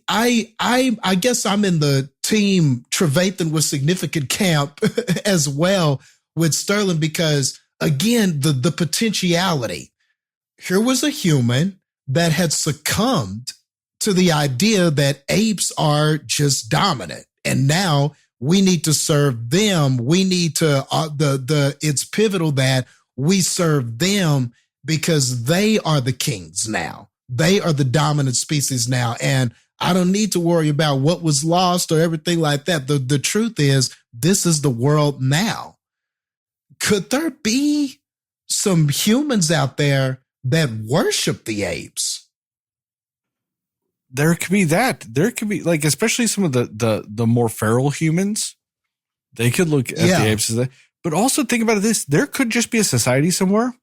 guess I'm in the team Trevathan with significant camp as well with Sterling, because again, the potentiality. Here was a human that had succumbed to the idea that apes are just dominant. And now we need to serve them. We need to, it's pivotal that we serve them because they are the kings now. They are the dominant species now. And I don't need to worry about what was lost or everything like that. The truth is, this is the world now. Could there be some humans out there that worship the apes? There could be that. There could be, like, especially some of the more feral humans. They could look at the apes as that. But also think about this. There could just be a society somewhere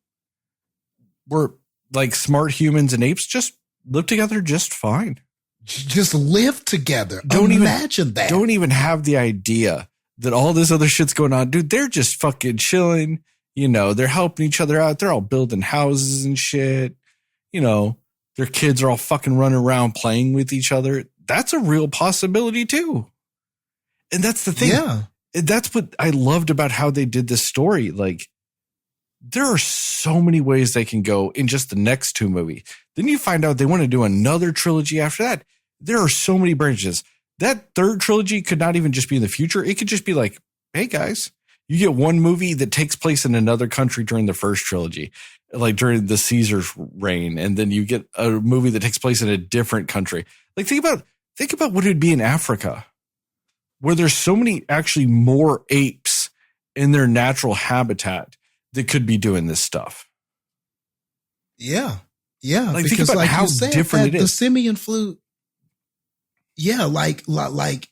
where like smart humans and apes just live together just fine. Just live together. Imagine that. Don't even have the idea that all this other shit's going on. Dude, they're just fucking chilling. They're helping each other out. They're all building houses and shit. Their kids are all fucking running around playing with each other. That's a real possibility too. And that's the thing. Yeah. That's what I loved about how they did this story. Like, there are so many ways they can go in just the next two movies. Then you find out they want to do another trilogy after that. There are so many branches. That third trilogy could not even just be in the future. It could just be like, hey guys, you get one movie that takes place in another country during the first trilogy, like during the Caesar's reign. And then you get a movie that takes place in a different country. Like think about what it would be in Africa, where there's so many actually more apes in their natural habitat that could be doing this stuff. Yeah. Yeah. Like, because think about how different it is. The simian flu. Yeah. Like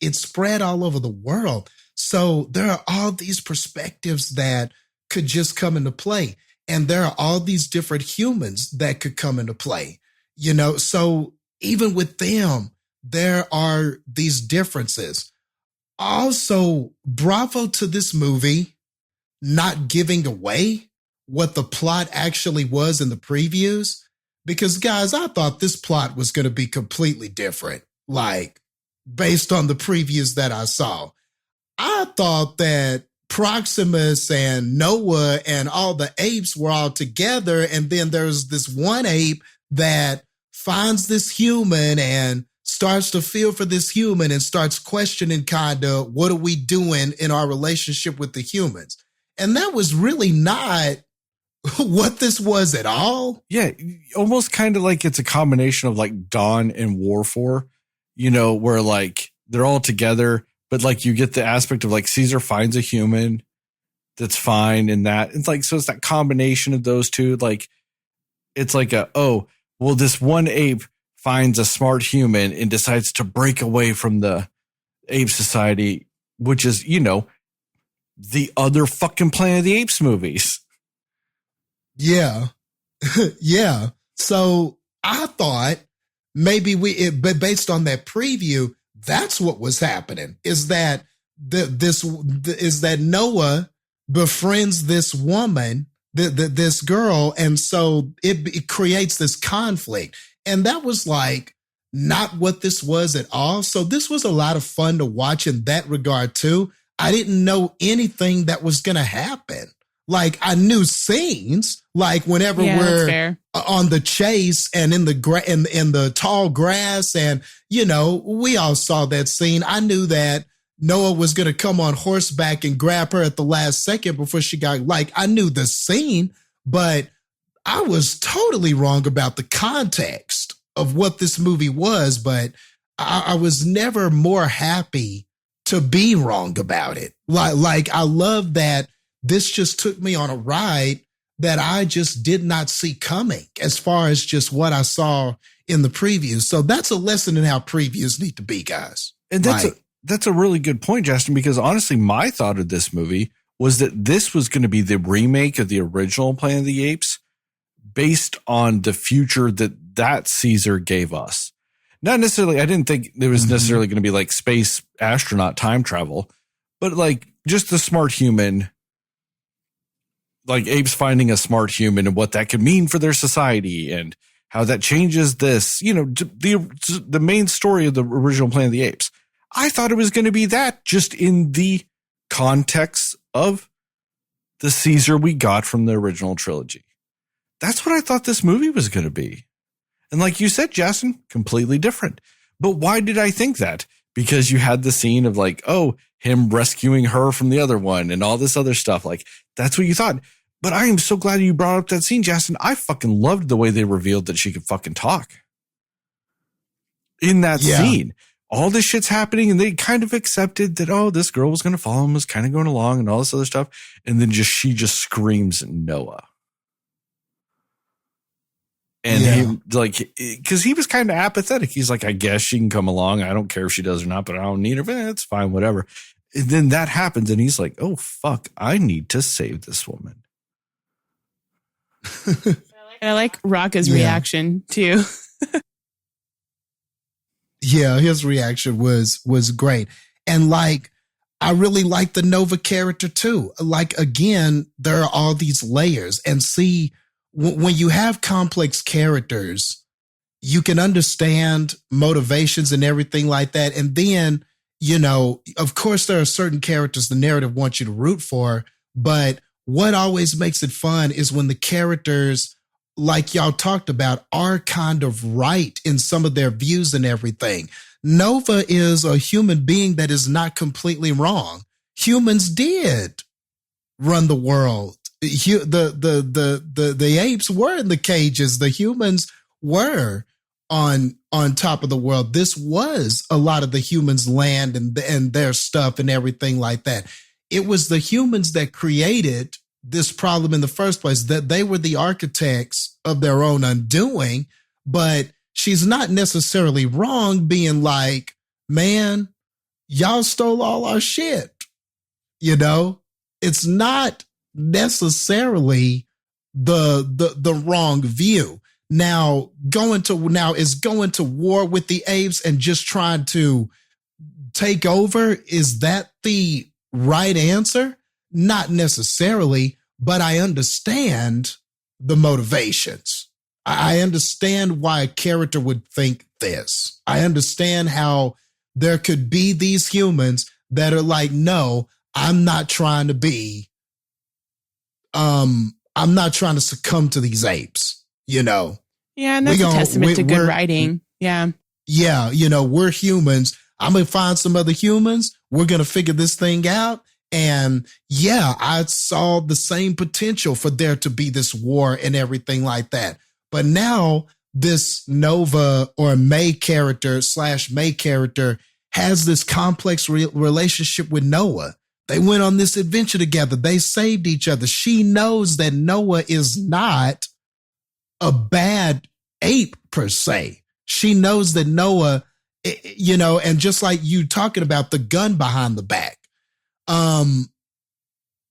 it spread all over the world. So there are all these perspectives that could just come into play. And there are all these different humans that could come into play, so even with them, there are these differences. Also, bravo to this movie not giving away what the plot actually was in the previews. Because, guys, I thought this plot was going to be completely different, like, based on the previews that I saw. I thought that Proximus and Noah and all the apes were all together, and then there's this one ape that finds this human and starts to feel for this human and starts questioning kind of what are we doing in our relationship with the humans. And that was really not what this was at all. Yeah, almost kind of like it's a combination of like Dawn and War 4, where like they're all together, but like you get the aspect of like Caesar finds a human that's fine in that. It's like, so it's that combination of those two. Like, it's like this one ape finds a smart human and decides to break away from the ape society, which is, the other fucking Planet of the Apes movies. Yeah. Yeah. So I thought maybe but based on that preview, that's what was happening. Is that that Noah befriends this woman, this girl, and so it creates this conflict, and that was like not what this was at all. So this was a lot of fun to watch in that regard too. I didn't know anything that was going to happen. Like I knew scenes, like whenever we're on the chase and in the tall grass, and we all saw that scene. I knew that Noah was going to come on horseback and grab her at the last second before she got, like, I knew the scene, but I was totally wrong about the context of what this movie was. But I was never more happy to be wrong about it. Like I love that this just took me on a ride that I just did not see coming as far as just what I saw in the previews. So that's a lesson in how previews need to be, guys. And that's a really good point, Jastin, because honestly, my thought of this movie was that this was going to be the remake of the original Planet of the Apes based on the future that Caesar gave us. Not necessarily, I didn't think there was necessarily going to be like space astronaut time travel, but like just the smart human, like apes finding a smart human and what that could mean for their society and how that changes this, the main story of the original Planet of the Apes. I thought it was going to be that just in the context of the Caesar we got from the original trilogy. That's what I thought this movie was going to be. And like you said, Jastin, completely different. But why did I think that? Because you had the scene of like, him rescuing her from the other one and all this other stuff. Like, that's what you thought. But I am so glad you brought up that scene, Jastin. I fucking loved the way they revealed that she could fucking talk. In that scene, all this shit's happening and they kind of accepted that, this girl was going to follow him, was kind of going along and all this other stuff. And then she just screams Noah. And he, like, because he was kind of apathetic. He's like, I guess she can come along. I don't care if she does or not, but I don't need her. But it's fine, whatever. And then that happens. And he's like, oh, fuck, I need to save this woman. I like Rocca's reaction too. Yeah, his reaction was great. And like, I really like the Nova character too. Like, again, there are all these layers, and see, when you have complex characters, you can understand motivations and everything like that. And then, of course, there are certain characters the narrative wants you to root for. But what always makes it fun is when the characters, like y'all talked about, are kind of right in some of their views and everything. Nova is a human being that is not completely wrong. Humans did run the world. The apes were in the cages. The humans were on top of the world. This was a lot of the humans' land and their stuff and everything like that. It was the humans that created this problem in the first place, that they were the architects of their own undoing. But she's not necessarily wrong being like, man, y'all stole all our shit. It's not necessarily the wrong view. Now going to war with the apes and just trying to take over, is that the right answer? Not necessarily, but I understand the motivations. I understand why a character would think this. I understand how there could be these humans that are like, no, I'm not trying to succumb to these apes, Yeah, and that's a testament to good writing. Yeah. Yeah, we're humans. I'm going to find some other humans. We're going to figure this thing out. And yeah, I saw the same potential for there to be this war and everything like that. But now this Nova or May character has this complex relationship with Noah. They went on this adventure together. They saved each other. She knows that Noah is not a bad ape per se. She knows that Noah, and just like you talking about the gun behind the back,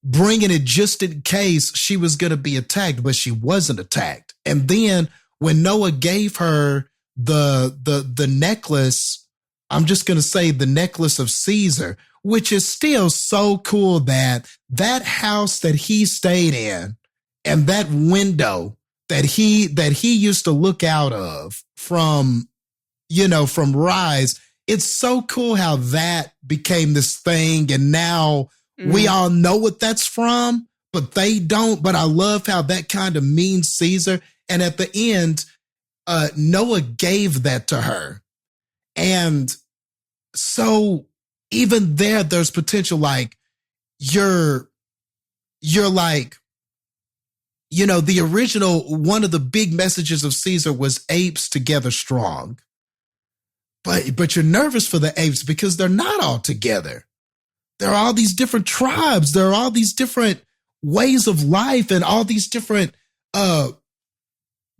bringing it just in case she was going to be attacked, but she wasn't attacked. And then when Noah gave her the necklace, I'm just going to say the necklace of Caesar, which is still so cool that house that he stayed in and that window that he used to look out of from Rise. It's so cool how that became this thing. And now we all know what that's from, but they don't. But I love how that kind of means Caesar. And at the end, Noah gave that to her. And so even there's potential, like you're like, the original, one of the big messages of Caesar was apes together strong. But you're nervous for the apes because they're not all together. There are all these different tribes. There are all these different ways of life and all these different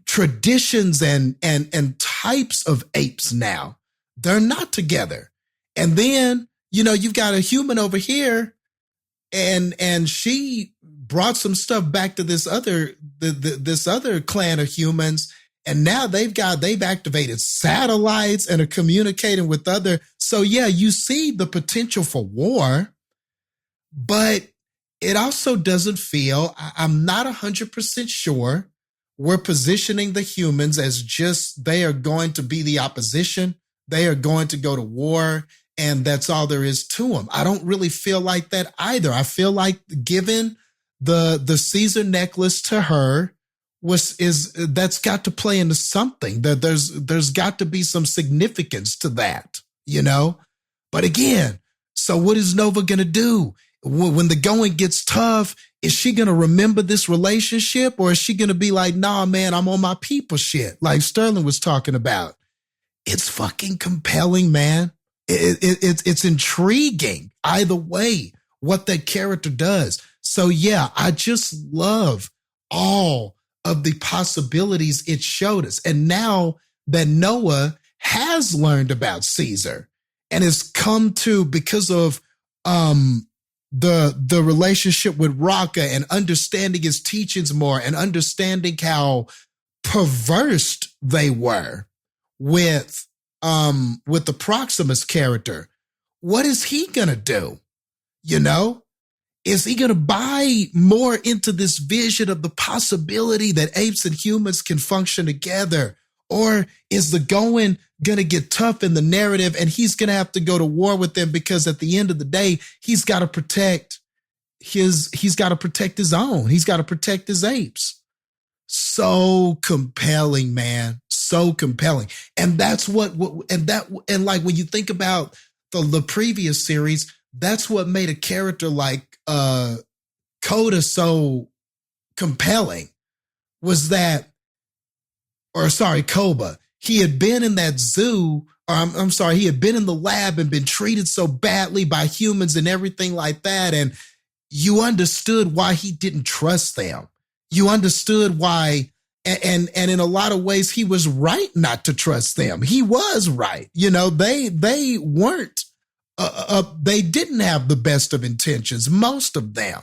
traditions and types of apes now. They're not together. And then, you've got a human over here and she brought some stuff back to this other clan of humans. And now they've activated satellites and are communicating with other. So yeah, you see the potential for war, but it also doesn't feel, I'm not 100% sure we're positioning the humans as just, they are going to be the opposition. They are going to go to war and that's all there is to them. I don't really feel like that either. I feel like giving the Caesar necklace to her that's got to play into something. There's got to be some significance to that, But again, so what is Nova going to do when the going gets tough? Is she going to remember this relationship, or is she going to be like, nah, man, I'm on my people shit, like Sterling was talking about? It's fucking compelling, man. It's intriguing either way what that character does. So yeah, I just love all of the possibilities it showed us. And now that Noah has learned about Caesar and has come to, because of the relationship with Raka and understanding his teachings more and understanding how perverse they were with the Proximus character, what is he gonna do? Is he going to buy more into this vision of the possibility that apes and humans can function together? Or is the going to get tough in the narrative and he's going to have to go to war with them because at the end of the day, he's got to protect his own. He's got to protect his apes. So compelling, man. So compelling. And that's and like when you think about the previous series, that's what made a character like Koda so compelling, was that, Koba, he had been in that zoo, he had been in the lab and been treated so badly by humans and everything like that. And you understood why he didn't trust them. You understood why, and in a lot of ways, he was right not to trust them. He was right. They weren't. They didn't have the best of intentions, most of them.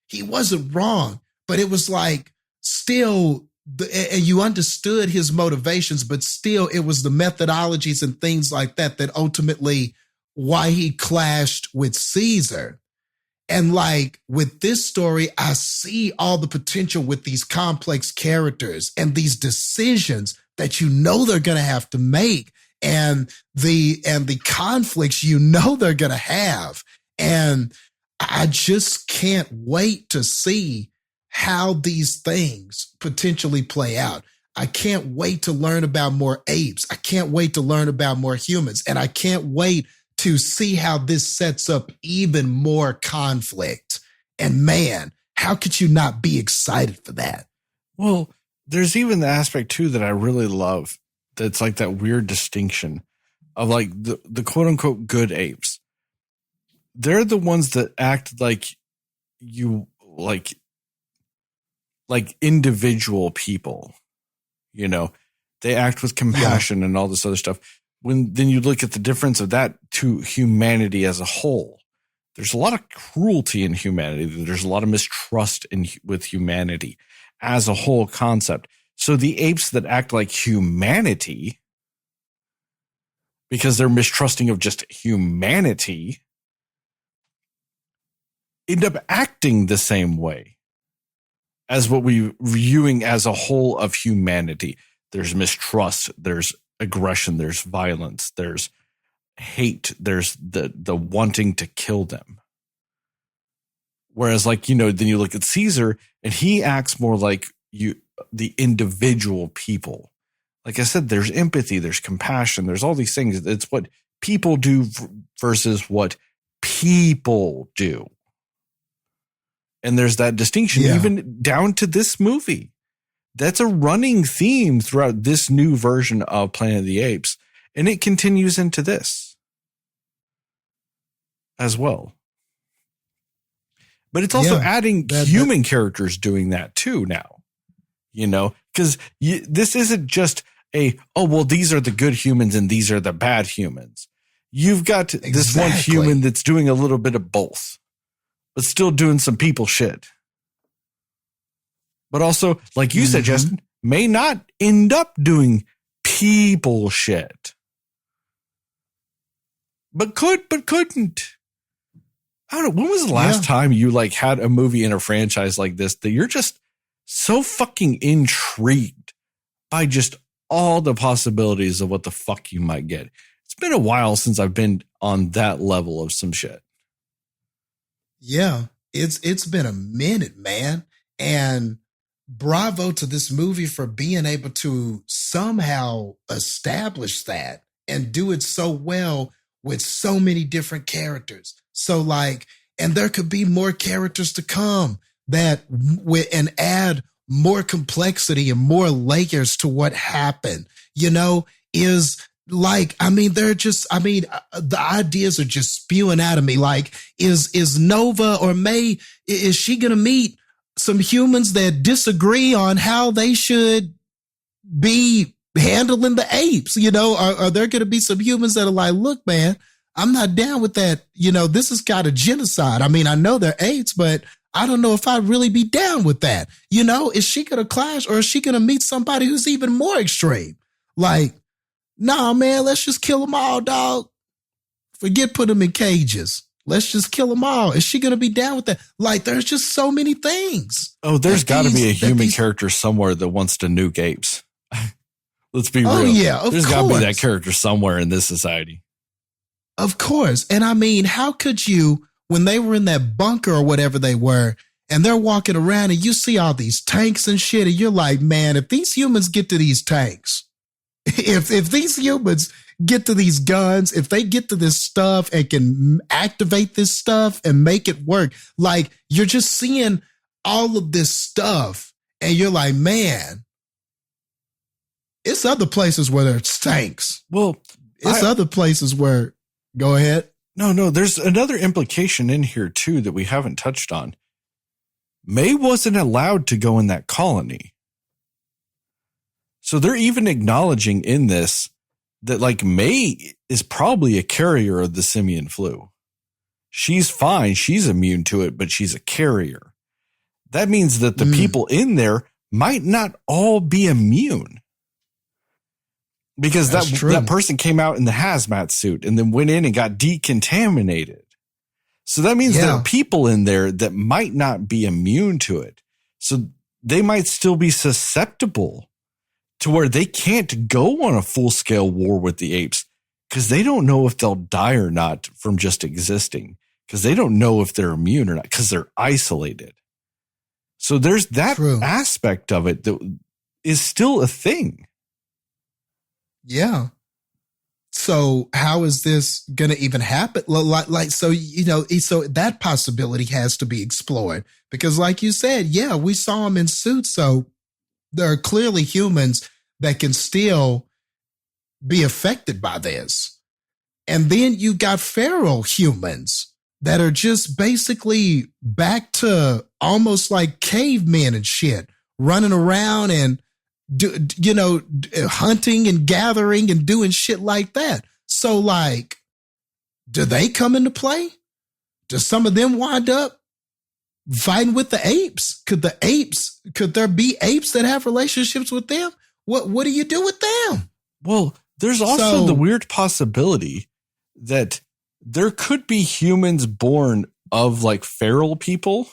He wasn't wrong, but it was like still, and you understood his motivations, but still it was the methodologies and things like that ultimately why he clashed with Caesar. And like with this story, I see all the potential with these complex characters and these decisions that they're going to have to make. And the conflicts they're going to have. And I just can't wait to see how these things potentially play out. I can't wait to learn about more apes. I can't wait to learn about more humans. And I can't wait to see how this sets up even more conflict. And man, how could you not be excited for that? Well, there's even the aspect too that I really love. That's like that weird distinction of like the quote unquote good apes. They're the ones that act like like individual people, they act with compassion and all this other stuff. Then you look at the difference of that to humanity as a whole. There's a lot of cruelty in humanity. There's a lot of mistrust with humanity as a whole concept. So the apes that act like humanity, because they're mistrusting of just humanity, end up acting the same way as what we're viewing as a whole of humanity. There's mistrust, there's aggression, there's violence, there's hate, there's the wanting to kill them. Whereas, like, then you look at Caesar and he acts more like the individual people. Like I said, there's empathy, there's compassion, there's all these things. It's what people do versus what people do. And there's that distinction, even down to this movie. That's a running theme throughout this new version of Planet of the Apes. And it continues into this as well. But it's also adding human characters doing that too now, because this isn't just these are the good humans and these are the bad humans. You've got this one human that's doing a little bit of both, but still doing some people shit. But also, like you said, Jastin, may not end up doing people shit. But couldn't. I don't know. When was the last time you had a movie in a franchise like this that you're just so fucking intrigued by just all the possibilities of what the fuck you might get? It's been a while since I've been on that level of some shit. Yeah, it's been a minute, man. And bravo to this movie for being able to somehow establish that and do it so well with so many different characters. So and there could be more characters to come and add more complexity and more layers to what happened, the ideas are just spewing out of me. Is Nova or May, is she going to meet some humans that disagree on how they should be handling the apes? Are there going to be some humans that are like, look, man, I'm not down with that. This is kind of genocide. I mean, I know they're apes, but I don't know if I'd really be down with that. Is she going to clash or is she going to meet somebody who's even more extreme? Nah, man, let's just kill them all, dog. Forget put them in cages. Let's just kill them all. Is she going to be down with that? There's just so many things. Oh, there's got to be a human character somewhere that wants to nuke apes. Let's be real. Yeah, there's got to be that character somewhere in this society. Of course. And I mean, how could you, when they were in that bunker or whatever they were, and they're walking around and you see all these tanks and shit, and you're like, man, if these humans get to these tanks, if these humans get to these guns, if they get to this stuff and can activate this stuff and make it work, you're just seeing all of this stuff and you're like, man, it's other places where there's tanks. Well, it's other places where, go ahead. No, there's another implication in here too that we haven't touched on. May wasn't allowed to go in that colony. So they're even acknowledging in this that May is probably a carrier of the simian flu. She's fine. She's immune to it, but she's a carrier. That means that the people in there might not all be immune. Because that person came out in the hazmat suit and then went in and got decontaminated. So that means there are people in there that might not be immune to it. So they might still be susceptible to where they can't go on a full-scale war with the apes because they don't know if they'll die or not from just existing, because they don't know if they're immune or not because they're isolated. So there's that aspect of it that is still a thing. Yeah. So how is this going to even happen? So that possibility has to be explored because like you said, we saw them in suits. So there are clearly humans that can still be affected by this. And then you got feral humans that are just basically back to almost like cavemen and shit, running around and hunting and gathering and doing shit like that. So do they come into play? Do some of them wind up fighting with the apes. Could there be apes that have relationships with them? What do you do with them? Well, there's also the weird possibility that there could be humans born of like feral people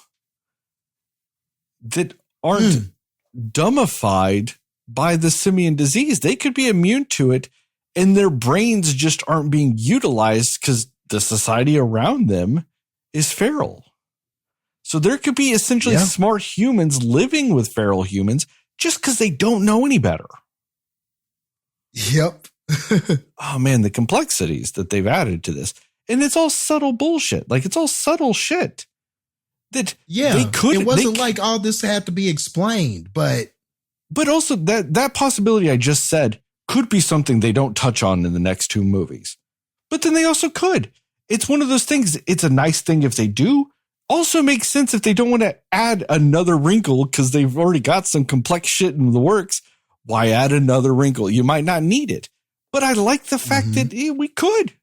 that aren't dumbified by the simian disease. They could be immune to it and their brains just aren't being utilized because the society around them is feral. So there could be essentially smart humans living with feral humans just because they don't know any better. Yep. Oh man, the complexities that they've added to this. And it's all subtle bullshit. Like it's all subtle shit. That they could. It wasn't like all this had to be explained, but also that possibility I just said could be something they don't touch on in the next two movies. But then they also could. It's one of those things. It's a nice thing if they do. Also makes sense if they don't want to add another wrinkle because they've already got some complex shit in the works. Why add another wrinkle? You might not need it. But I like the fact that we could.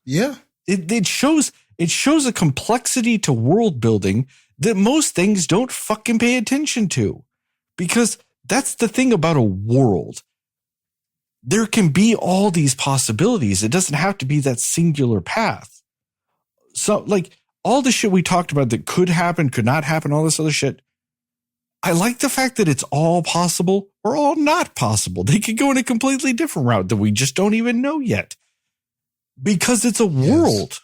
Yeah. It shows a complexity to world building that most things don't fucking pay attention to. Because that's the thing about a world. There can be all these possibilities. It doesn't have to be that singular path. So like all the shit we talked about that could happen, could not happen, all this other shit. I like the fact that it's all possible or all not possible. They could go in a completely different route that we just don't even know yet. Because it's a world.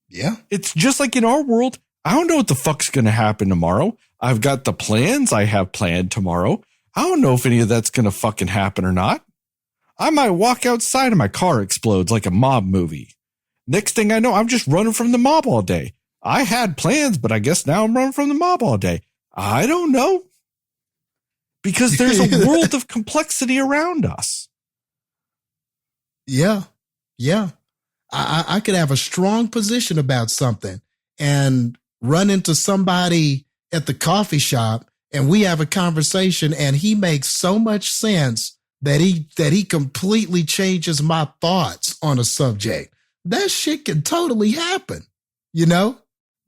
Yeah. It's just like in our world. I don't know what the fuck's going to happen tomorrow. I've got the plans I have planned tomorrow. I don't know if any of that's going to fucking happen or not. I might walk outside and my car explodes like a mob movie. Next thing I know, I'm just running from the mob all day. I had plans, but I guess now I'm running from the mob all day. I don't know. Because there's a world of complexity around us. Yeah. Yeah. I could have a strong position about something and run into somebody at the coffee shop and we have a conversation and he makes so much sense that he completely changes my thoughts on a subject. That shit can totally happen, you know?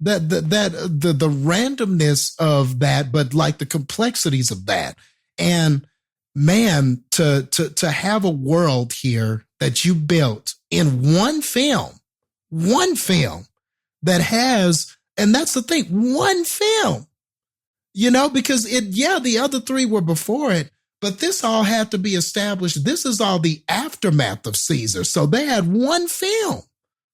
The randomness of that, but like the complexities of that. And man, to have a world here that you built in one film that has, and that's the thing, one film, you know, because the other three were before it, but this all had to be established. This is all the aftermath of Caesar. So they had one film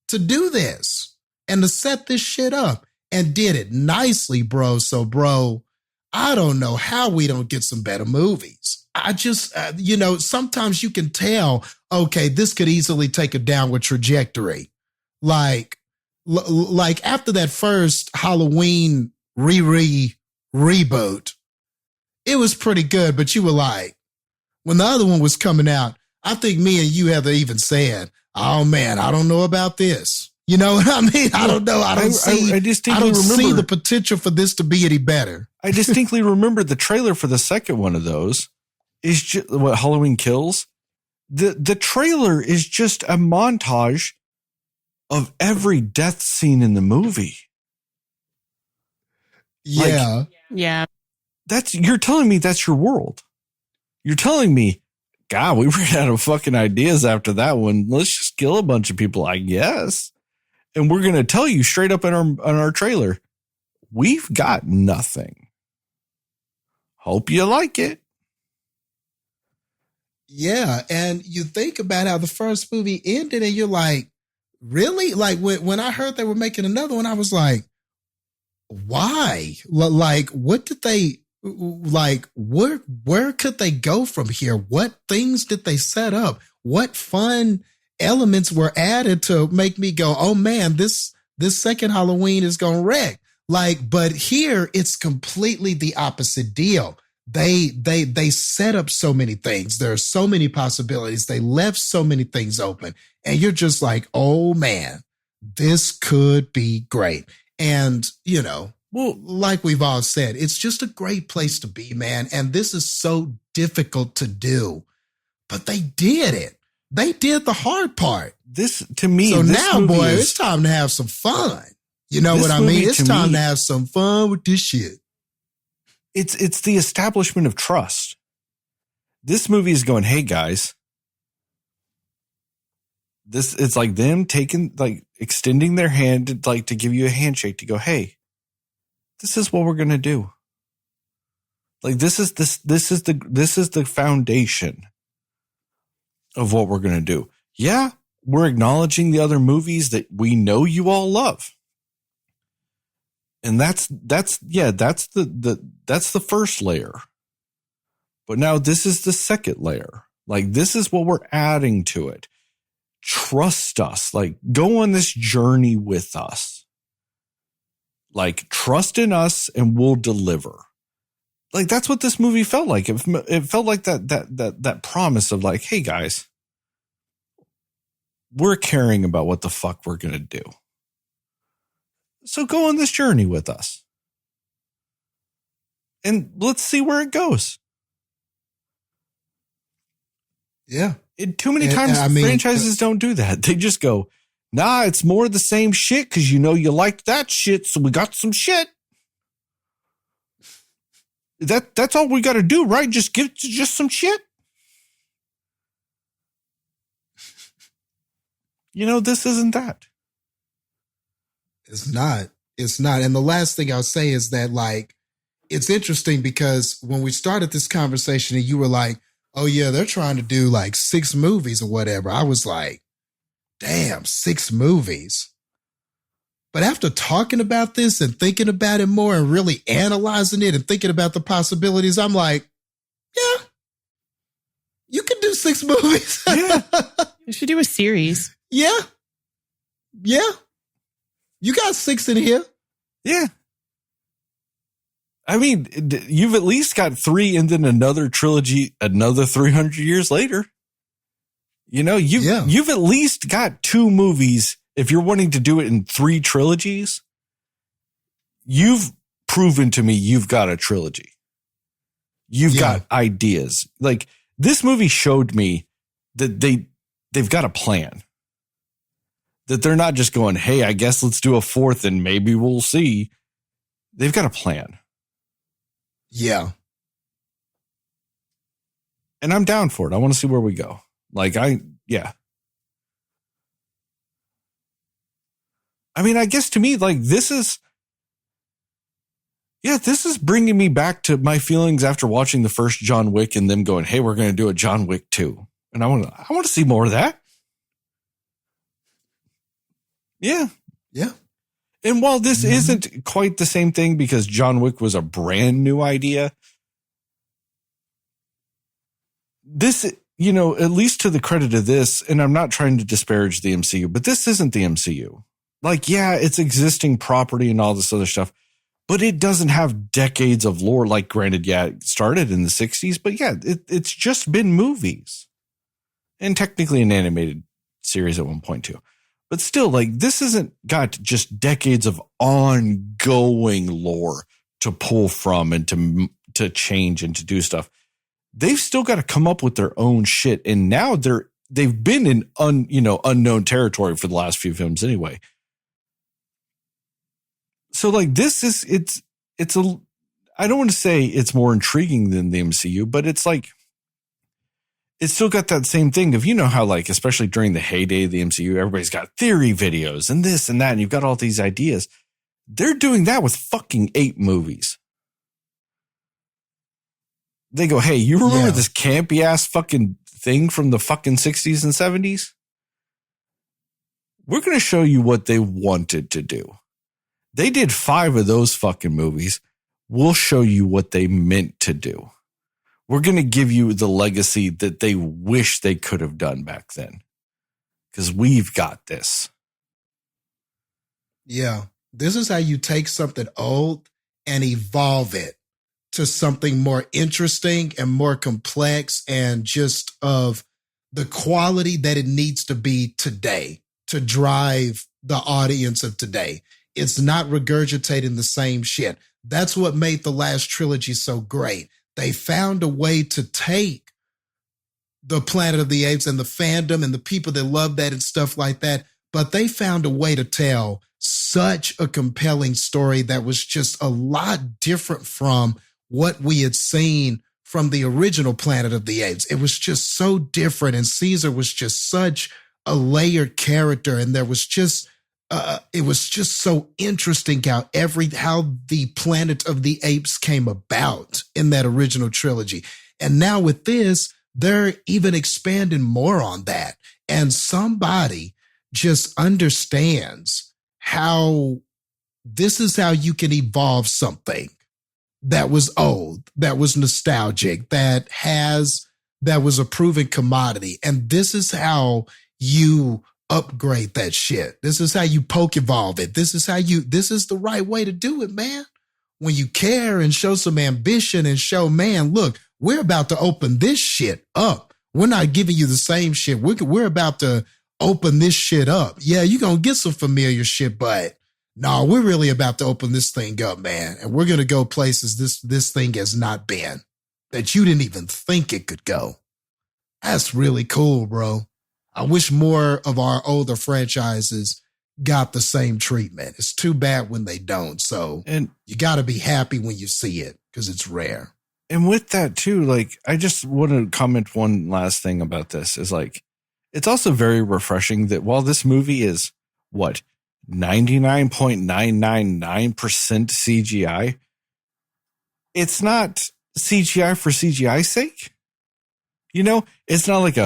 to do this and to set this shit up and did it nicely, bro. So, bro, I don't know how we don't get some better movies. I just, sometimes you can tell, okay, this could easily take a downward trajectory. Like after that first Halloween reboot, it was pretty good, but you were like, when the other one was coming out, I think me and you have even said, oh man, I don't know about this. You know what I mean? I don't know. I don't see the potential for this to be any better. I distinctly remember the trailer for the second one of those is just what Halloween Kills. The trailer is just a montage of every death scene in the movie. Yeah. Yeah. You're telling me that's your world. You're telling me, God, we ran out of fucking ideas after that one. Let's just kill a bunch of people, I guess. And we're going to tell you straight up on our trailer, we've got nothing. Hope you like it. Yeah. And you think about how the first movie ended and you're like, really? Like when I heard they were making another one, I was like, why? Like, what did they, like, where could they go from here? What things did they set up? What fun elements were added to make me go, oh man, this second Halloween is going to wreck. Like, but here it's completely the opposite deal. They set up so many things. There are so many possibilities. They left so many things open and you're just like, oh man, this could be great. And, you know, well, like we've all said, it's just a great place to be, man. And this is so difficult to do, but they did it. They did the hard part. This, to me, so this now, movie boy, is, it's time to have some fun. You know This what I movie, mean? It's to time me, to have some fun with this shit. It's the establishment of trust. This movie is going, hey guys, it's like them extending their hand to give you a handshake to go, hey, this is what we're gonna do. Like this is the foundation of what we're gonna do. Yeah, we're acknowledging the other movies that we know you all love. And that's the first layer. But now this is the second layer. Like this is what we're adding to it. Trust us. Like go on this journey with us. Like trust in us and we'll deliver. Like that's what this movie felt like. It felt like that promise of like, hey guys, we're caring about what the fuck we're gonna do. So go on this journey with us. And let's see where it goes. Yeah. Too many times franchises don't do that. They just go, nah, it's more of the same shit because you know you liked that shit, so we got some shit. That's all we got to do, right? Just give just some shit. You know, this isn't that. It's not. It's not. And the last thing I'll say is that, like, it's interesting because when we started this conversation and you were like, oh, yeah, they're trying to do like 6 movies or whatever. I was like, damn, 6 movies. But after talking about this and thinking about it more and really analyzing it and thinking about the possibilities, I'm like, yeah, you can do 6 movies. Yeah. You should do a series. Yeah. Yeah. You got 6 in here. Yeah. I mean, you've at least got 3 and then another trilogy, another 300 years later. You know, you've at least got 2 movies. If you're wanting to do it in 3 trilogies, you've proven to me you've got a trilogy. You've got ideas. Like this movie showed me that they've got a plan. That they're not just going, hey, I guess let's do a 4th and maybe we'll see. They've got a plan. Yeah. And I'm down for it. I want to see where we go. Yeah. I mean, I guess to me, like this is bringing me back to my feelings after watching the first John Wick and them going, hey, we're going to do a John Wick 2. And I want to see more of that. Yeah. Yeah. And while this isn't quite the same thing because John Wick was a brand new idea, this, you know, at least to the credit of this, and I'm not trying to disparage the MCU, but this isn't the MCU. Like, yeah, it's existing property and all this other stuff, but it doesn't have decades of lore. Like, granted, yeah, it started in the 60s, but yeah, it's just been movies and technically an animated series at one point too. But still, like, this isn't got just decades of ongoing lore to pull from and to change and to do stuff. They've still got to come up with their own shit. And now they've been in unknown territory for the last few films anyway. So like this is, I don't want to say it's more intriguing than the MCU, but it's like, it's still got that same thing of, you know, how like, especially during the heyday of the MCU, everybody's got theory videos and this and that, and you've got all these ideas. They're doing that with fucking 8 movies. They go, hey, you remember this campy ass fucking thing from the fucking 60s and 70s? We're going to show you what they wanted to do. They did 5 of those fucking movies. We'll show you what they meant to do. We're going to give you the legacy that they wish they could have done back then. Because we've got this. Yeah. This is how you take something old and evolve it to something more interesting and more complex and just of the quality that it needs to be today to drive the audience of today. It's not regurgitating the same shit. That's what made the last trilogy so great. They found a way to take the Planet of the Apes and the fandom and the people that love that and stuff like that, but they found a way to tell such a compelling story that was just a lot different from what we had seen from the original Planet of the Apes. It was just so different. And Caesar was just such a layered character. And there was just, it was just so interesting how the Planet of the Apes came about in that original trilogy. And now with this, they're even expanding more on that. And somebody just understands how this is how you can evolve something that was old, that was nostalgic, that was a proven commodity. And this is how you upgrade that shit. This is how you poke evolve it. This is the right way to do it, man. When you care and show some ambition and show, man, look, we're about to open this shit up. We're not giving you the same shit. We're about to open this shit up. Yeah, you're going to get some familiar shit, but no, we're really about to open this thing up, man. And we're going to go places this thing has not been, that you didn't even think it could go. That's really cool, bro. I wish more of our older franchises got the same treatment. It's too bad when they don't. So you got to be happy when you see it because it's rare. And with that too, like, I just want to comment one last thing about this is like, it's also very refreshing that while this movie is 99.999% CGI, it's not CGI for CGI's sake. You know, it's not like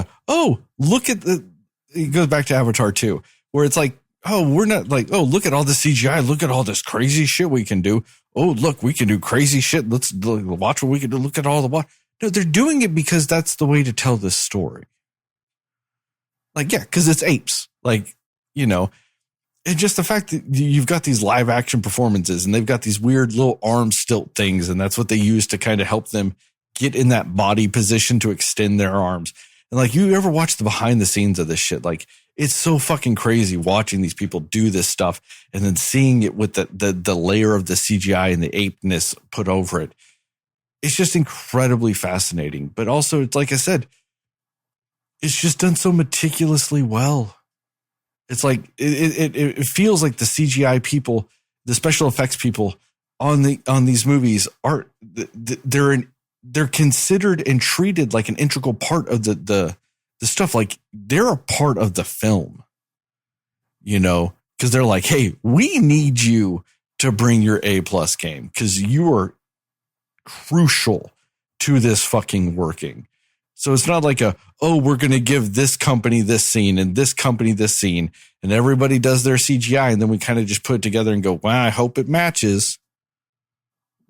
look at it goes back to Avatar 2, where it's like, we're not like, look at all the CGI. Look at all this crazy shit we can do. Oh, look, we can do crazy shit. Let's watch what we can do. Look at all the watch. No, they're doing it because that's the way to tell this story. Like, yeah, because it's apes. Like, you know, and just the fact that you've got these live action performances and they've got these weird little arm stilt things. And that's what they use to kind of help them get in that body position to extend their arms. And like, you ever watch the behind the scenes of this shit? Like, it's so fucking crazy watching these people do this stuff and then seeing it with the layer of the CGI and the apeness put over it. It's just incredibly fascinating. But also, it's like I said, it's just done so meticulously well. It's like, it feels like the CGI people, the special effects people on these movies are, they're considered and treated like an integral part of the stuff. Like, they're a part of the film, you know, because they're like, hey, we need you to bring your A+ game because you are crucial to this fucking working. So it's not like we're going to give this company this scene and this company this scene and everybody does their CGI and then we kind of just put it together and go, wow, I hope it matches.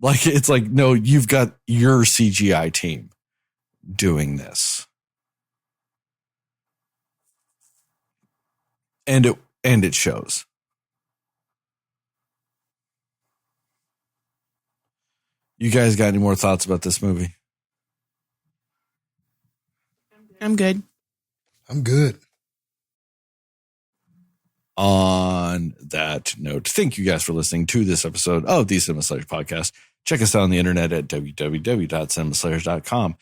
Like, it's like, no, you've got your CGI team doing this. And it shows. You guys got any more thoughts about this movie? I'm good. I'm good. On that note, thank you guys for listening to this episode of the Cinema Slayers podcast. Check us out on the internet at www.cinemaslayers.com.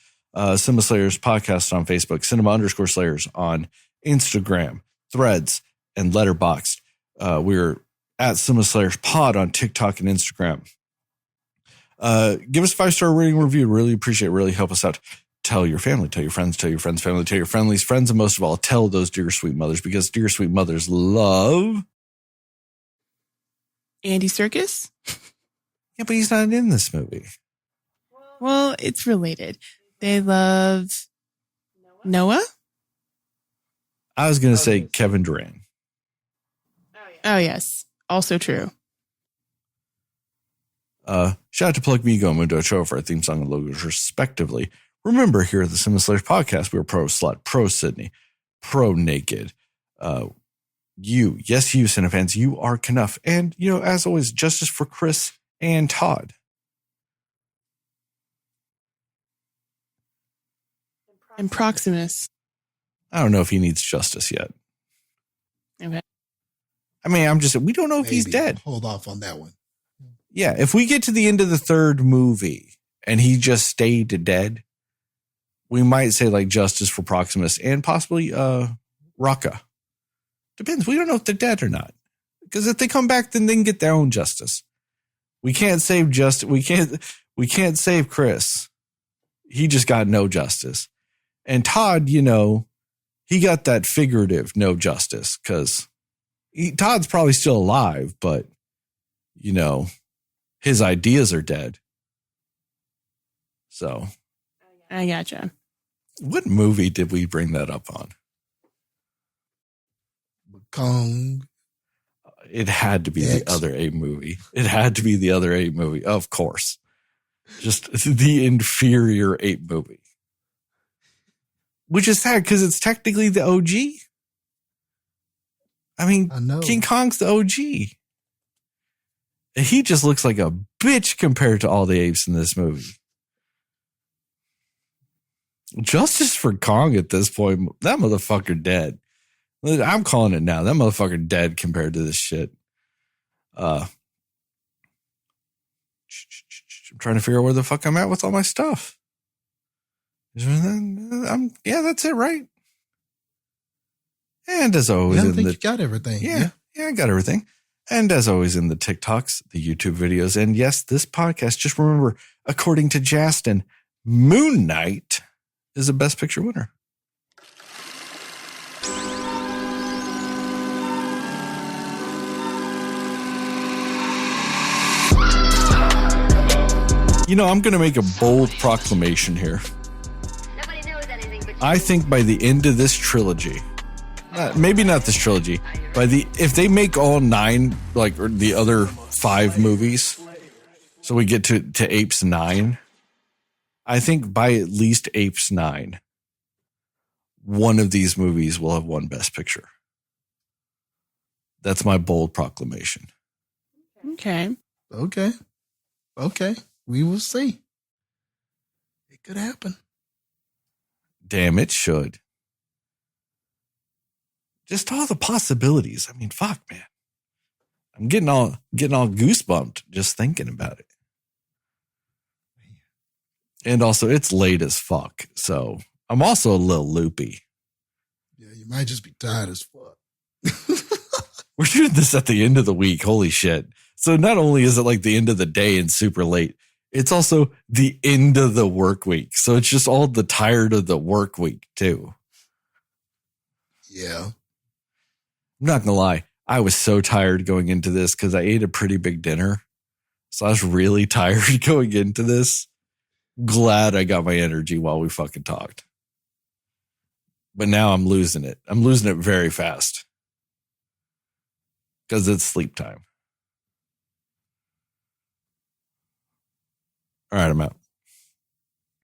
Cinema Slayers podcast on Facebook, cinema_slayers on Instagram, Threads, and Letterboxd. We're at Cinema Slayers Pod on TikTok and Instagram. Give us a 5-star rating review. Really appreciate it. Really help us out. Tell your family, tell your friends, tell your friends' family, tell your friendly's friends, and most of all, tell those dear sweet mothers, because dear sweet mothers love Andy Serkis. Yeah, but he's not in this movie. Well, it's related. They love Noah. I was going to say Kevin Durant. Oh, yes. Also true. Shout out to Plug Migo and Mundo Cho for our theme song and logos, respectively. Remember, here at the Cinema Slayers podcast, we're pro slut, pro Sydney, pro naked. You, Cinefans, you are Knuff. And, you know, as always, justice for Chris and Todd. And Proximus. I don't know if he needs justice yet. Okay. I mean, we don't know if he's dead. Hold off on that one. Yeah, if we get to the end of the third movie and he just stayed dead, we might say like justice for Proximus and possibly Raka. Depends. We don't know if they're dead or not. Because if they come back, then they can get their own justice. We can't save we can't save Chris. He just got no justice. And Todd, you know, he got that figurative no justice because Todd's probably still alive, but, you know, his ideas are dead. So. I gotcha. What movie did we bring that up on? Kong. It had to be X. the other Ape movie. It had to be the other Ape movie. Of course. Just the inferior Ape movie. Which is sad because it's technically the OG. I mean, King Kong's the OG. And he just looks like a bitch compared to all the apes in this movie. Justice for Kong at this point, that motherfucker dead. I'm calling it now. That motherfucker dead compared to this shit. I'm trying to figure out where the fuck I'm at with all my stuff. Yeah, that's it, right? And as always, I think you got everything. Yeah, I got everything. And as always, in the TikToks, the YouTube videos, and yes, this podcast. Just remember, according to Jastin, Moon Knight is a Best Picture winner. You know, I'm going to make a bold proclamation here. I think by the end of this trilogy, maybe not this trilogy, if they make all 9, like, or the other 5 movies, so we get to Apes 9, I think by at least Apes 9, one of these movies will have won Best Picture. That's my bold proclamation. Okay. We will see. It could happen. Damn, it should. Just all the possibilities. I mean, fuck, man. I'm getting all goosebumped just thinking about it. And also, it's late as fuck, so I'm also a little loopy. Yeah, you might just be tired as fuck. We're doing this at the end of the week. Holy shit. So not only is it like the end of the day and super late, it's also the end of the work week. So it's just all the tired of the work week too. Yeah. I'm not going to lie. I was so tired going into this because I ate a pretty big dinner. So I was really tired going into this. Glad I got my energy while we fucking talked. But now I'm losing it. I'm losing it very fast. Because it's sleep time. All right, I'm out.